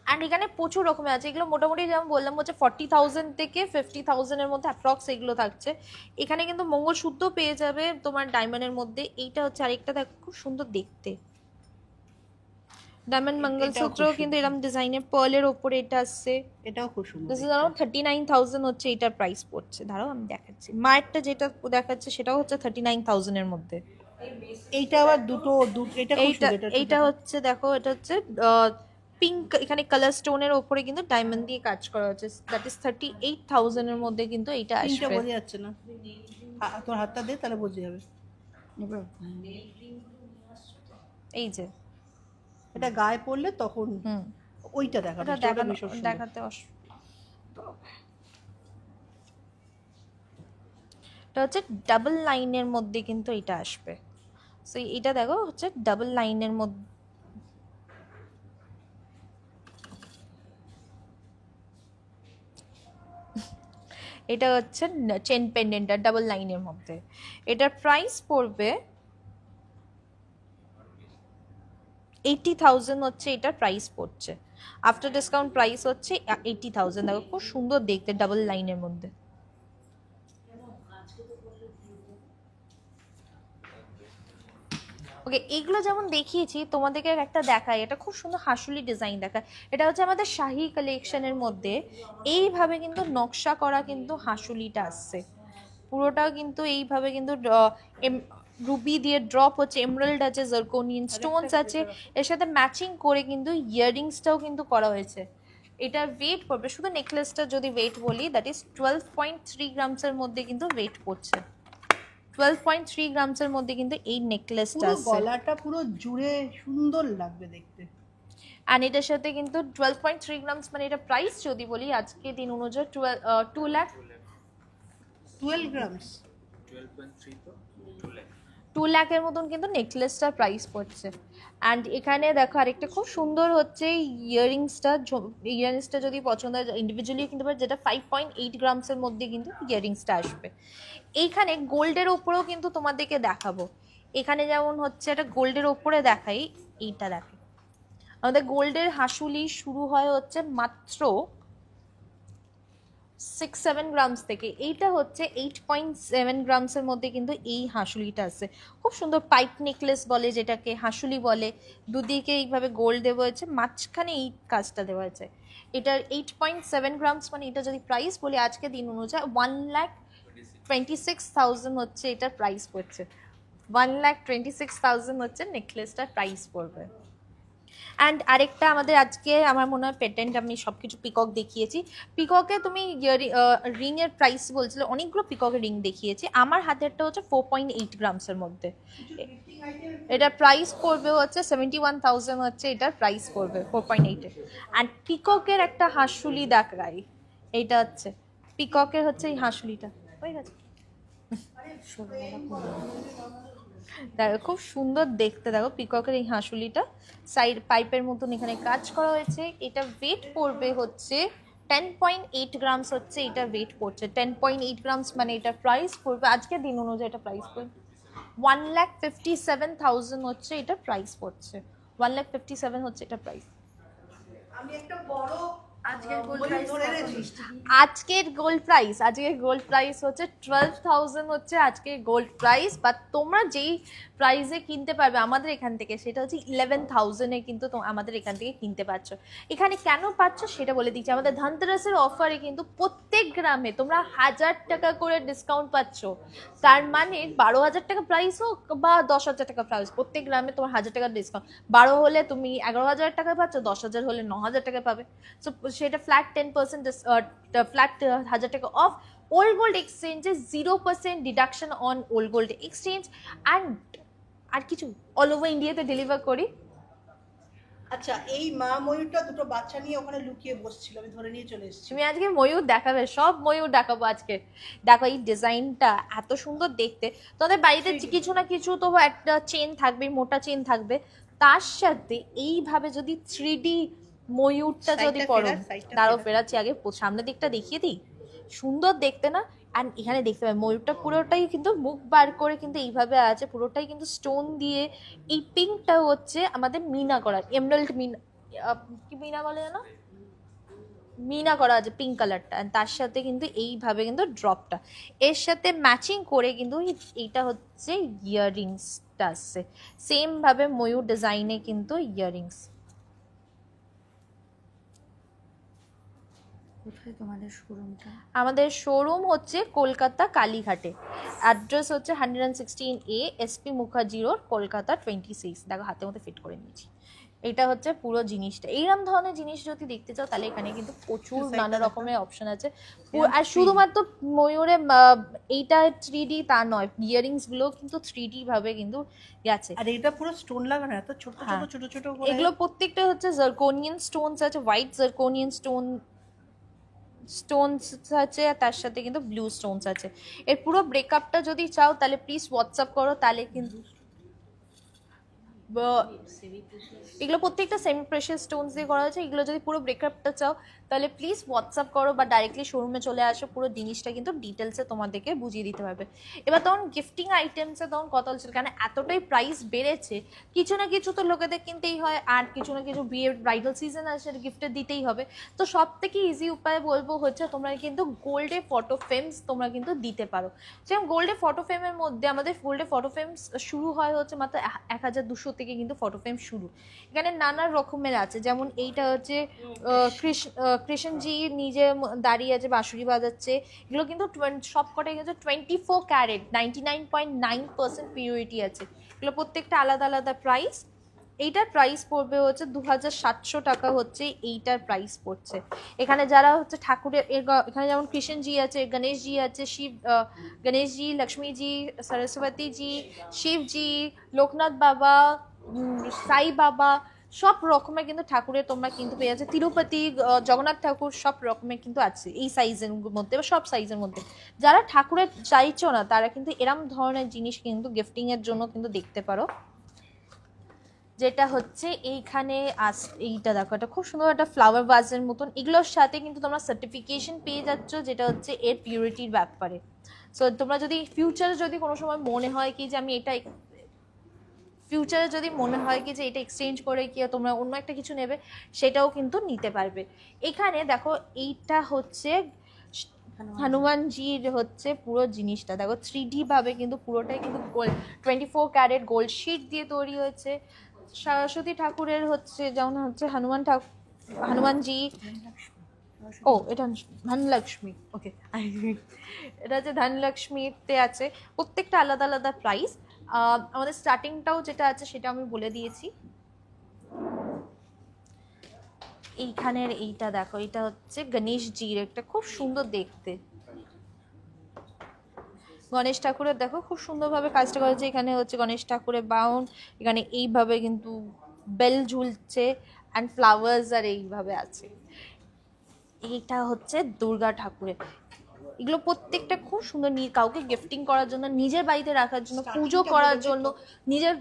অ্যান্ড এখানে প্রচুর রকমের আছে, এগুলো মোটামুটি যেমন বললাম হচ্ছে 40,000 থেকে 50,000 এর মধ্যে অ্যাপ্রক্স এগুলো থাকছে। এখানে কিন্তু মঙ্গলসূত্র পেয়ে যাবে তোমার ডায়মন্ডের মধ্যে। এইটা হচ্ছে আরেকটা দেখো খুব সুন্দর দেখতে, ডায়মন্ড মঙ্গলসূত্রও কিন্তু এরকম ডিজাইনের পার্লের ওপরে এটা আসছে। এটাও খুব সুন্দর। দিস ইজ अराउंड 39,000 হচ্ছে এটার প্রাইস পড়ছে। দাঁড়াও আমি দেখাচ্ছি, মায়েরটা যেটা দেখাচ্ছে সেটাও হচ্ছে 39,000 এর মধ্যে। এইটা আবার দুটো এটা খুব এইটা সুন্দর। এইটা হচ্ছে দেখো, এটা হচ্ছে পিঙ্ক, এখানে কালার স্টোনের উপরে কিন্তু ডায়মন্ড দিয়ে কাজ করা হচ্ছে। দ্যাট ইজ 38,000 এর মধ্যে কিন্তু এইটা পিনটা আসবে। বোঝা যাচ্ছে না, তোর হাতটা দে তাহলে বোঝা যাবে। এই যে এটা গায়ে পড়লে তখন ওইটা এটা দেখাবে, দেখাতে এটা হচ্ছে ডাবল লাইনের মধ্যে কিন্তু এটা আসবে। সো এটা দেখো হচ্ছে ডাবল লাইনের মধ্যে, এটা হচ্ছে চেন পেন্ডেন্টটা ডাবল লাইনের মধ্যে। এটার প্রাইস পড়বে 80,000 হচ্ছে এটার প্রাইস পড়ছে। আফটার ডিসকাউন্ট প্রাইস হচ্ছে 80,000। দেখো খুব সুন্দর দেখতে ডাবল লাইনের মধ্যে। ওকে, এইগুলো যেমন দেখিয়েছি তোমাদেরকে একটা দেখায়, এটা খুব সুন্দর হাসুলি ডিজাইন দেখায়। এটা হচ্ছে আমাদের শাহি কালেকশনের মধ্যে এইভাবে কিন্তু নকশা করা কিন্তু হাসুলিটা আসছে, পুরোটাও কিন্তু এইভাবে কিন্তু রুবি দিয়ে ড্রপ হচ্ছে, এমরাল্ড আছে, জারকোনিয়ান স্টোনস আছে, এর সাথে ম্যাচিং করে কিন্তু ইয়াররিংসটাও কিন্তু করা হয়েছে। এটার ওয়েট পড়বে, শুধু নেকলেসটা যদি ওয়েট বলি, দ্যাট ইজ 12.3 গ্রামসের মধ্যে কিন্তু ওয়েট পড়ছে। 12.3 গ্রামসের মধ্যে কিন্তু এই নেকলেসটা পুরো আছে, গলাটা পুরো জুড়ে সুন্দর লাগবে দেখতে। অ্যান্ড এটার সাথে কিন্তু 12.3 গ্রামস মানে এটা প্রাইস যদি বলি আজকে দিন অনুযায়ী 2 লাখ 12 গ্রামস 12.3 তো 2 lakh 2 লাখের মতন কিন্তু নেকলেসটার প্রাইস পড়ছে। অ্যান্ড এখানে দেখো আরেকটা খুব সুন্দর হচ্ছে ইয়ারিংসটা যদি পছন্দ হয় ইন্ডিভিজুয়ালি কিনতে পারে, যেটা 5.8 গ্রামসের মধ্যে কিন্তু ইয়ারিংসটা আসবে। এইখানে গোল্ডের ওপরেও কিন্তু তোমাদেরকে দেখাবো, এখানে যেমন হচ্ছে একটা গোল্ডের ওপরে দেখাই, এইটা দেখাই। আমাদের গোল্ডের হাসুলি শুরু হয় হচ্ছে মাত্র 6-7 গ্রামস থেকে, এইটা হচ্ছে 8.7 গ্রামসের মধ্যে কিন্তু এই হাসুলিটা আছে। খুব সুন্দর পাইপ নেকলেস বলে যেটাকে, হাসুলি বলে, দুদিকে এইভাবে গোল্ড দেওয়া হয়েছে, মাঝখানে এই কাজটা দেওয়া হয়েছে। এটার 8.7 গ্রামস মানে এটা যদি প্রাইস বলি আজকে দিন অনুযায়ী 1,26,000 হচ্ছে এটার প্রাইস পড়ছে। 1,26,000 হচ্ছে নেকলেসটার প্রাইস পড়বে। অ্যান্ড আরেকটা আমাদের আজকে আমার মনে হয় পেটেন্ট, আমি সব কিছু পিকক দেখিয়েছি। পিককে তুমি রিংয়ের প্রাইস বলছিলে, অনেকগুলো পিককের রিং দেখিয়েছি, আমার হাতেরটা হচ্ছে 4.8 গ্রামসের মধ্যে। এটার প্রাইস পড়বে হচ্ছে 71,000 হচ্ছে এটার প্রাইস পড়বে 4.8-এ। অ্যান্ড পিককের একটা হাঁসুলি দেখাই, এইটা হচ্ছে পিককের হচ্ছে এই হাঁসুলিটা, হয়ে গেছে। দেখো খুব সুন্দর দেখতে, দেখো পিককের এই হাঁসুলিটা সাইড পাইপের মতন এখানে কাজ করা হয়েছে। এটা ওয়েট পড়বে হচ্ছে 10.8 গ্রামস হচ্ছে এটা ওয়েট পড়ছে। 10.8 গ্রামস মানে এটা প্রাইস পড়বে আজকে দিন অনুযায়ী এটা প্রাইস পড়বে 1,57,000 হচ্ছে এটা প্রাইস পড়ছে। 1,57,000 হচ্ছে এটা প্রাইস। আমি একটা বড় আজকের গোল্ড ধরে এনেছি। আজকের গোল্ড প্রাইস হচ্ছে 12,000 হচ্ছে আজকের গোল্ড প্রাইস, বা তোমরা যেই প্রাইসে কিনতে পারবে আমাদের এখান থেকে সেটা হচ্ছে 11,000-এ কিন্তু আমাদের এখান থেকে কিনতে পারছো। এখানে কেন পাচ্ছ সেটা বলে দিচ্ছি, আমাদের ধনতেরাসের অফারে কিন্তু প্রত্যেক গ্রামে তোমরা 1,000 টাকা করে ডিসকাউন্ট পাচ্ছ। তার মানে 12,000 টাকা প্রাইস হোক বা 10,000 টাকা প্রাইস, প্রত্যেক গ্রামে তোমার 1,000 টাকার ডিসকাউন্ট। 12 হলে তুমি 11,000 টাকা পাচ্ছ, 10,000 হলে 9,000 টাকা পাবে। সো সেটা ফ্ল্যাট 10% ফ্ল্যাট 1,000 টাকা অফ। ওল্ড গোল্ড এক্সচেঞ্জে 0% deduction on old gold exchange, and আর কিছু অল ওভার ইন্ডিয়াতে ডেলিভার করি। আচ্ছা, এই মা ময়ূরটা দুটো বাচ্চা নিয়ে ওখানে লুকিয়ে বসছিল, আমি ধরে নিয়ে চলে এসেছি। তুমি আজকে ময়ূর দেখাবে, সব ময়ূর দেখাবো আজকে। দেখো এই ডিজাইনটা এত সুন্দর দেখতে, তোমাদের বাড়িতে কিছু না কিছু তো একটা চেন থাকবে, মোটা চেন থাকবে, তার সাথে এইভাবে যদি 3D ময়ূরটা যদি সাইডটা পরো, সাইডটা তারও ফেরাচ্ছি আগে সামনের দিকটা দেখিয়ে দিই, সুন্দর দেখতে না। অ্যান্ড এখানে দেখতে পাবে ময়ূরটা পুরোটাই কিন্তু মুখ বার করে কিন্তু এইভাবে আছে, পুরোটাই কিন্তু স্টোন দিয়ে। এই পিঙ্কটা হচ্ছে আমাদের মিনা করা, এমরাল্ড মিনা, কি মিনা বলে জানো, মিনা করা আছে পিঙ্ক কালারটা, তার সাথে কিন্তু এইভাবে কিন্তু ড্রপটা এর সাথে ম্যাচিং করে কিন্তু এইটা হচ্ছে ইয়াররিংসটা আসছে সেম ভাবে ময়ূর ডিজাইনে কিন্তু ইয়াররিংস। কোথায় তোমাদের শোরুমটা? আমাদের শোরুম হচ্ছে কলকাতা কালীঘাটে, অ্যাড্রেস হচ্ছে 116A SP Mukherjee road, Kolkata 26। দেখো হাতের মধ্যে ফিট করে নিয়েছি। এটা হচ্ছে পুরো জিনিসটা। এইরকম ধরনের জিনিস যদি দেখতে চাও তাহলে এখানে কিন্তু প্রচুর নানা রকমের অপশন আছে। আর শুধুমাত্র ময়ূরে এইটা 3D তা নয়, ইয়ারিংস গুলো কিন্তু 3D ভাবে কিন্তু আছে। আর এটা পুরো স্টোন লাগানো, এত ছোট হ্যাঁ। ছোট ছোট ছোট করে। এগুলো প্রত্যেকটা হচ্ছে জারকোনিয়ান স্টোনস আছে, হোয়াইট জারকোনিয়ান স্টোনস আছে, আর তার সাথে কিন্তু ব্লু স্টোনস আছে। এর পুরো ব্রেকআপটা যদি চাও তাহলে প্লিজ হোয়াটসঅ্যাপ করো, তাহলে কিন্তু এগুলো প্রত্যেকটা সেমি প্রেশিয়াস স্টোনস দিয়ে করা হয়েছে। এগুলো যদি পুরো ব্রেকআপটা চাও তাহলে প্লিজ হোয়াটসঅ্যাপ করো বা ডাইরেক্টলি শোরুমে চলে আসো, পুরো জিনিসটা কিন্তু ডিটেলসে তোমাদেরকে বুঝিয়ে দিতে পারবে। এবার তখন গিফটিং আইটেমসে তখন কত হচ্ছে, কারণ এতটাই প্রাইস বেড়েছে, কিছু না কিছু তো লোকেদের কিনতেই হয়, আর কিছু না কিছু বিয়ের ব্রাইডাল সিজন আসে, গিফটে দিতেই হবে। তো সব থেকে ইজি উপায় বলবো হচ্ছে তোমরা কিন্তু গোল্ডে ফটো ফ্রেমস তোমরা কিন্তু দিতে পারো। যেমন গোল্ডে ফটো ফ্রেমের মধ্যে আমাদের গোল্ডে ফটো ফ্রেমস শুরু হয় হচ্ছে মাত্র 1200 থেকে কিন্তু ফটো ফ্রেম শুরু। এখানে নানা রকমের আছে, যেমন এইটা হচ্ছে কৃষ্ণজি নিজে দাঁড়িয়ে আছে বাঁশুরি বাজাচ্ছে। এগুলো কিন্তু সবকটাই কিন্তু 24 ক্যারেট, 99.9% পিউরিটি আছে। এগুলো প্রত্যেকটা আলাদা আলাদা প্রাইস। এইটার প্রাইস পড়বে হচ্ছে 2700 টাকা হচ্ছে এইটার প্রাইস পড়ছে। এখানে যারা হচ্ছে ঠাকুরের এখানে যেমন কৃষ্ণজি আছে, গণেশজি আছে, গণেশজি, লক্ষ্মীজি, সরস্বতীজি, শিবজি, লোকনাথ বাবা, সাই বাবা, সব রকমের কিন্তু ঠাকুরের তোমরা কিন্তু পেয়ে যাচ্ছে। তিরুপতি, জগন্নাথ ঠাকুর, সব রকমের কিন্তু আছে এই সাইজের মধ্যে বা সব সাইজের মধ্যে। যারা ঠাকুরের চাইছো না তারা কিন্তু এরম ধরনের জিনিস কিন্তু গিফটিং এর জন্য কিন্তু দেখতে পারো। যেটা হচ্ছে এইখানে এইটা দেখো, এটা খুব সুন্দর একটা ফ্লাওয়ার ভাজের মতন। এগুলোর সাথে কিন্তু তোমরা সার্টিফিকেশন পেয়ে যাচ্ছ, যেটা হচ্ছে এর পিউরিটির ব্যাপারে। সো তোমরা যদি ফিউচারে যদি কোনো সময় মনে হয় কি যে আমি এটা এটা এক্সচেঞ্জ করে কি তোমরা অন্য একটা কিছু নেবে, সেটাও কিন্তু নিতে পারবে। এখানে দেখো এইটা হচ্ছে হনুমানজির হচ্ছে পুরো জিনিসটা দেখো 3D ভাবে কিন্তু পুরোটাই কিন্তু গোল্ড, 24 ক্যারেট গোল্ড শিট দিয়ে তৈরি হয়েছে। সরস্বতী ঠাকুরের হচ্ছে যেমন হচ্ছে হনুমানজি, ও এটা ধনলক্ষ্মী, ওকে এটা হচ্ছে ধনলক্ষ্মীতে আছে। প্রত্যেকটা আলাদা আলাদা প্রাইস। আমাদের স্টার্টিংটাও যেটা আছে সেটা আমি বলে দিয়েছি। এইখানের এইটা দেখো, এটা হচ্ছে গণেশজির, একটা খুব সুন্দর দেখতে গণেশ ঠাকুরের। দেখো খুব সুন্দরভাবে কাজটা করেছে। এখানে হচ্ছে গণেশ ঠাকুরের বাউন, এখানে এইভাবে কিন্তু বেল ঝুলছে অ্যান্ড ফ্লাওয়ার্স আর এইভাবে আছে। এইটা হচ্ছে দুর্গা ঠাকুরের। এগুলো প্রত্যেকটা খুব সুন্দর, কাউকে গিফটিং করার জন্য, নিজের বাড়িতে রাখার জন্য, পুজো করার জন্য, নিজের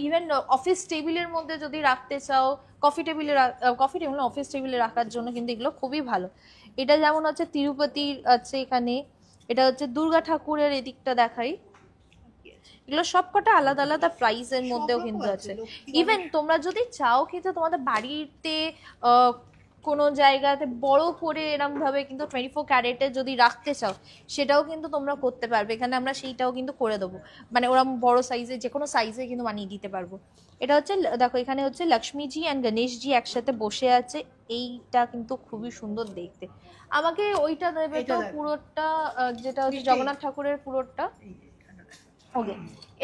ইভেন অফিস টেবিলের মধ্যে যদি রাখতে চাও, কফি টেবিল অফিস টেবিলে রাখার জন্য কিন্তু এগুলো খুবই ভালো। এটা যেমন হচ্ছে তিরুপতির আছে এখানে, এটা হচ্ছে দুর্গা ঠাকুরের এদিকটা দেখাই। এগুলো সবকটা আলাদা আলাদা প্রাইসের মধ্যেও কিন্তু আছে। ইভেন তোমরা যদি চাও কিন্তু তোমাদের বাড়িতে কোনো জায়গাতে বড় করে এরম ভাবে কিন্তু 24 ক্যারেটে যদি রাখতে চাও সেটাও কিন্তু তোমরা করতে পারবে। এখানে আমরা সেইটাও কিন্তু করে দেবো, মানে ওরম বড় সাইজে যে কোনো সাইজে কিন্তু বানিয়ে দিতে পারবো। এটা হচ্ছে দেখো, এখানে হচ্ছে লক্ষ্মীজি অ্যান্ড গণেশজি একসাথে বসে আছে। এইটা কিন্তু খুবই সুন্দর দেখতে। আমাকে ওইটা দেবে তো পুরোটা, যেটা হচ্ছে জগন্নাথ ঠাকুরের পুরোটা। ওকে,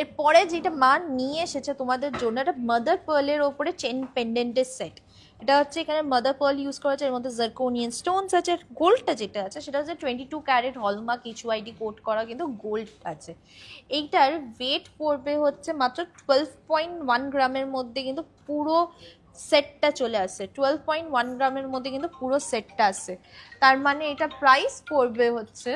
এরপরে যেটা মা নিয়ে এসেছে তোমাদের জন্য, একটা মাদার পার্লের ওপরে চেন পেন্ডেন্টের সেট। এটা হচ্ছে এখানে মাদার পার্ল ইউজ করা আছে, এর মধ্যে জার্কোনিয়ান স্টোনস আছে। গোল্ডটা যেটা আছে সেটা হচ্ছে 22 ক্যারেট হলমার্ক HUID কোট করা কিন্তু গোল্ড আছে। এইটার ওয়েট পড়বে হচ্ছে মাত্র 12.1 গ্রামের মধ্যে কিন্তু পুরো সেটটা চলে আসছে। 12.1 গ্রামের মধ্যে কিন্তু পুরো সেটটা আসছে। তার মানে এটা প্রাইস পড়বে হচ্ছে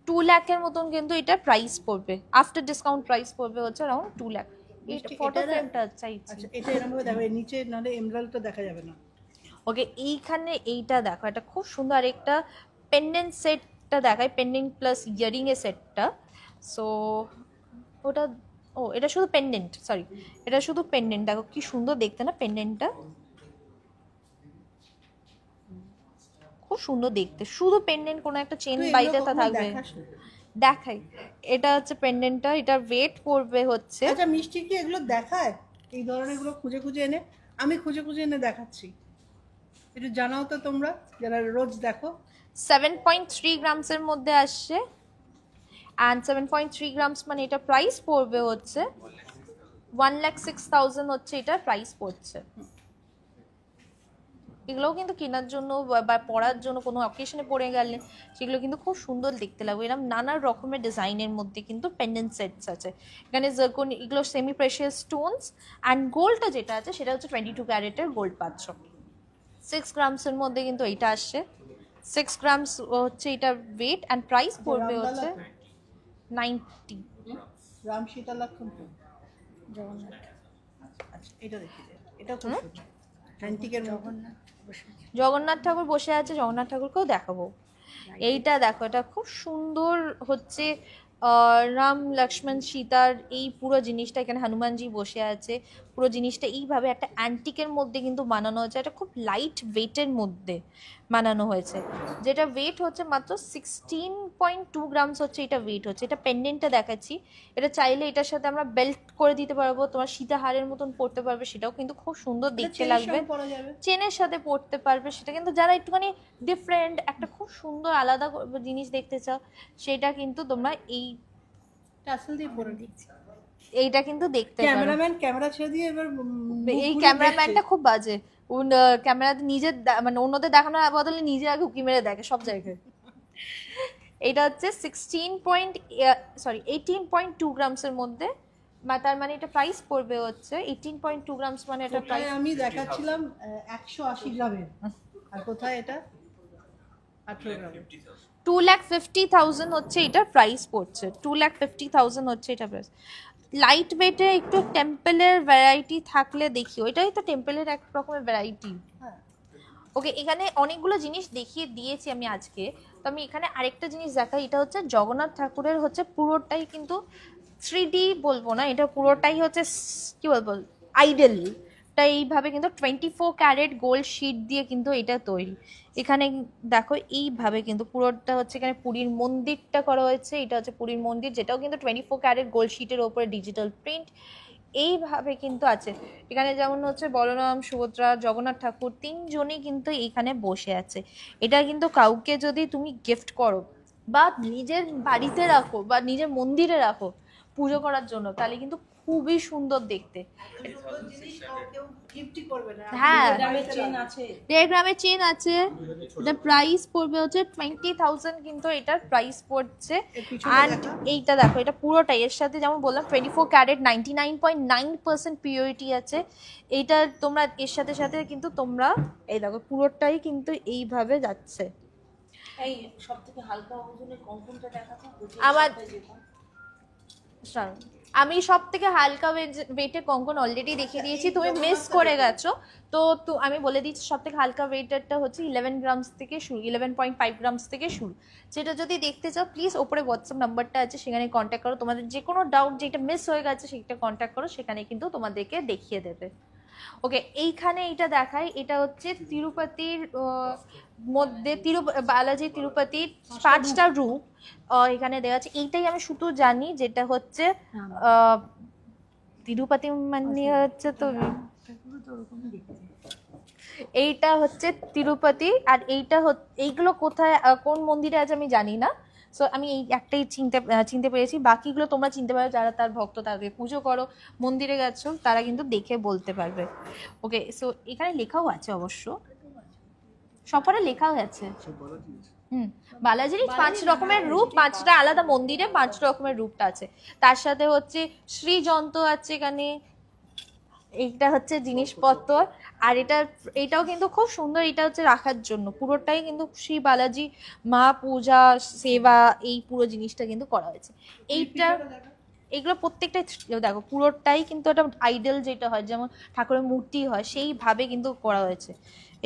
2 লাখের মতন কিন্তু এটা প্রাইস পড়বে। আফটার ডিসকাউন্ট প্রাইস পড়বে হচ্ছে অ্যারাউন্ড 2 লাখ। এটা ফটো ফ্রেমটা চাইছি। আচ্ছা, এটা এরকম ভাবে দেখো, নিচে নালে এমরাল্ডটা দেখা যাবে না। ওকে, এইখানে এইটা দেখো, এটা খুব সুন্দর একটা পেন্ডেন্ট সেটটা দেখায়, পেন্ডেন্ট প্লাস ইয়ারিং এর সেটটা। সো ওটা, ও এটা শুধু পেন্ডেন্ট, সরি এটা শুধু পেন্ডেন্ট। দেখো কি সুন্দর দেখতে না পেন্ডেন্টটা, খুব সুন্দর দেখতে। শুধু পেন্ডেন্ট, কোনো একটা চেন বাইতে তা থাকবে, দেখাই। এটা হচ্ছে পেন্ডেন্টটা, এটা ওয়েট পড়বে হচ্ছে। আচ্ছা, মিষ্টি কি এগুলো দেখায় এই ধরনের গুলো খুঁজে খুঁজে এনে? আমি খুঁজে খুঁজে এনে দেখাচ্ছি, একটু জানাও তো তোমরা যারা রোজ দেখো। 7.3 গ্রামসের মধ্যে আসছে, অ্যান্ড 7.3 গ্রামস মানে এটা প্রাইস পড়বে হচ্ছে 1,06,000 হচ্ছে এটা প্রাইস পড়ছে। এগুলোও কিন্তু কেনার জন্য বা পরার জন্য কোনো অকেশনে পরে গেলে সেগুলো কিন্তু খুব সুন্দর দেখতে লাগবে। এরকম নানা রকমের ডিজাইনের মধ্যে কিন্তু পেন্ডেন্ট সেটস আছে। এখানে জার্কন, এগুলো সেমি প্রেশিয়াস স্টোনস অ্যান্ড গোল্ডটা যেটা আছে সেটা হচ্ছে 22 ক্যারেটের গোল্ড পাচ্ছ। 6 গ্রামসের মধ্যে কিন্তু এইটা আসছে। 6 গ্রামস হচ্ছে এটা ওয়েট অ্যান্ড প্রাইস পড়বে হচ্ছে 90। রাম সীতা লক্ষণ জগন্নাথ আচ্ছা এটা দেখি এটা খুব সুন্দর অ্যান্টিকের জগন্নাথ বসে আছে। জগন্নাথ ঠাকুর বসে আছে, জগন্নাথ ঠাকুরকেও দেখাবো। এইটা দেখো, এটা খুব সুন্দর হচ্ছে রাম লক্ষ্মণ সীতার এই পুরো জিনিসটা, এখানে হনুমানজি বসে আছে, পুরো জিনিসটা এইভাবে একটা অ্যান্টিকের মধ্যে কিন্তু বানানো হয়েছে। এটা খুব লাইট ওয়েটের মধ্যে বানানো হয়েছে, যেটা ওয়েট হচ্ছে মাত্র 16.2 গ্রামস হচ্ছে এটা ওয়েট হচ্ছে। এটা পেন্ডেন্টটা দেখাচ্ছি, এটা চাইলে এটার সাথে আমরা বেল্ট করে দিতে পারবো, তোমার সীতাহারের মতন পরতে পারবে, সেটাও কিন্তু খুব সুন্দর দেখতে লাগবে। চেনের সাথে পরতে পারবে, সেটা কিন্তু যারা একটুখানি ডিফারেন্ট একটা খুব সুন্দর আলাদা জিনিস দেখতে চাও, সেটা কিন্তু তোমরা টাসেল দিয়ে পরে দিচ্ছি। এইটা কিন্তু দেখতে পারো। ক্যামেরাম্যান ক্যামেরা ছেড়ে দিয়ে এবার এই ক্যামেরাম্যানটা খুব বাজে, ক্যামেরাতে নিজের মানে অন্যদের দেখানোর বদলে নিজে আগে উকি মেরে দেখে সব জায়গায়। এটা হচ্ছে 18.2 গ্রামসের মধ্যে, তার মানে এটা প্রাইস পড়বে হচ্ছে 18.2 গ্রামস, মানে এটা প্রাইস আমি দেখাচ্ছিলাম 180 গ্রামের, আর কোথায় এটা 18 গ্রামের। 2,50,000 হচ্ছে এটার প্রাইস পড়ছে, 2,50,000 হচ্ছে এটা প্রাইস। লাইট ওয়েটে একটু টেম্পলের ভ্যারাইটি থাকলে দেখি, ওইটাই তো টেম্পলের এক রকমের ভ্যারাইটি। ওকে, এখানে অনেকগুলো জিনিস দেখিয়ে দিয়েছি আমি আজকে, তো আমি এখানে আরেকটা জিনিস দেখাই। এটা হচ্ছে জগন্নাথ ঠাকুরের হচ্ছে পুরোটাই কিন্তু 3D বলবো না, এটা পুরোটাই হচ্ছে কি বলবো আইডেলটা এইভাবে কিন্তু 24 ক্যারেট গোল্ড শিট দিয়ে কিন্তু এটা তৈরি। এখানে দেখো এইভাবে কিন্তু পুরোটা হচ্ছে, এখানে পুরীর মন্দিরটা করা হয়েছে, এটা হচ্ছে পুরীর মন্দির, যেটাও কিন্তু 24 ক্যারেট গোল্ড শিটের ওপরে ডিজিটাল প্রিন্ট এইভাবে কিন্তু আছে। এখানে যেমন হচ্ছে বলরাম, সুভদ্রা, জগন্নাথ ঠাকুর তিনজনই কিন্তু এইখানে বসে আছে। এটা কিন্তু কাউকে যদি তুমি গিফট করো বা নিজের বাড়িতে রাখো বা নিজের মন্দিরে রাখো পুজো করার জন্য, তাহলে কিন্তু খুবই সুন্দর দেখতে। হ্যাঁ, 1.5 গ্রামের চেন আছে, এটা প্রাইস পড়বে হচ্ছে 20,000 কিন্তু এটার প্রাইস পড়ছে। আর এইটা দেখো, এটা পুরোটাই এর সাথে যেমন বললাম 24 ক্যারেট 99.9% পিওরিটি আছে। এইটা তোমরা এর সাথে সাথে কিন্তু তোমরা এই দেখো পুরোটাই কিন্তু এইভাবে যাচ্ছে। এই সবথেকে হালকা ওজনের কঙ্কনটা দেখাতো আমার আমি সব থেকে হালকা ওয়েটের কঙ্কন অলরেডি দেখিয়ে দিয়েছি, তুমি মিস করে গেছো। তো আমি বলে দিচ্ছি, সব থেকে হালকা ওয়েটারটা হচ্ছে 11 গ্রামস থেকে শুরু, 11.5 গ্রামস থেকে শুরু। যেটা যদি দেখতে চাও প্লিজ ওপরে হোয়াটসঅ্যাপ নাম্বারটা আছে, সেখানে কন্ট্যাক্ট করো। তোমাদের যে কোনো ডাউট যেটা মিস হয়ে গেছে সেটা কন্ট্যাক্ট করো, সেখানে কিন্তু তোমাদেরকে দেখিয়ে দেবে। ওকে, এইখানে এটা দেখায়, এটা হচ্ছে তিরুপতির মধ্যে বালাজি তিরুপতির 5টা রূপ এখানে দেওয়া আছে। এইটাই আমি শুধু জানি, যেটা হচ্ছে তিরুপতি মানে হচ্ছে তো এইটা হচ্ছে তিরুপতি, আর এইগুলো কোথায় কোন মন্দিরে আছে আমি জানি না। সো আমি এই একটাই চিনতে পেরেছি, বাকিগুলো তোমরা চিনতে পারো, যারা তার ভক্ত, তাদের পুজো করো, মন্দিরে গেছো, তারা কিন্তু দেখে বলতে পারবে। ওকে, সো এখানে লেখাও আছে, অবশ্য সবকটা লেখাও আছে। বালাজির 5 রকমের রূপ, 5টা আলাদা মন্দিরে 5 রকমের রূপটা আছে। তার সাথে হচ্ছে শ্রীযন্ত্র আছে এখানে, এইটা হচ্ছে জিনিসপত্র। আর এটাও কিন্তু খুব সুন্দর, এটা হচ্ছে রাখার জন্য, পুরোটাই কিন্তু শ্রী বালাজি মা পূজা সেবা এই পুরো জিনিসটা কিন্তু করা হয়েছে। এইগুলো প্রত্যেকটাই দেখো পুরোটাই কিন্তু একটা আইডল যেটা হয়, যেমন ঠাকুরের মূর্তি হয় সেইভাবে কিন্তু করা হয়েছে।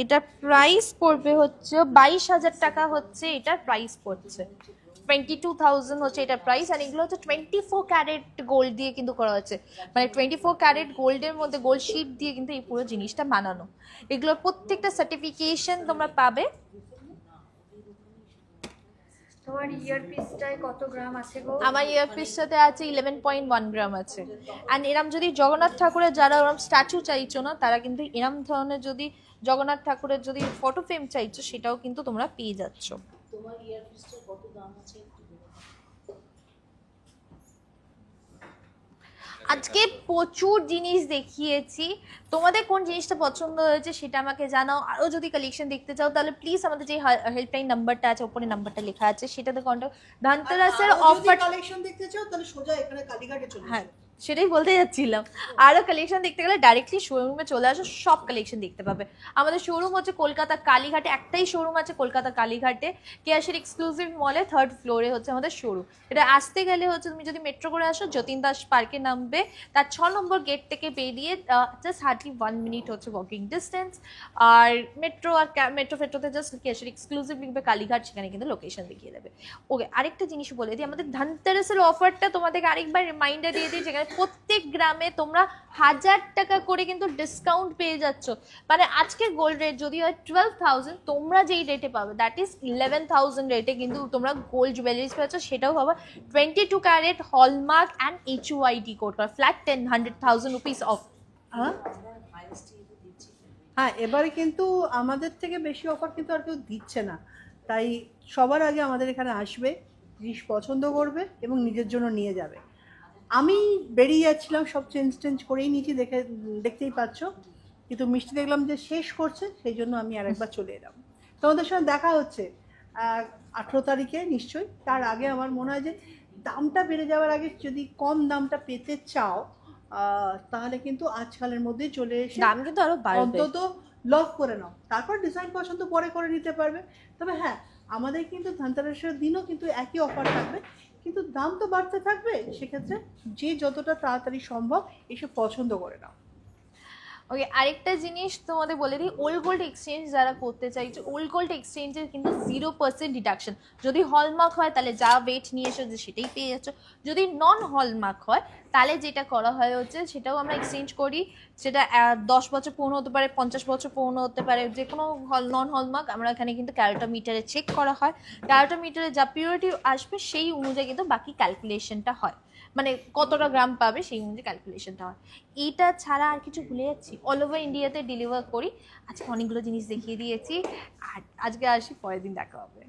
এটার প্রাইস পড়বে হচ্ছে 22,000 টাকা হচ্ছে এটার প্রাইস পড়ছে, 22,000 হচ্ছে এটার প্রাইস। আর এগুলো হচ্ছে 24 ক্যারেট গোল্ড দিয়ে কিন্তু করা হচ্ছে, মানে 24 ক্যারেট গোল্ডের মধ্যে গোল্ড শিট দিয়ে কিন্তু এই পুরো জিনিসটা বানানো। এগুলোর প্রত্যেকটা সার্টিফিকেশন তোমরা পাবে। তোমার ইয়ারপিসটায় কত গ্রাম আছে গো? আমার ইয়ারপিসটাতে আছে 11.1 গ্রাম আছে। অ্যান্ড এরম যদি জগন্নাথ ঠাকুরের যারা ওরম স্ট্যাচু চাইছো না, তারা কিন্তু এরম ধরনের যদি জগন্নাথ ঠাকুরের যদি ফটো ফ্রেম চাইছো, সেটাও কিন্তু তোমরা পেয়ে যাচ্ছ। তোমার ইয়ারপিসটার কত দাম আছে? আজকে প্রচুর জিনিস দেখিয়েছি, তোমাদের কোন জিনিসটা পছন্দ হয়েছে সেটা আমাকে জানাও। আরও যদি কালেকশন দেখতে চাও তাহলে প্লিজ আমাদের যে হেল্পলাইন নাম্বারটা আছে, ওপরে নাম্বারটা লেখা আছে, সেটাতে কন্ট্যাক্ট। ধনতেরাসের অফার কালেকশন দেখতে চাও তাহলে সোজা এখানে কালীঘাটে চলে হ্যাঁ, সেটাই বলতে যাচ্ছিলাম। আরো কালেকশন দেখতে গেলে ডাইরেক্টলি শোরুমে চলে আসো, সব কালেকশন দেখতে পাবে। আমাদের শোরুম হচ্ছে কলকাতা কালীঘাটে, একটাই শোরুম আছে কলকাতা কালীঘাটে, কেয়াশের এক্সক্লুসিভ মলে 3rd ফ্লোরে হচ্ছে আমাদের শোরুম। এটা আসতে গেলে হচ্ছে তুমি যদি মেট্রো করে আসো যতীন দাস পার্কে নামবে, তার 6 নম্বর গেট থেকে বেরিয়ে জাস্ট হার্ডলি 1 মিনিট হচ্ছে ওয়াকিং ডিস্টেন্স। আর মেট্রো আর মেট্রোতে জাস্ট কেয়াশের এক্সক্লুসিভ লিখবে কালীঘাট, সেখানে কিন্তু লোকেশন দেখিয়ে দেবে। ওকে, আরেকটা জিনিস বলে দিই, আমাদের ধনতেরাসের অফারটা তোমাদেরকে আরেকবার রিমাইন্ডার দিয়ে দিই, যেখানে প্রত্যেক গ্রামে তোমরা 1000 টাকা করে কিন্তু ডিসকাউন্ট পেয়ে যাচ্ছ। মানে আজকের গোল্ড রেট যদি হয় 12,000, তোমরা যেই রেটে পাবে দ্যাট ইজ 11,000 রেটে কিন্তু তোমরা গোল্ড জুয়েলারিজ পাচ্ছ। সেটাও হবে 22 carat hallmark and HUID code করা, ফ্ল্যাট 100,000 রুপিস অফ। হ্যাঁ হ্যাঁ, এবারে কিন্তু আমাদের থেকে বেশি অফার কিন্তু আর কেউ দিচ্ছে না, তাই সবার আগে আমাদের এখানে আসবে, জিনিস পছন্দ করবে এবং নিজের জন্য নিয়ে যাবে। আমি বেরিয়ে যাচ্ছিলাম, সব চেঞ্জ করেই নিয়েছি, দেখতেই পাচ্ছ, কিন্তু মিষ্টি দেখলাম যে শেষ করছে, সেই জন্য আমি আরেকবার চলে এলাম। তোমাদের সঙ্গে দেখা হচ্ছে 18 তারিখে নিশ্চয়ই। তার আগে আমার মনে হয় যে দামটা বেড়ে যাওয়ার আগে যদি কম দামটা পেতে চাও তাহলে কিন্তু আজকালের মধ্যেই চলে এসে দাম কিন্তু আরো বাড়বে, অন্তত লক করে নাও, তারপর ডিজাইন পছন্দ পরে করে নিতে পারবে। তবে হ্যাঁ, আমাদের কিন্তু ধনতেরাসের দিনও কিন্তু একই অফার থাকবে, কিন্তু দাম তো বাড়তে থাকবে। সেক্ষেত্রে যে যতটা তাড়াতাড়ি সম্ভব এসে পছন্দ করে নাও। ওকে, আরেকটা জিনিস তোমাদের বলে দিই, ওল্ড গোল্ড এক্সচেঞ্জ যারা করতে চাইছে, ওল্ড গোল্ড এক্সচেঞ্জের কিন্তু 0% ডিডাকশন। যদি হলমার্ক হয় তাহলে যা ওয়েট নিয়ে এসো যে সেটাই পেয়ে যাচ্ছ, যদি নন হলমার্ক হয় তাহলে যেটা করা হয় হচ্ছে সেটাও আমরা এক্সচেঞ্জ করি। সেটা 10 বছর পুরনো হতে পারে, 50 বছর পুরনো হতে পারে, যে কোনো নন হলমার্ক আমরা এখানে কিন্তু ক্যারেটোমিটারে চেক করা হয়। ক্যারেটোমিটারে যা পিউরিটি আসবে সেই অনুযায়ী কিন্তু বাকি ক্যালকুলেশনটা হয়, মানে কতটা গ্রাম পাবে সেই অনুযায়ী ক্যালকুলেশনটা হয়। এইটা ছাড়া আর কিছু ভুলে যাচ্ছি? অল ওভার ইন্ডিয়াতে ডেলিভার করি। আজকে অনেকগুলো জিনিস দেখিয়ে দিয়েছি, আর আজকে আসি, পরের দিন দেখা হবে।